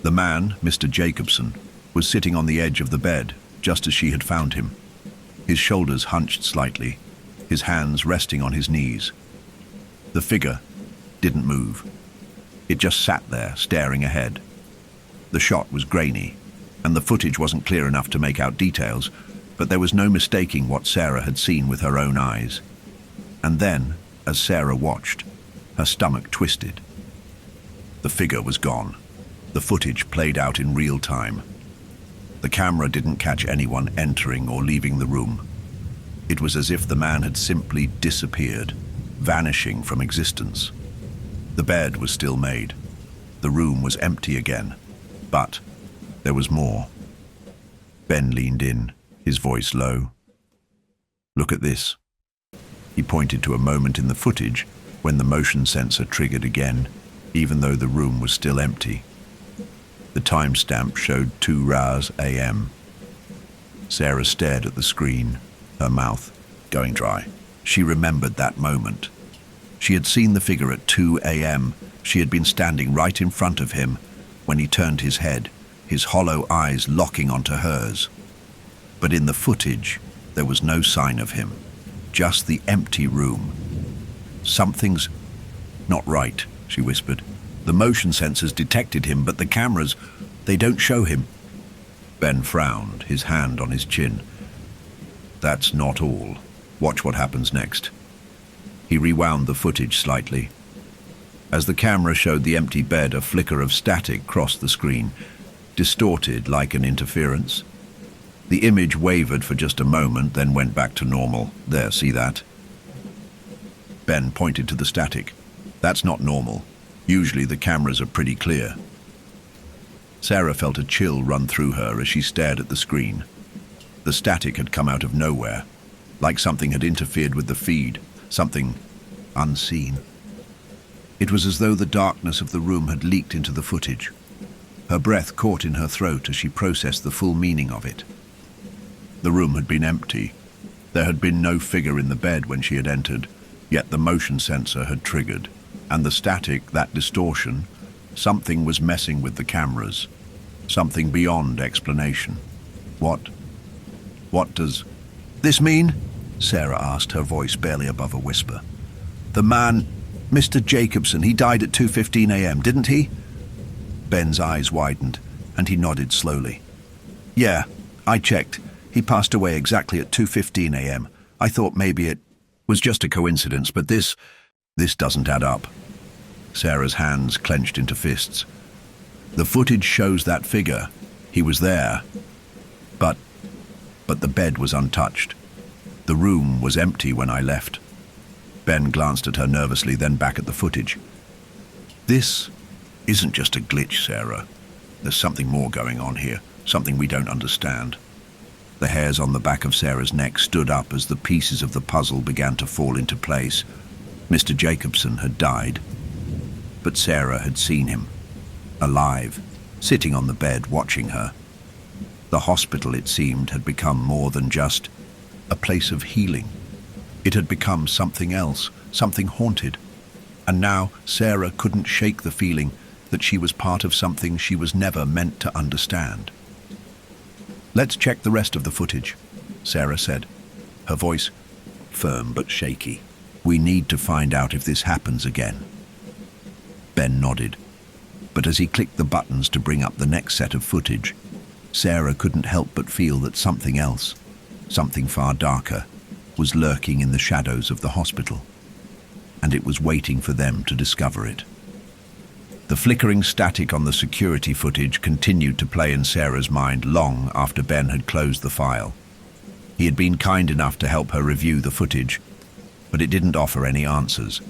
The man, Mr. Jacobson, was sitting on the edge of the bed, just as she had found him. His shoulders hunched slightly, his hands resting on his knees. The figure didn't move. It just sat there, staring ahead. The shot was grainy, and the footage wasn't clear enough to make out details, but there was no mistaking what Sarah had seen with her own eyes. And then, as Sarah watched, her stomach twisted. The figure was gone. The footage played out in real time. The camera didn't catch anyone entering or leaving the room. It was as if the man had simply disappeared, vanishing from existence. The bed was still made. The room was empty again. But there was more. Ben leaned in, his voice low. "Look at this." He pointed to a moment in the footage when the motion sensor triggered again, even though the room was still empty. The timestamp showed 2 hours a.m. Sarah stared at the screen, her mouth going dry. She remembered that moment. She had seen the figure at 2 a.m. She had been standing right in front of him when he turned his head, his hollow eyes locking onto hers. But in the footage, there was no sign of him, just the empty room. Something's Not right, she whispered. The motion sensors detected him, but the cameras, they don't show him. Ben frowned, his hand on his chin. That's not all. Watch what happens next. He rewound the footage slightly. As the camera showed the empty bed, a flicker of static crossed the screen, distorted like an interference. The image wavered for just a moment, then went back to normal. There, see that? Ben pointed to the static. That's not normal. Usually the cameras are pretty clear. Sarah felt a chill run through her as she stared at the screen. The static had come out of nowhere, like something had interfered with the feed, something unseen. It was as though the darkness of the room had leaked into the footage. Her breath caught in her throat as she processed the full meaning of it. The room had been empty. There had been no figure in the bed when she had entered, yet the motion sensor had triggered. And the static, that distortion, something was messing with the cameras. Something beyond explanation. What does this mean? Sarah asked, her voice barely above a whisper. The man, Mr. Jacobson, he died at 2:15 a.m., didn't he? Ben's eyes widened, and he nodded slowly. Yeah, I checked. He passed away exactly at 2:15 a.m. I thought maybe it was just a coincidence, but this doesn't add up. Sarah's hands clenched into fists. The footage shows that figure. He was there. But the bed was untouched. The room was empty when I left. Ben glanced at her nervously, then back at the footage. This isn't just a glitch, Sarah. There's something more going on here, something we don't understand. The hairs on the back of Sarah's neck stood up as the pieces of the puzzle began to fall into place. Mr. Jacobson had died, but Sarah had seen him, alive, sitting on the bed watching her. The hospital, it seemed, had become more than just a place of healing. It had become something else, something haunted. And now Sarah couldn't shake the feeling that she was part of something she was never meant to understand. Let's check the rest of the footage, Sarah said, her voice firm but shaky. We need to find out if this happens again. Ben nodded, but as he clicked the buttons to bring up the next set of footage, Sarah couldn't help but feel that something else, something far darker, was lurking in the shadows of the hospital, and it was waiting for them to discover it. The flickering static on the security footage continued to play in Sarah's mind long after Ben had closed the file. He had been kind enough to help her review the footage, but it didn't offer any answers.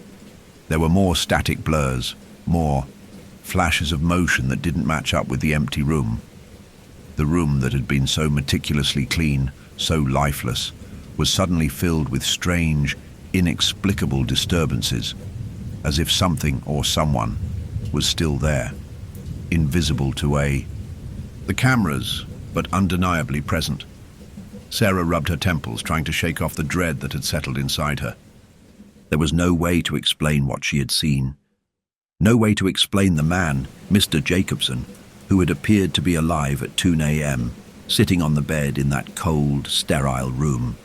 There were more static blurs, more flashes of motion that didn't match up with the empty room. The room that had been so meticulously clean, so lifeless, was suddenly filled with strange, inexplicable disturbances, as if something or someone was still there, invisible to the cameras, but undeniably present. Sarah rubbed her temples, trying to shake off the dread that had settled inside her. There was no way to explain what she had seen. No way to explain the man, Mr. Jacobson, who had appeared to be alive at 2 a.m., sitting on the bed in that cold, sterile room.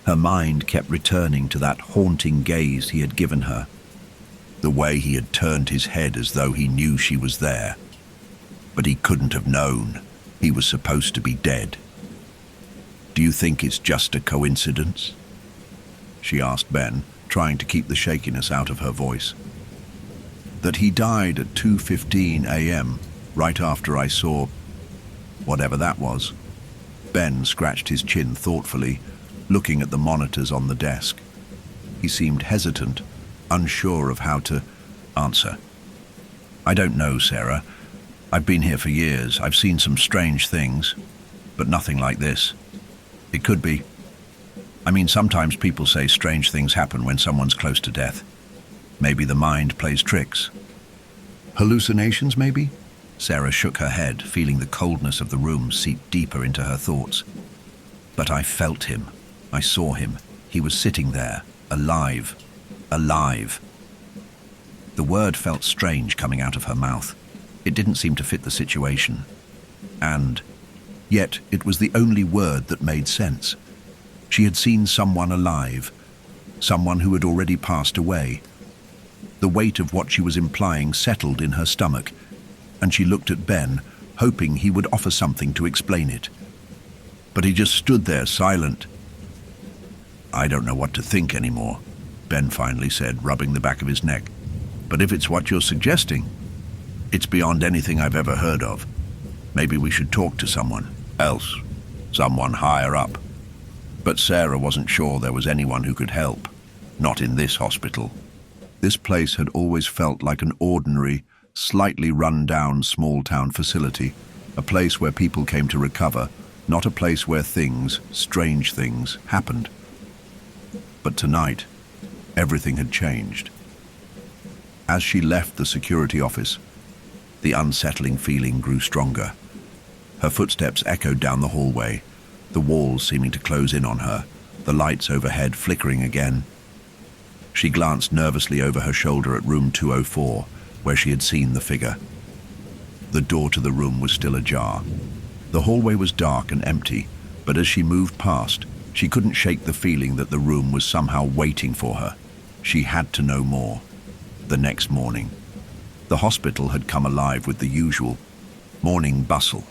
Her mind kept returning to that haunting gaze he had given her, the way he had turned his head as though he knew she was there. But he couldn't have known. He was supposed to be dead. Do you think it's just a coincidence? She asked Ben, trying to keep the shakiness out of her voice. That he died at 2:15 a.m., right after I saw whatever that was. Ben scratched his chin thoughtfully, looking at the monitors on the desk. He seemed hesitant, unsure of how to answer. I don't know, Sarah. I've been here for years. I've seen some strange things, but nothing like this. It could be. I mean, sometimes people say strange things happen when someone's close to death. Maybe the mind plays tricks. Hallucinations, maybe? Sarah shook her head, feeling the coldness of the room seep deeper into her thoughts. But I felt him. I saw him. He was sitting there, alive. Alive. The word felt strange coming out of her mouth. It didn't seem to fit the situation. And yet it was the only word that made sense. She had seen someone alive, someone who had already passed away. The weight of what she was implying settled in her stomach, and she looked at Ben, hoping he would offer something to explain it. But he just stood there, silent. "I don't know what to think anymore," Ben finally said, rubbing the back of his neck. "But if it's what you're suggesting, it's beyond anything I've ever heard of. Maybe we should talk to someone else, someone higher up." But Sarah wasn't sure there was anyone who could help. Not in this hospital. This place had always felt like an ordinary, slightly run-down small-town facility, a place where people came to recover, not a place where things, strange things, happened. But tonight, everything had changed. As she left the security office, the unsettling feeling grew stronger. Her footsteps echoed down the hallway, the walls seeming to close in on her, the lights overhead flickering again. She glanced nervously over her shoulder at room 204, where she had seen the figure. The door to the room was still ajar. The hallway was dark and empty, but as she moved past, she couldn't shake the feeling that the room was somehow waiting for her. She had to know more. The next morning, the hospital had come alive with the usual morning bustle.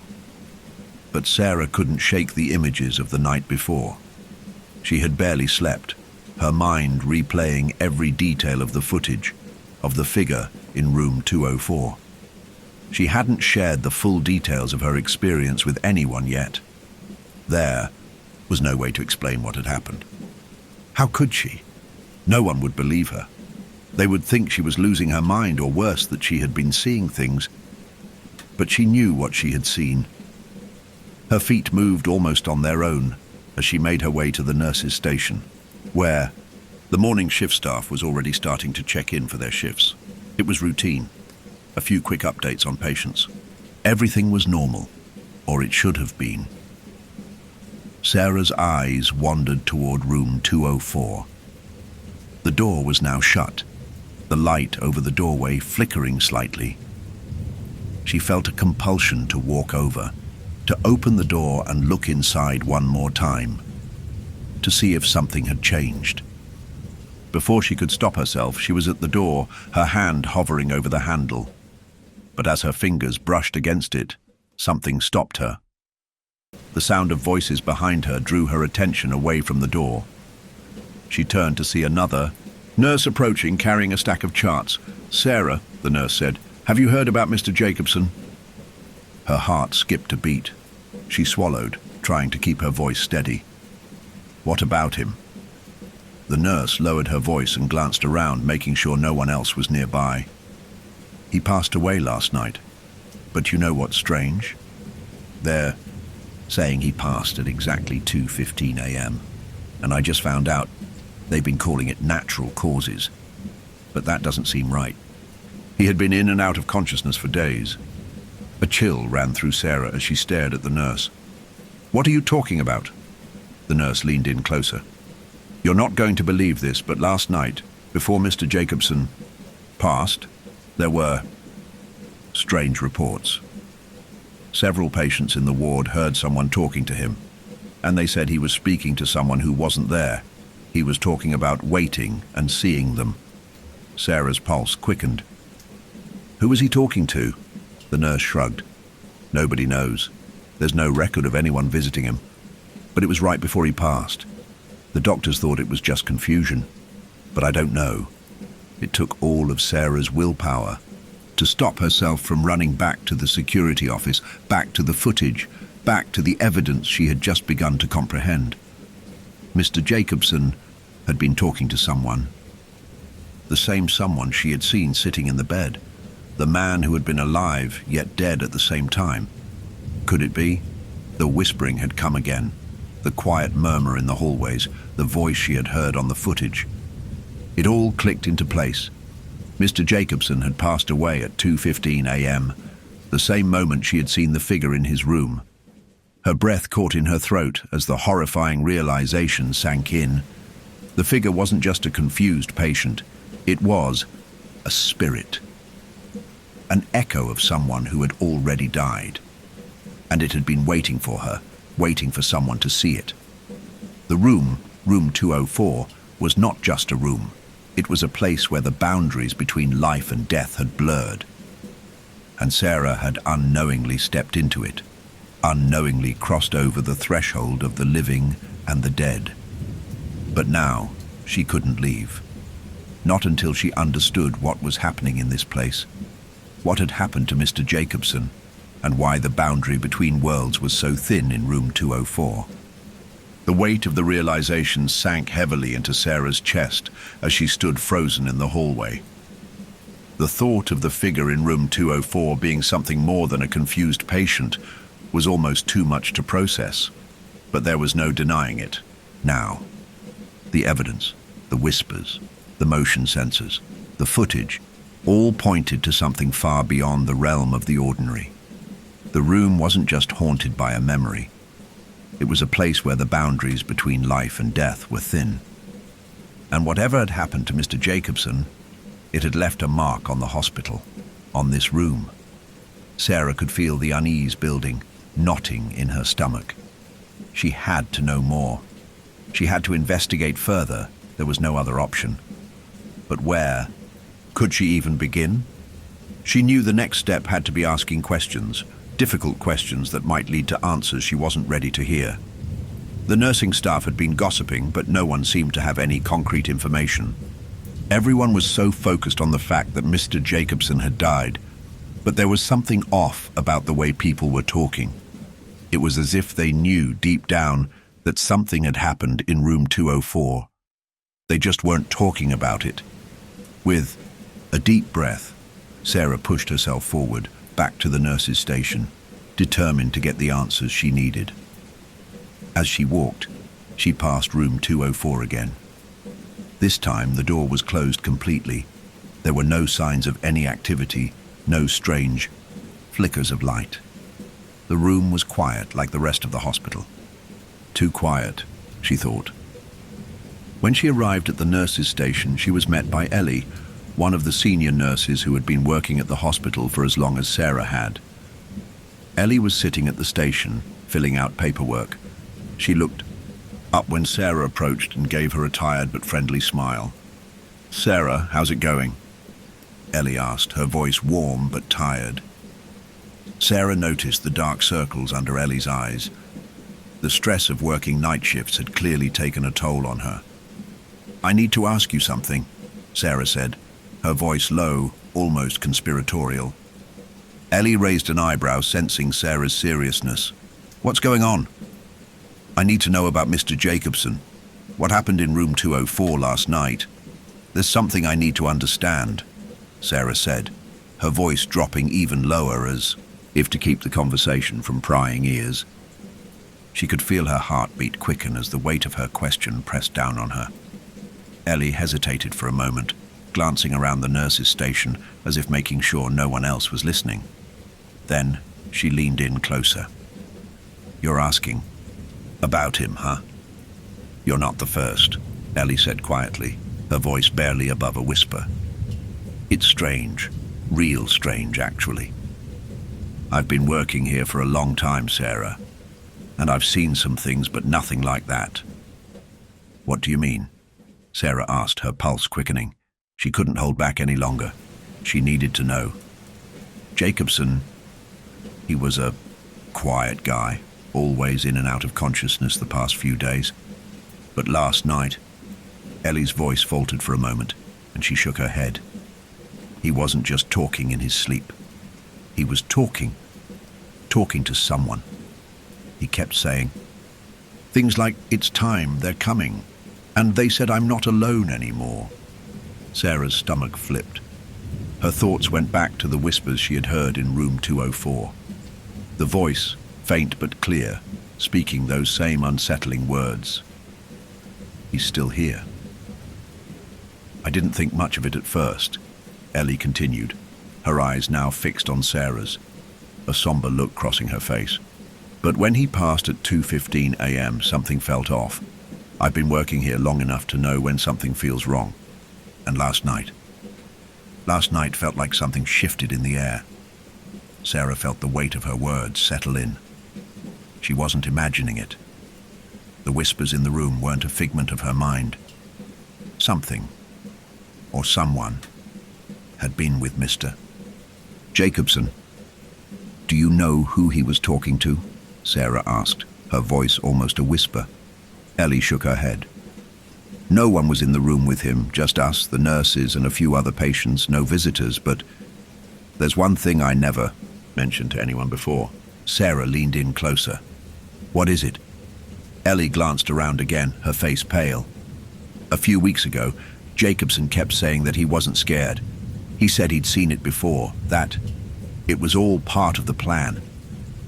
But Sarah couldn't shake the images of the night before. She had barely slept, her mind replaying every detail of the footage, of the figure in room 204. She hadn't shared the full details of her experience with anyone yet. There was no way to explain what had happened. How could she? No one would believe her. They would think she was losing her mind, or worse, that she had been seeing things. But she knew what she had seen. Her feet moved almost on their own as she made her way to the nurses' station, where the morning shift staff was already starting to check in for their shifts. It was routine, a few quick updates on patients. Everything was normal, or it should have been. Sarah's eyes wandered toward room 204. The door was now shut, the light over the doorway flickering slightly. She felt a compulsion to walk over, to open the door and look inside one more time, to see if something had changed. Before she could stop herself, she was at the door, her hand hovering over the handle. But as her fingers brushed against it, something stopped her. The sound of voices behind her drew her attention away from the door. She turned to see another nurse approaching, carrying a stack of charts. "Sarah," the nurse said, "have you heard about Mr. Jacobson?" Her heart skipped a beat. She swallowed, trying to keep her voice steady. "What about him?" The nurse lowered her voice and glanced around, making sure no one else was nearby. "He passed away last night. But you know what's strange? They're saying he passed at exactly 2:15 a.m. And I just found out they've been calling it natural causes. But that doesn't seem right. He had been in and out of consciousness for days." A chill ran through Sarah as she stared at the nurse. "What are you talking about?" The nurse leaned in closer. "You're not going to believe this, but last night, before Mr. Jacobson passed, there were strange reports. Several patients in the ward heard someone talking to him, and they said he was speaking to someone who wasn't there. He was talking about waiting and seeing them." Sarah's pulse quickened. "Who was he talking to?" The nurse shrugged. "Nobody knows. There's no record of anyone visiting him. But it was right before he passed. The doctors thought it was just confusion. But I don't know." It took all of Sarah's willpower to stop herself from running back to the security office, back to the footage, back to the evidence she had just begun to comprehend. Mr. Jacobson had been talking to someone. The same someone she had seen sitting in the bed. The man who had been alive, yet dead at the same time. Could it be? The whispering had come again. The quiet murmur in the hallways, the voice she had heard on the footage. It all clicked into place. Mr. Jacobson had passed away at 2:15 a.m., the same moment she had seen the figure in his room. Her breath caught in her throat as the horrifying realization sank in. The figure wasn't just a confused patient. It was a spirit. An echo of someone who had already died. And it had been waiting for her, waiting for someone to see it. The room, room 204, was not just a room. It was a place where the boundaries between life and death had blurred, and Sarah had unknowingly stepped into it, unknowingly crossed over the threshold of the living and the dead. But now, she couldn't leave. Not until she understood what was happening in this place, what had happened to Mr. Jacobson, and why the boundary between worlds was so thin in room 204. The weight of the realization sank heavily into Sarah's chest as she stood frozen in the hallway. The thought of the figure in room 204 being something more than a confused patient was almost too much to process, but there was no denying it. Now, the evidence, the whispers, the motion sensors, the footage, all pointed to something far beyond the realm of the ordinary. The room wasn't just haunted by a memory. It was a place where the boundaries between life and death were thin. And whatever had happened to Mr. Jacobson, it had left a mark on the hospital, on this room. Sarah could feel the unease building, knotting in her stomach. She had to know more. She had to investigate further. There was no other option. But where? Could she even begin? She knew the next step had to be asking questions, difficult questions that might lead to answers she wasn't ready to hear. The nursing staff had been gossiping, but no one seemed to have any concrete information. Everyone was so focused on the fact that Mr. Jacobson had died, but there was something off about the way people were talking. It was as if they knew deep down that something had happened in room 204. They just weren't talking about it. With a deep breath, Sarah pushed herself forward, back to the nurse's station, determined to get the answers she needed. As she walked, she passed room 204 again. This time, the door was closed completely. There were no signs of any activity, no strange flickers of light. The room was quiet like the rest of the hospital. Too quiet, she thought. When she arrived at the nurse's station, she was met by Ellie, one of the senior nurses who had been working at the hospital for as long as Sarah had. Ellie was sitting at the station, filling out paperwork. She looked up when Sarah approached and gave her a tired but friendly smile. "Sarah, how's it going?" Ellie asked, her voice warm but tired. Sarah noticed the dark circles under Ellie's eyes. The stress of working night shifts had clearly taken a toll on her. "I need to ask you something," Sarah said, her voice low, almost conspiratorial. Ellie raised an eyebrow, sensing Sarah's seriousness. "What's going on?" "I need to know about Mr. Jacobson. What happened in room 204 last night? There's something I need to understand," Sarah said, her voice dropping even lower as if to keep the conversation from prying ears. She could feel her heartbeat quicken as the weight of her question pressed down on her. Ellie hesitated for a moment, glancing around the nurse's station as if making sure no one else was listening. Then she leaned in closer. "You're asking about him, huh?" "You're not the first," Ellie said quietly, her voice barely above a whisper. "It's strange, real strange, actually. I've been working here for a long time, Sarah, and I've seen some things, but nothing like that." "What do you mean?" Sarah asked, her pulse quickening. She couldn't hold back any longer. She needed to know. Jacobson, he was a quiet guy, always in and out of consciousness the past few days. But last night, Ellie's voice faltered for a moment, and she shook her head. He wasn't just talking in his sleep. He was talking to someone. He kept saying things like, "It's time, they're coming. And they said I'm not alone anymore." Sarah's stomach flipped. Her thoughts went back to the whispers she had heard in room 204. The voice, faint but clear, speaking those same unsettling words. "He's still here." "I didn't think much of it at first," Ellie continued, her eyes now fixed on Sarah's, a somber look crossing her face. "But when he passed at 2:15 a.m., something felt off. I've been working here long enough to know when something feels wrong. And last night felt like something shifted in the air." Sarah felt the weight of her words settle in. She wasn't imagining it. The whispers in the room weren't a figment of her mind. Something or someone had been with Mr. Jacobson. "Do you know who he was talking to?" Sarah asked, her voice almost a whisper. Ellie shook her head. "No one was in the room with him, just us, the nurses, and a few other patients, no visitors, but there's one thing I never mentioned to anyone before." Sarah leaned in closer. "What is it?" Ellie glanced around again, her face pale. "A few weeks ago, Jacobson kept saying that he wasn't scared. He said he'd seen it before, that it was all part of the plan.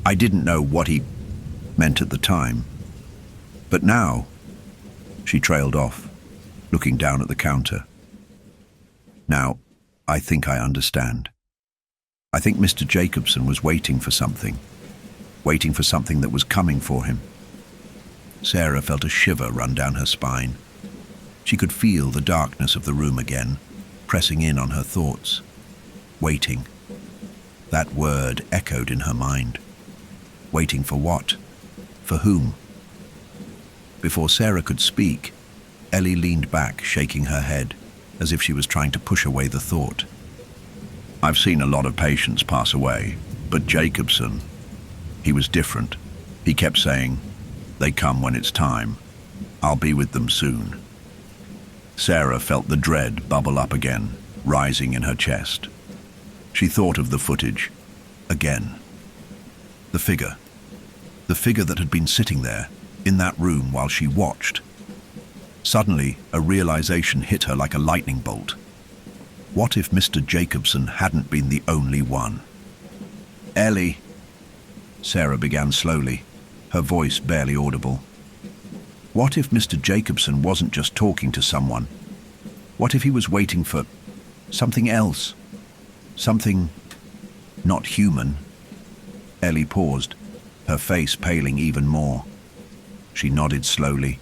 I didn't know what he meant at the time. But now," she trailed off, looking down at the counter. "Now, I think I understand. I think Mr. Jacobson was waiting for something that was coming for him." Sarah felt a shiver run down her spine. She could feel the darkness of the room again, pressing in on her thoughts. Waiting. That word echoed in her mind. Waiting for what? For whom? Before Sarah could speak, Ellie leaned back, shaking her head, as if she was trying to push away the thought. "I've seen a lot of patients pass away, but Jacobson, he was different. He kept saying, 'They come when it's time. I'll be with them soon.'" Sarah felt the dread bubble up again, rising in her chest. She thought of the footage. Again. The figure that had been sitting there, in that room while she watched. Suddenly, a realization hit her like a lightning bolt. What if Mr. Jacobson hadn't been the only one? "Ellie," Sarah began slowly, her voice barely audible. What if Mr. Jacobson wasn't just talking to someone? What if he was waiting for something else? Something not human? Ellie paused, her face paling even more. She nodded slowly,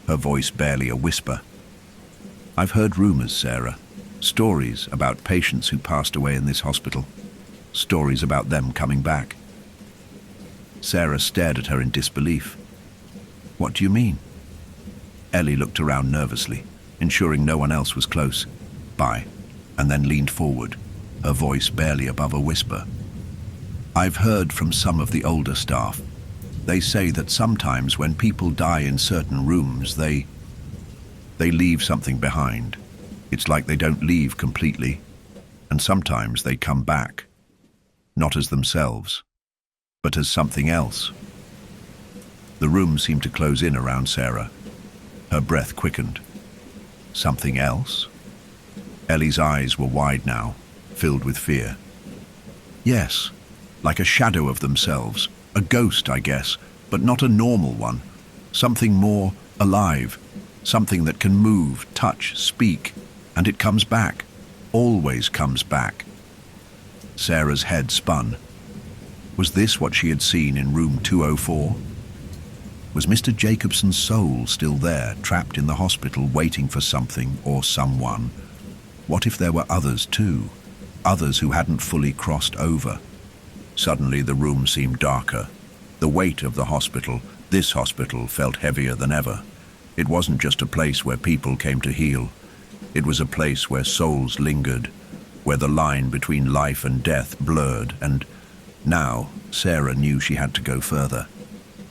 her voice barely a whisper. "I've heard rumors, Sarah. Stories about patients who passed away in this hospital. Stories about them coming back." Sarah stared at her in disbelief. "What do you mean?" Ellie looked around nervously, ensuring no one else was close by, and then leaned forward, her voice barely above a whisper. "I've heard from some of the older staff. They say that sometimes when people die in certain rooms, they leave something behind. It's like they don't leave completely, and sometimes they come back, not as themselves, but as something else." The room seemed to close in around Sarah. Her breath quickened. Something else? Ellie's eyes were wide now, filled with fear. "Yes, like a shadow of themselves, a ghost, I guess, but not a normal one. Something more alive, something that can move, touch, speak, and it comes back, always comes back." Sarah's head spun. Was this what she had seen in room 204? Was Mr. Jacobson's soul still there, trapped in the hospital, waiting for something or someone? What if there were others too? Others who hadn't fully crossed over? Suddenly the room seemed darker. The weight of the hospital, this hospital, felt heavier than ever. It wasn't just a place where people came to heal. It was a place where souls lingered, where the line between life and death blurred, and now Sarah knew she had to go further.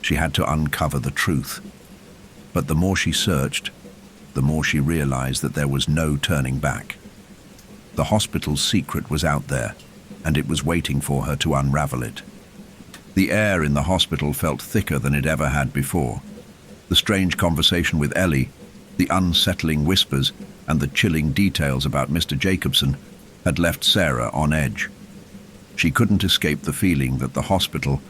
She had to uncover the truth. But the more she searched, the more she realized that there was no turning back. The hospital's secret was out there, and it was waiting for her to unravel it. The air in the hospital felt thicker than it ever had before. The strange conversation with Ellie, the unsettling whispers, and the chilling details about Mr. Jacobson had left Sarah on edge. She couldn't escape the feeling that the hospital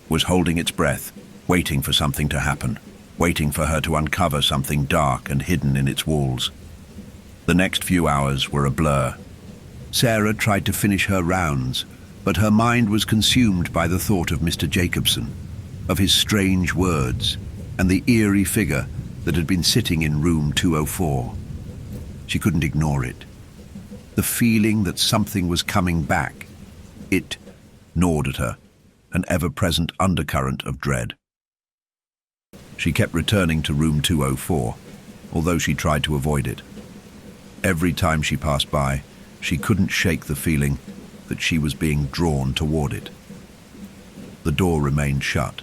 was holding its breath, waiting for something to happen, waiting for her to uncover something dark and hidden in its walls. The next few hours were a blur. Sarah tried to finish her rounds, but her mind was consumed by the thought of Mr. Jacobson, of his strange words, and the eerie figure that had been sitting in room 204. She couldn't ignore it. The feeling that something was coming back, it gnawed at her, an ever-present undercurrent of dread. She kept returning to room 204, although she tried to avoid it. Every time she passed by, she couldn't shake the feeling that she was being drawn toward it. The door remained shut.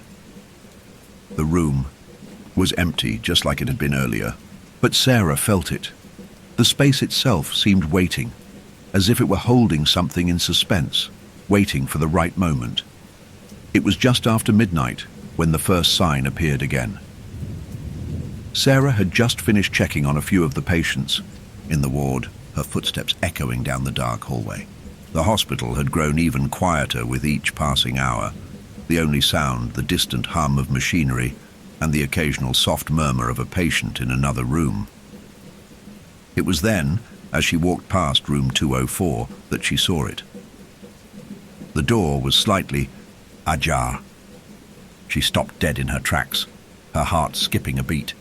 The room was empty, just like it had been earlier, but Sarah felt it. The space itself seemed waiting, as if it were holding something in suspense, waiting for the right moment. It was just after midnight when the first sign appeared again. Sarah had just finished checking on a few of the patients in the ward, her footsteps echoing down the dark hallway. The hospital had grown even quieter with each passing hour, the only sound the distant hum of machinery and the occasional soft murmur of a patient in another room. It was then, as she walked past room 204, that she saw it. The door was slightly ajar. She stopped dead in her tracks, her heart skipping a beat.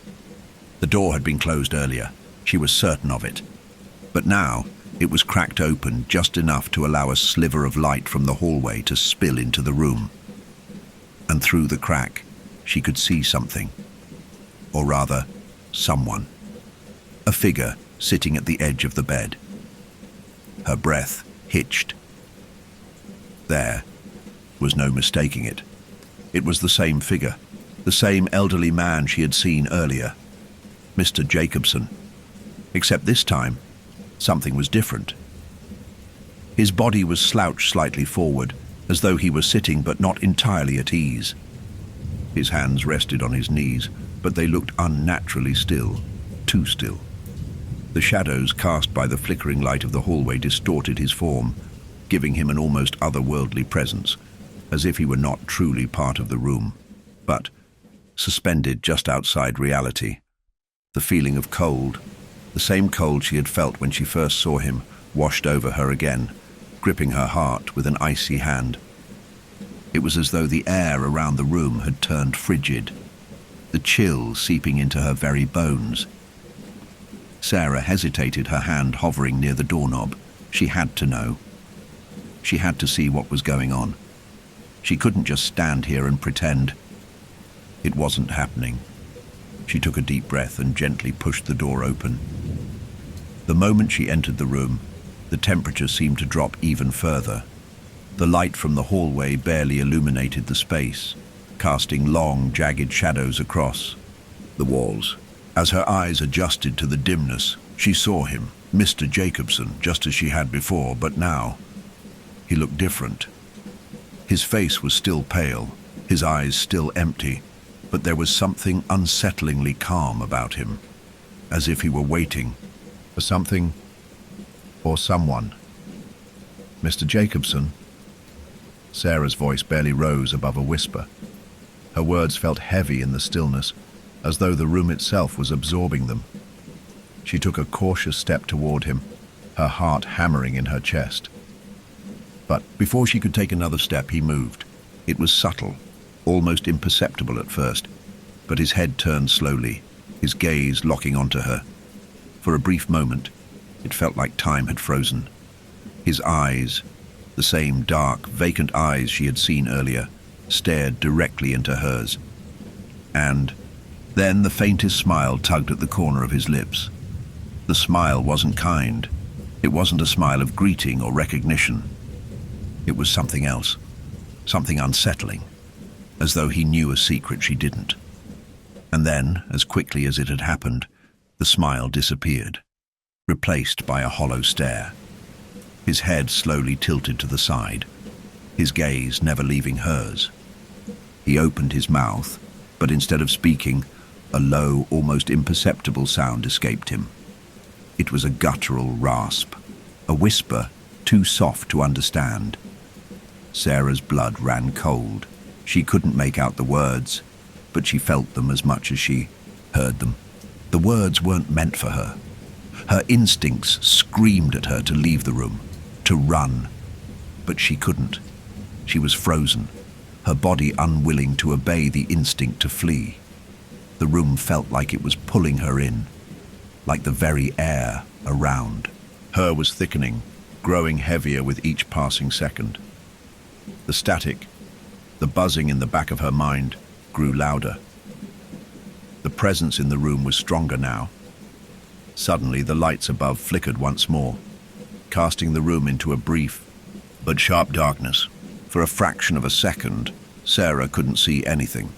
The door had been closed earlier. She was certain of it. But now, it was cracked open just enough to allow a sliver of light from the hallway to spill into the room. And through the crack, she could see something. Or rather, someone. A figure sitting at the edge of the bed. Her breath hitched. There was no mistaking it. It was the same figure, the same elderly man she had seen earlier, Mr. Jacobson. Except this time, something was different. His body was slouched slightly forward, as though he were sitting but not entirely at ease. His hands rested on his knees, but they looked unnaturally still, too still. The shadows cast by the flickering light of the hallway distorted his form, giving him an almost otherworldly presence, as if he were not truly part of the room, but suspended just outside reality. The feeling of cold, the same cold she had felt when she first saw him, washed over her again, gripping her heart with an icy hand. It was as though the air around the room had turned frigid, the chill seeping into her very bones. Sarah hesitated, her hand hovering near the doorknob. She had to know. She had to see what was going on. She couldn't just stand here and pretend. It wasn't happening. She took a deep breath and gently pushed the door open. The moment she entered the room, the temperature seemed to drop even further. The light from the hallway barely illuminated the space, casting long, jagged shadows across the walls. As her eyes adjusted to the dimness, she saw him, Mr. Jacobson, just as she had before, but now he looked different. His face was still pale, his eyes still empty, but there was something unsettlingly calm about him, as if he were waiting for something or someone. Mr. Jacobson? Sarah's voice barely rose above a whisper. Her words felt heavy in the stillness, as though the room itself was absorbing them. She took a cautious step toward him, her heart hammering in her chest. But before she could take another step, he moved. It was subtle, almost imperceptible at first, but his head turned slowly, his gaze locking onto her. For a brief moment, it felt like time had frozen. His eyes, the same dark, vacant eyes she had seen earlier, stared directly into hers. And then the faintest smile tugged at the corner of his lips. The smile wasn't kind. It wasn't a smile of greeting or recognition. It was something else, something unsettling, as though he knew a secret she didn't. And then, as quickly as it had happened, the smile disappeared, replaced by a hollow stare. His head slowly tilted to the side, his gaze never leaving hers. He opened his mouth, but instead of speaking, a low, almost imperceptible sound escaped him. It was a guttural rasp, a whisper too soft to understand. Sarah's blood ran cold. She couldn't make out the words, but she felt them as much as she heard them. The words weren't meant for her. Her instincts screamed at her to leave the room, to run. But she couldn't. She was frozen, her body unwilling to obey the instinct to flee. The room felt like it was pulling her in, like the very air around her was thickening, growing heavier with each passing second. The static, the buzzing in the back of her mind, grew louder. The presence in the room was stronger now. Suddenly, the lights above flickered once more, casting the room into a brief but sharp darkness. For a fraction of a second, Sarah couldn't see anything.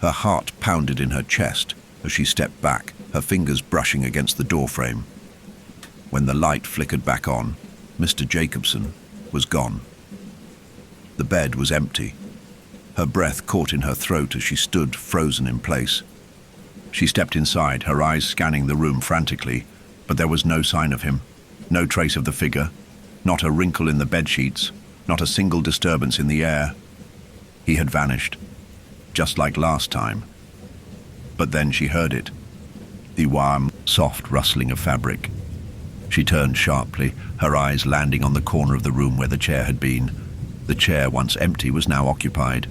Her heart pounded in her chest as she stepped back, her fingers brushing against the doorframe. When the light flickered back on, Mr. Jacobson was gone. The bed was empty. Her breath caught in her throat as she stood frozen in place. She stepped inside, her eyes scanning the room frantically, but there was no sign of him, no trace of the figure, not a wrinkle in the bedsheets, not a single disturbance in the air. He had vanished, just like last time. But then she heard it, the warm, soft rustling of fabric. She turned sharply, her eyes landing on the corner of the room where the chair had been. The chair, once empty, was now occupied.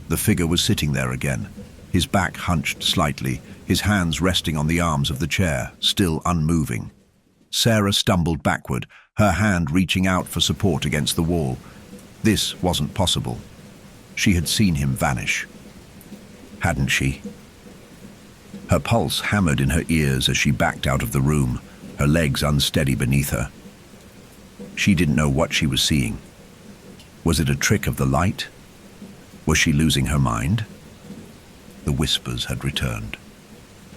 The figure was sitting there again, his back hunched slightly, his hands resting on the arms of the chair, still unmoving. Sarah stumbled backward, her hand reaching out for support against the wall. This wasn't possible. She had seen him vanish. Hadn't she? Her pulse hammered in her ears as she backed out of the room, her legs unsteady beneath her. She didn't know what she was seeing. Was it a trick of the light? Was she losing her mind? The whispers had returned.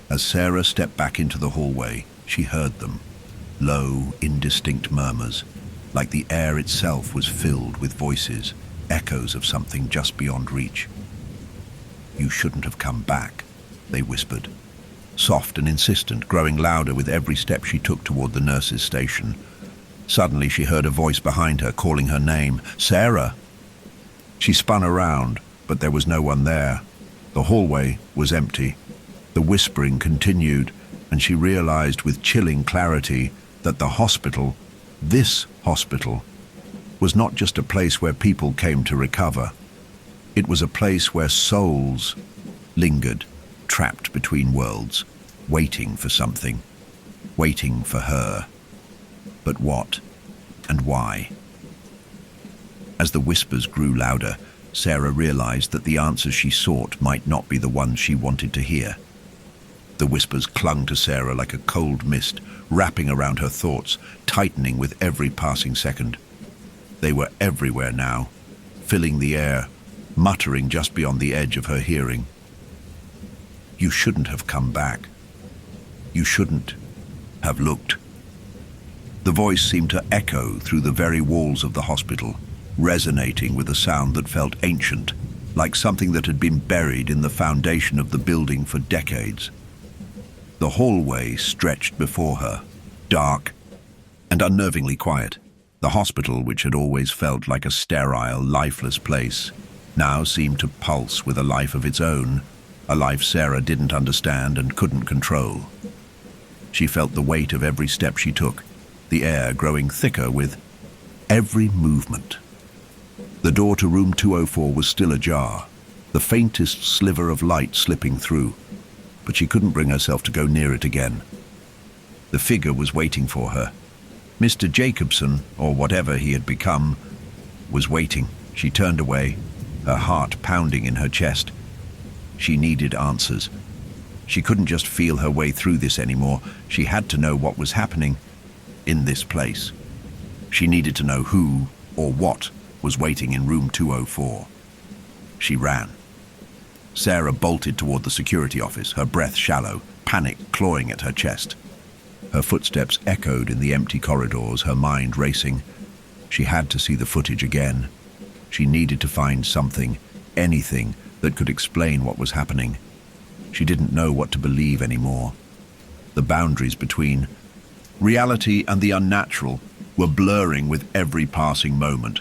As Sarah stepped back into the hallway, she heard them. Low, indistinct murmurs, like the air itself was filled with voices, echoes of something just beyond reach. "You shouldn't have come back," they whispered. Soft and insistent, growing louder with every step she took toward the nurse's station. Suddenly she heard a voice behind her calling her name, "Sarah!" She spun around, but there was no one there. The hallway was empty. The whispering continued, and she realized with chilling clarity that the hospital, this hospital, was not just a place where people came to recover. It was a place where souls lingered, trapped between worlds, waiting for something, waiting for her. But what and why? As the whispers grew louder, Sarah realized that the answers she sought might not be the ones she wanted to hear. The whispers clung to Sarah like a cold mist, wrapping around her thoughts, tightening with every passing second. They were everywhere now, filling the air, muttering just beyond the edge of her hearing. "You shouldn't have come back. You shouldn't have looked." The voice seemed to echo through the very walls of the hospital, resonating with a sound that felt ancient, like something that had been buried in the foundation of the building for decades. The hallway stretched before her, dark and unnervingly quiet. The hospital, which had always felt like a sterile, lifeless place, now seemed to pulse with a life of its own, a life Sarah didn't understand and couldn't control. She felt the weight of every step she took, the air growing thicker with every movement. The door to room 204 was still ajar, the faintest sliver of light slipping through, but she couldn't bring herself to go near it again. The figure was waiting for her. Mr. Jacobson, or whatever he had become, was waiting. She turned away, her heart pounding in her chest. She needed answers. She couldn't just feel her way through this anymore. She had to know what was happening in this place. She needed to know who or what was waiting in room 204. She ran. Sarah bolted toward the security office, her breath shallow, panic clawing at her chest. Her footsteps echoed in the empty corridors, her mind racing. She had to see the footage again. She needed to find something, anything, that could explain what was happening. She didn't know what to believe anymore. The boundaries between reality and the unnatural were blurring with every passing moment.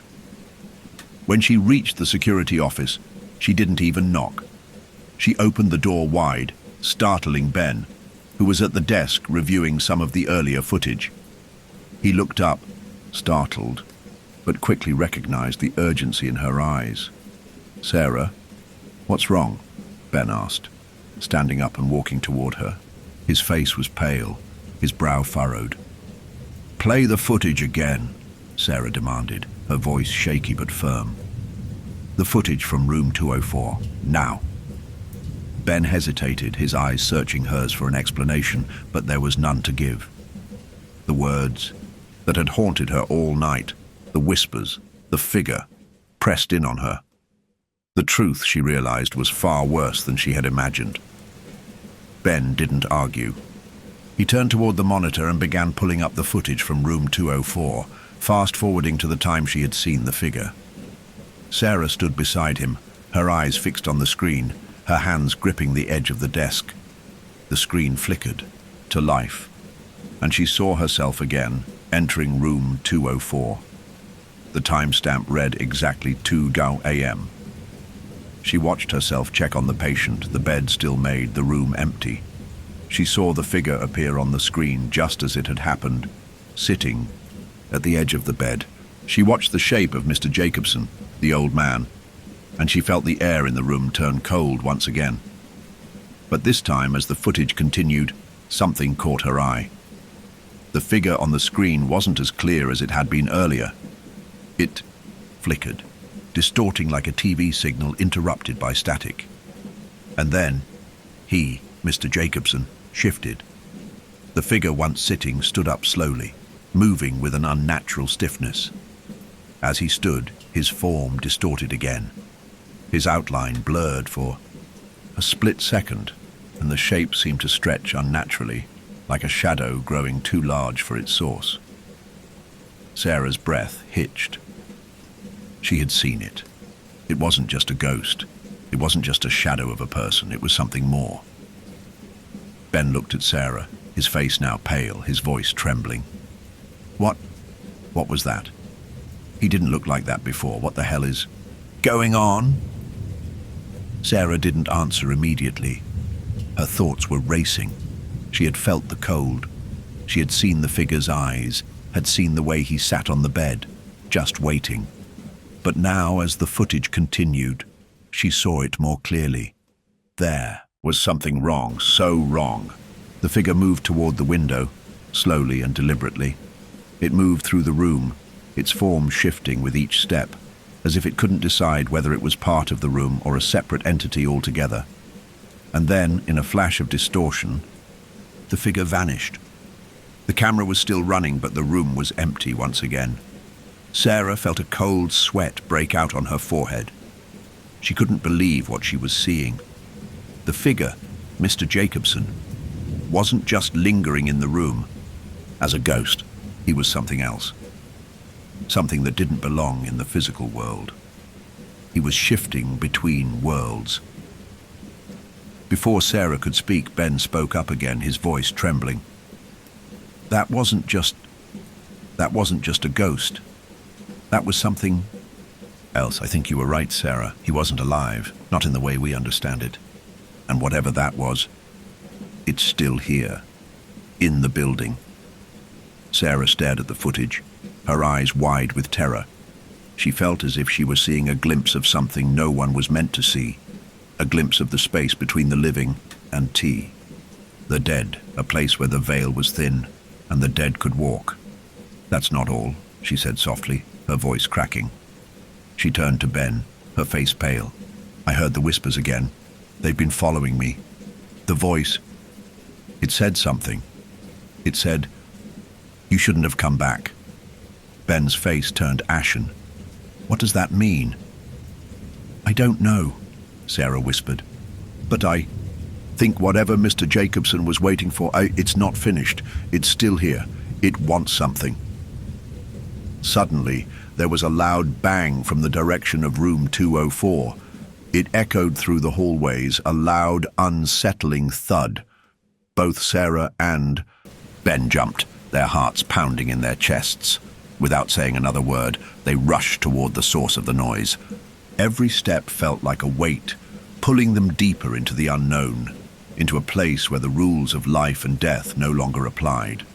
When she reached the security office, she didn't even knock. She opened the door wide, startling Ben, who was at the desk reviewing some of the earlier footage. He looked up, startled, but quickly recognized the urgency in her eyes. "Sarah, what's wrong?" Ben asked, standing up and walking toward her. His face was pale, his brow furrowed. "Play the footage again," Sarah demanded, her voice shaky but firm. "The footage from room 204, now." Ben hesitated, his eyes searching hers for an explanation, but there was none to give. The words that had haunted her all night, the whispers, the figure, pressed in on her. The truth, she realized, was far worse than she had imagined. Ben didn't argue. He turned toward the monitor and began pulling up the footage from room 204, fast-forwarding to the time she had seen the figure. Sarah stood beside him, her eyes fixed on the screen, her hands gripping the edge of the desk. The screen flickered to life, and she saw herself again, entering room 204. The timestamp read exactly 2 a.m. She watched herself check on the patient, the bed still made, the room empty. She saw the figure appear on the screen just as it had happened, sitting at the edge of the bed. She watched the shape of Mr. Jacobson, the old man, and she felt the air in the room turn cold once again. But this time, as the footage continued, something caught her eye. The figure on the screen wasn't as clear as it had been earlier. It flickered, distorting like a TV signal interrupted by static. And then, he, Mr. Jacobson, shifted. The figure once sitting stood up slowly, moving with an unnatural stiffness. As he stood, his form distorted again. His outline blurred for a split second, and the shape seemed to stretch unnaturally, like a shadow growing too large for its source. Sarah's breath hitched. She had seen it. It wasn't just a ghost. It wasn't just a shadow of a person. It was something more. Ben looked at Sarah, his face now pale, his voice trembling. What was that? He didn't look like that before. What the hell is going on? Sarah didn't answer immediately. Her thoughts were racing. She had felt the cold. She had seen the figure's eyes, had seen the way he sat on the bed, just waiting. But now, as the footage continued, she saw it more clearly. There was something wrong, so wrong. The figure moved toward the window, slowly and deliberately. It moved through the room, its form shifting with each step, as if it couldn't decide whether it was part of the room or a separate entity altogether. And then, in a flash of distortion, the figure vanished. The camera was still running, but the room was empty once again. Sarah felt a cold sweat break out on her forehead. She couldn't believe what she was seeing. The figure, Mr. Jacobson, wasn't just lingering in the room as a ghost. He was something else. Something that didn't belong in the physical world. He was shifting between worlds. Before Sarah could speak, Ben spoke up again, his voice trembling. That wasn't just a ghost. That was something else. I think you were right, Sarah. He wasn't alive, not in the way we understand it. And whatever that was, it's still here, in the building. Sarah stared at the footage, her eyes wide with terror. She felt as if she was seeing a glimpse of something no one was meant to see, a glimpse of the space between the living and T. The dead, a place where the veil was thin and the dead could walk. That's not all, she said softly, her voice cracking. She turned to Ben, her face pale. I heard the whispers again. They've been following me. The voice, it said something. It said, "You shouldn't have come back." Ben's face turned ashen. What does that mean? I don't know, Sarah whispered. But I think whatever Mr. Jacobson was waiting for, it's not finished. It's still here. It wants something. Suddenly, there was a loud bang from the direction of room 204. It echoed through the hallways, a loud, unsettling thud. Both Sarah and Ben jumped, their hearts pounding in their chests. Without saying another word, they rushed toward the source of the noise. Every step felt like a weight, pulling them deeper into the unknown, into a place where the rules of life and death no longer applied.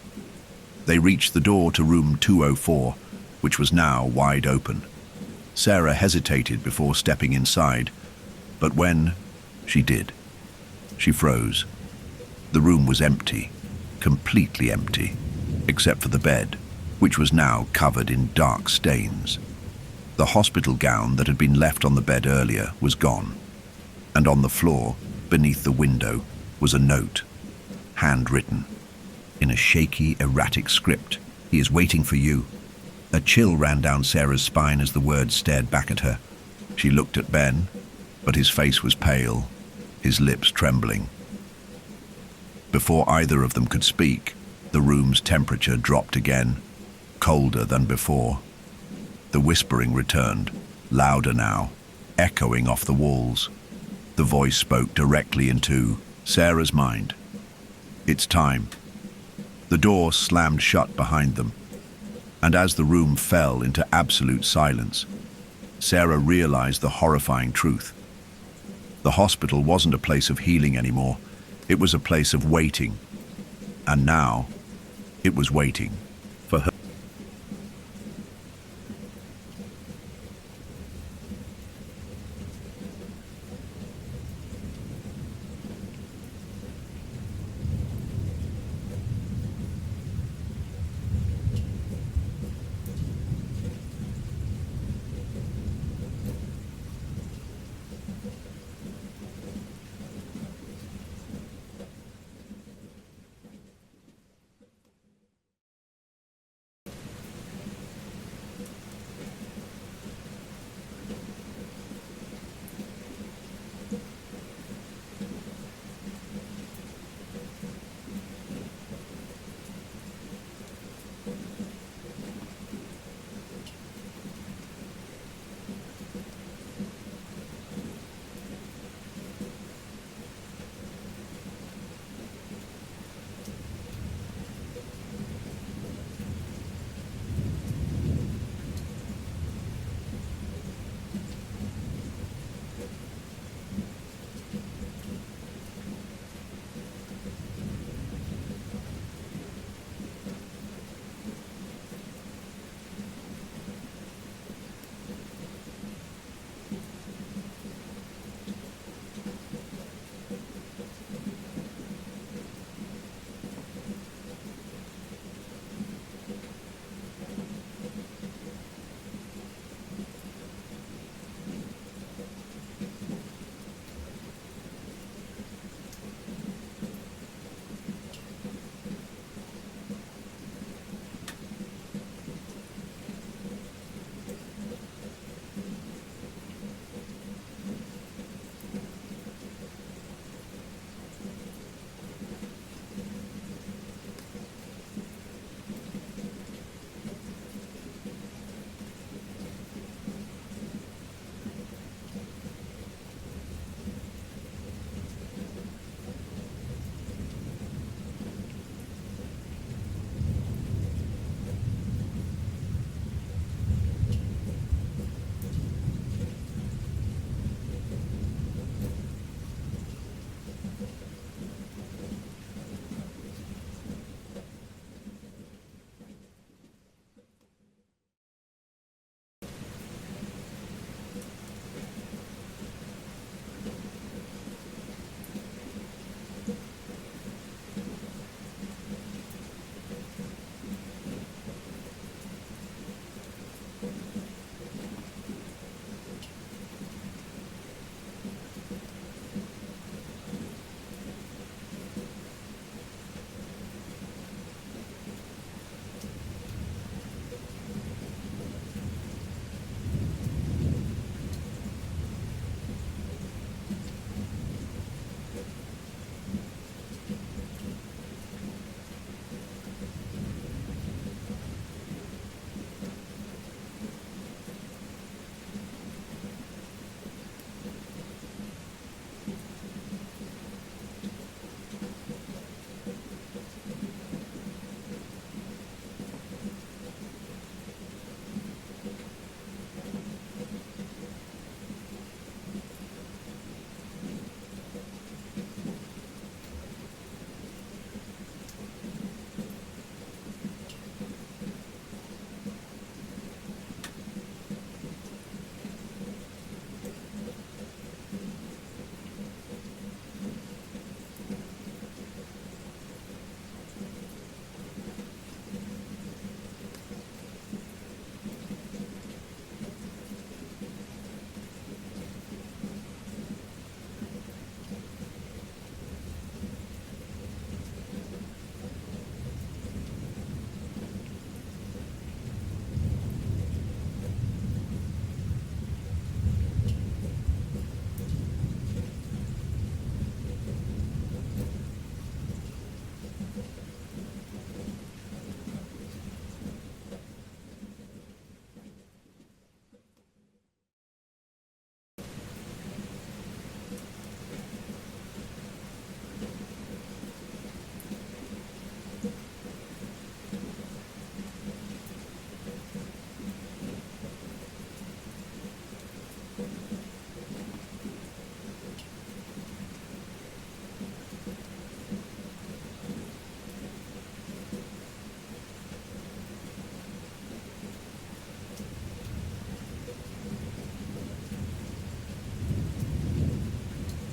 They reached the door to room 204, which was now wide open. Sarah hesitated before stepping inside, but when she did, she froze. The room was empty, completely empty, except for the bed, which was now covered in dark stains. The hospital gown that had been left on the bed earlier was gone, and on the floor, Beneath the window was a note, handwritten, in a shaky, erratic script. "He is waiting for you." A chill ran down Sarah's spine as the words stared back at her. She looked at Ben, but his face was pale, his lips trembling. Before either of them could speak, the room's temperature dropped again, colder than before. The whispering returned, louder now, echoing off the walls. The voice spoke directly into Sarah's mind. "It's time." The door slammed shut behind them, and as the room fell into absolute silence, Sarah realized the horrifying truth. The hospital wasn't a place of healing anymore. It was a place of waiting. And now, it was waiting.